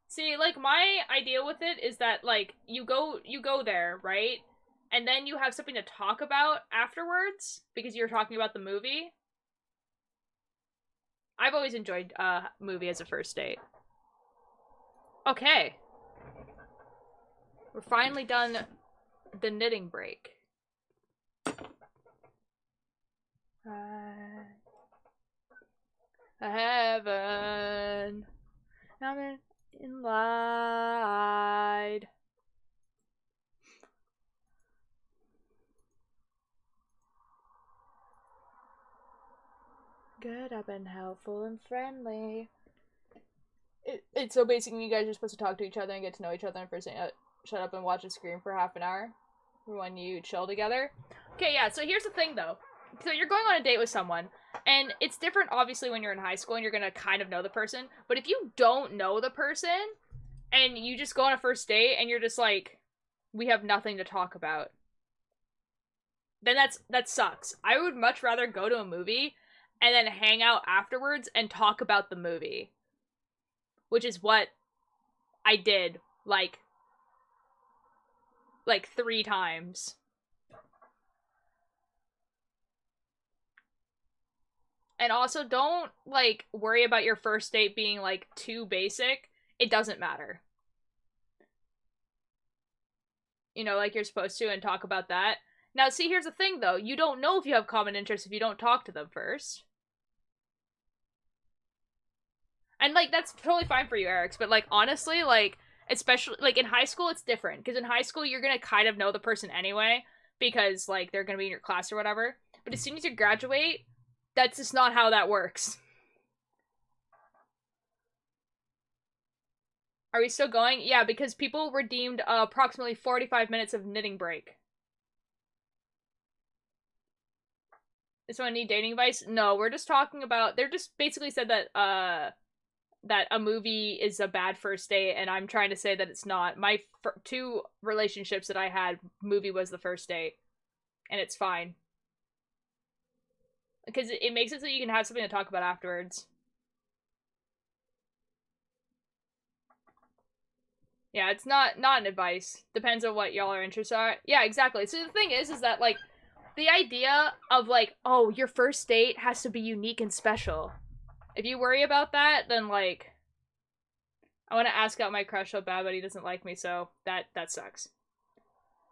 See, like, my idea with it is that, like, you go there, right? And then you have something to talk about afterwards, because you're talking about the movie. I've always enjoyed movie as a first date. Okay. We're finally done the knitting break. Heaven. I'm in light. Good, I've been helpful and friendly. It's so basically you guys are supposed to talk to each other and get to know each other and first shut up and watch a screen for half an hour when you chill together. Okay, yeah, so here's the thing though. So you're going on a date with someone, and it's different obviously when you're in high school and you're gonna kind of know the person, but if you don't know the person and you just go on a first date and you're just like, we have nothing to talk about, then that sucks. I would much rather go to a movie and then hang out afterwards and talk about the movie. Which is what I did, like 3 times. And also, don't, like, worry about your first date being, like, too basic. It doesn't matter. You know, like you're supposed to, and talk about that. Now, see, here's the thing, though. You don't know if you have common interests if you don't talk to them first. And, like, that's totally fine for you, Erics, but, like, honestly, like, especially, like, in high school, it's different. Because in high school, you're gonna kind of know the person anyway, because, like, they're gonna be in your class or whatever. But as soon as you graduate, that's just not how that works. Are we still going? Yeah, because people redeemed approximately 45 minutes of knitting break. Does someone need dating advice? No, we're just talking about... They're just basically said that, that a movie is a bad first date, and I'm trying to say that it's not. My two relationships that I had, movie was the first date. And it's fine. Because it makes it so you can have something to talk about afterwards. Yeah, it's not an advice. Depends on what y'all are interested in. Yeah, exactly. So the thing is that, like, the idea of, like, oh, your first date has to be unique and special. If you worry about that, then, like, I want to ask out my crush so bad, but he doesn't like me, so that sucks.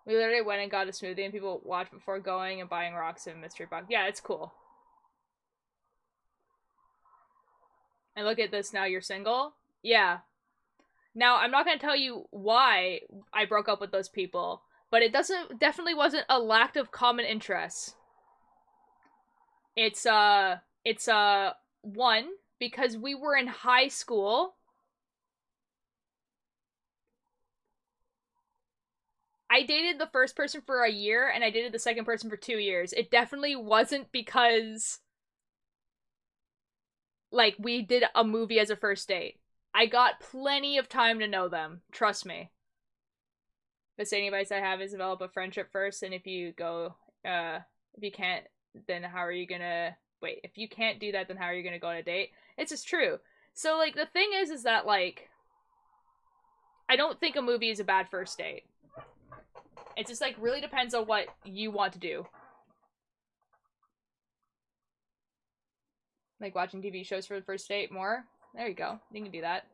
We literally went and got a smoothie, and people watched before going and buying rocks in mystery box. Yeah, it's cool. And look at this, now you're single? Yeah. Now, I'm not going to tell you why I broke up with those people, but it definitely wasn't a lack of common interests. It's one, because we were in high school. I dated the first person for a year, and I dated the second person for 2 years. It definitely wasn't because, like, we did a movie as a first date. I got plenty of time to know them. Trust me. The same advice I have is develop a friendship first, and if you go, if you can't, then how are you gonna... Wait, if you can't do that, then how are you gonna go on a date? It's just true. So, like, the thing is that, like, I don't think a movie is a bad first date. It just, like, really depends on what you want to do. Like, watching TV shows for the first date more? There you go. You can do that.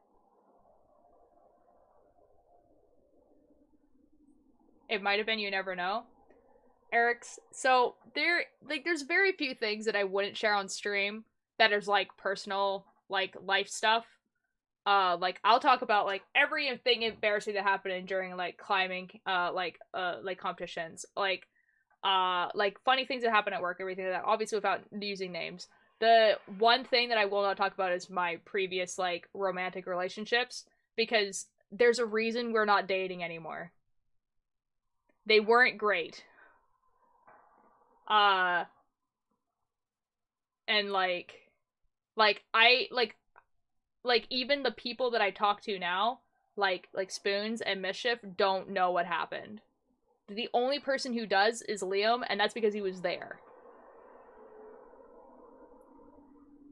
It might have been, you never know. Eric's. So, there's very few things that I wouldn't share on stream that is, like, personal, like, life stuff. Like, I'll talk about, like, everything embarrassing that happened during, like, climbing, like, competitions. Like, funny things that happen at work, everything like that, obviously without using names. The one thing that I will not talk about is my previous, like, romantic relationships, because there's a reason we're not dating anymore. They weren't great. And, even the people that I talk to now, like Spoons and Mischief, don't know what happened. The only person who does is Liam, and that's because he was there.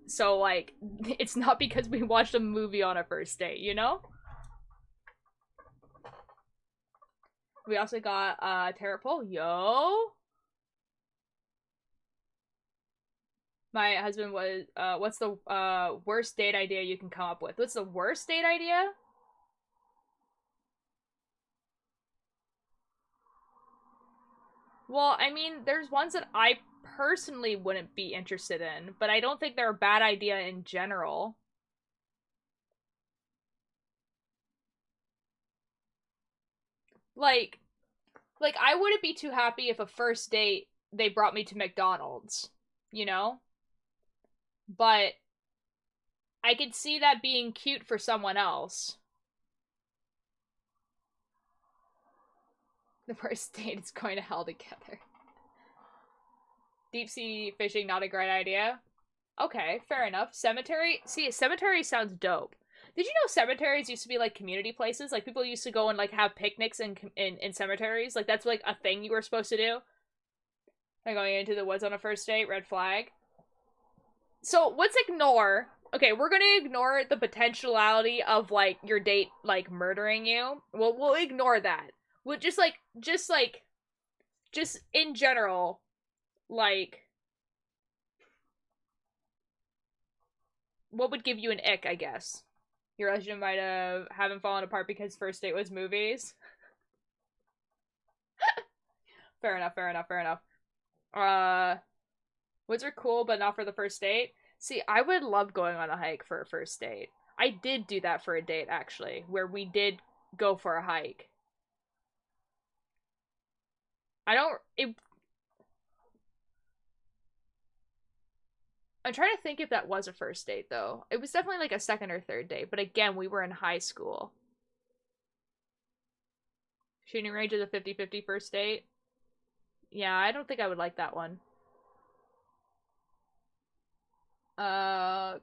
So, like, it's not because we watched a movie on a first date, you know? We also got, Tarot Pole. Yo! My husband was, what's the, worst date idea you can come up with? What's the worst date idea? Well, I mean, there's ones that I personally wouldn't be interested in, but I don't think they're a bad idea in general. Like, I wouldn't be too happy if a first date, they brought me to McDonald's, you know? But I could see that being cute for someone else. The first date is going to hell together. Deep sea fishing, not a great idea. Okay, fair enough. Cemetery? See, cemetery sounds dope. Did you know cemeteries used to be, like, community places? Like, people used to go and, like, have picnics in cemeteries. Like, that's, like, a thing you were supposed to do. Like, going into the woods on a first date, red flag. So, let's ignore... Okay, we're gonna ignore the potentiality of, like, your date, like, murdering you. We'll ignore that. We'll just in general, like... What would give you an ick, I guess? Your relationship might haven't fallen apart because first date was movies. Fair enough, fair enough, fair enough. Woods are cool, but not for the first date. See, I would love going on a hike for a first date. I did do that for a date, actually, where we did go for a hike. I'm trying to think if that was a first date, though. It was definitely like a second or third date, but again, we were in high school. Shooting range is a 50-50 first date. Yeah, I don't think I would like that one.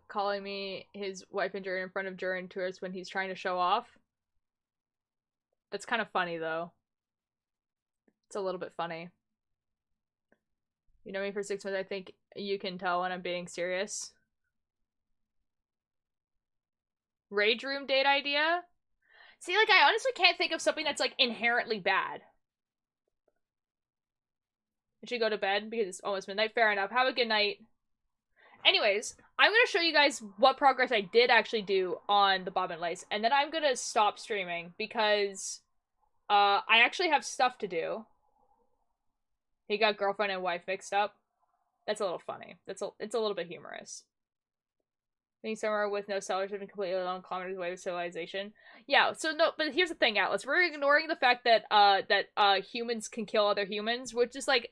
Calling me his wife and Jaren in front of Jaren tourists when he's trying to show off. That's kind of funny, though. It's a little bit funny. You know me for 6 months, I think you can tell when I'm being serious. Rage room date idea? See, like, I honestly can't think of something that's, like, inherently bad. I should go to bed because it's almost midnight. Fair enough. Have a good night. Anyways, I'm going to show you guys what progress I did actually do on the Bobbin Lace, and then I'm going to stop streaming because I actually have stuff to do. He got girlfriend and wife mixed up. That's a little funny. It's a little bit humorous. Being somewhere with no sellers and completely alone, commoners way of civilization. Yeah, so no, but here's the thing, Atlas. We're ignoring the fact that humans can kill other humans. We'll just like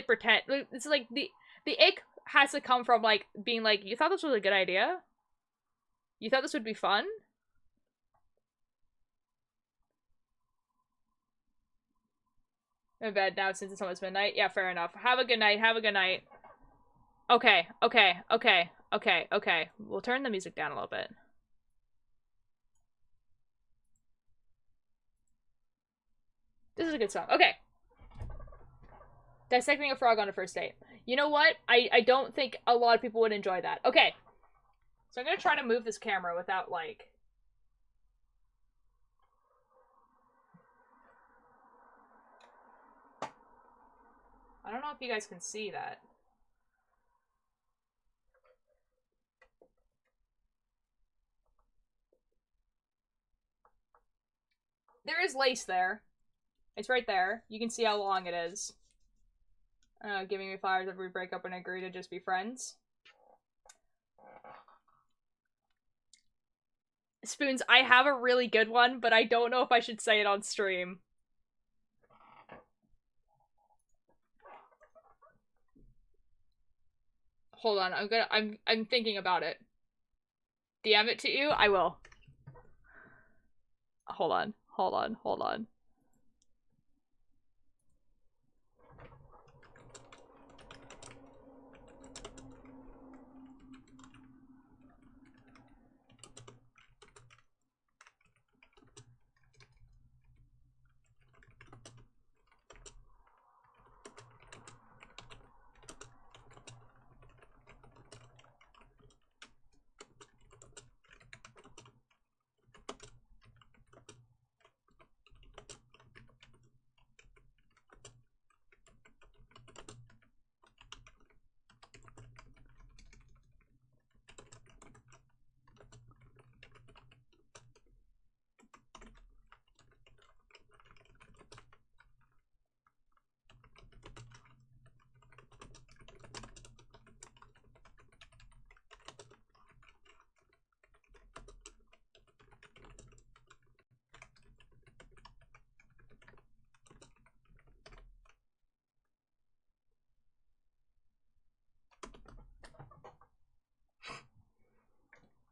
pretend. It's like the ick has to come from like being like, you thought this was a good idea? You thought this would be fun? I'm in bed now since it's almost midnight. Yeah, fair enough. Have a good night. Have a good night. Okay, okay, okay, okay, okay. We'll turn the music down a little bit. This is a good song. Okay. Dissecting a frog on a first date. You know what? I don't think a lot of people would enjoy that. Okay. So I'm gonna try to move this camera without, like... I don't know if you guys can see that. There is lace there. It's right there. You can see how long it is. Giving me flowers if we break up and agree to just be friends. Spoons, I have a really good one, but I don't know if I should say it on stream. Hold on, I'm thinking about it. DM it to you? I will. Hold on, hold on, hold on.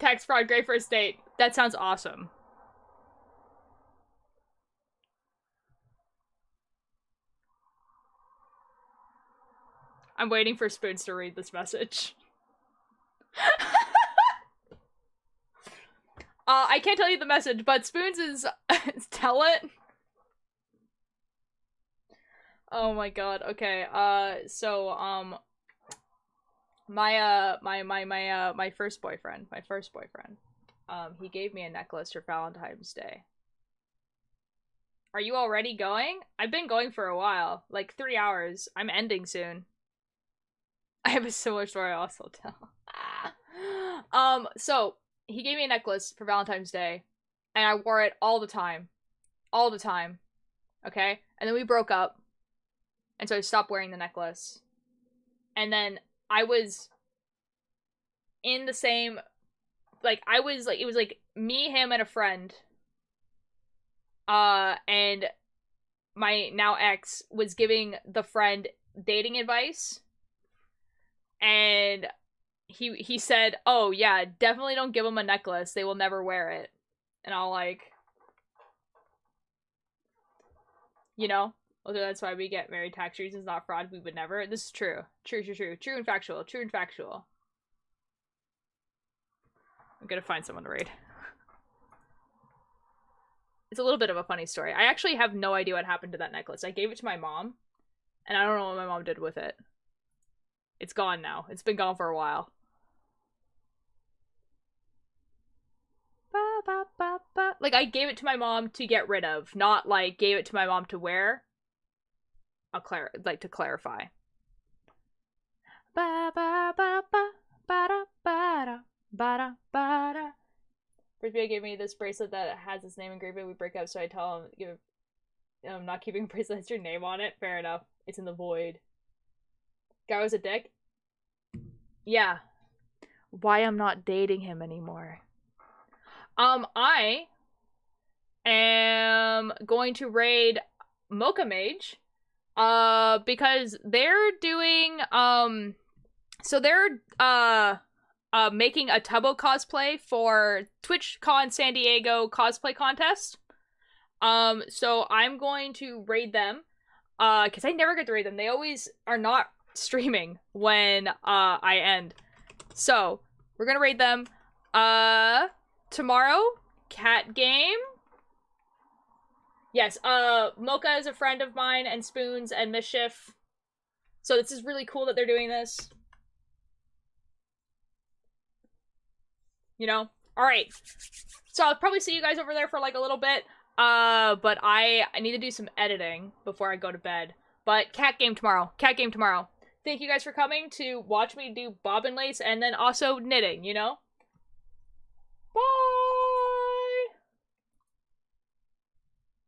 Tax fraud, great first date. That sounds awesome. I'm waiting for Spoons to read this message. I can't tell you the message, but Spoons is tell it. Oh my god. Okay. My first boyfriend, he gave me a necklace for Valentine's Day. Are you already going? I've been going for a while, like 3 hours. I'm ending soon. I have a similar story I'll also tell. So he gave me a necklace for Valentine's Day, and I wore it all the time. All the time. Okay? And then we broke up. And so I stopped wearing the necklace. And then I was in the same, like, I was, like, it was, like, me, him, and a friend. And my now ex was giving the friend dating advice. And he said, oh, yeah, definitely don't give them a necklace. They will never wear it. And I'll, like, you know? Although that's why we get married tax reasons, not fraud. We would never. This is true. True and factual. True and factual. I'm gonna find someone to raid. It's a little bit of a funny story. I actually have no idea what happened to that necklace. I gave it to my mom, and I don't know what my mom did with it. It's gone now. It's been gone for a while. Ba, ba, ba, ba. Like, I gave it to my mom to get rid of, not, like, gave it to my mom to wear. I'll to clarify. Ba ba ba ba ba da ba da ba da ba da. Frisbee gave me this bracelet that has his name engraved. We break up, so I tell him, I'm not keeping a bracelet that has your name on it. Fair enough. It's in the void. Guy was a dick? Yeah. Why I'm not dating him anymore. I am going to raid Mocha Mage. Because they're doing, so they're, making a Tubbo cosplay for TwitchCon San Diego cosplay contest. So I'm going to raid them, because I never get to raid them. They always are not streaming when, I end. So, we're gonna raid them, tomorrow, cat game. Yes, Mocha is a friend of mine, and Spoons, and Mischief. So this is really cool that they're doing this. You know? Alright. So I'll probably see you guys over there for, like, a little bit. But I need to do some editing before I go to bed. But cat game tomorrow. Cat game tomorrow. Thank you guys for coming to watch me do bobbin lace and then also knitting, you know? Bye!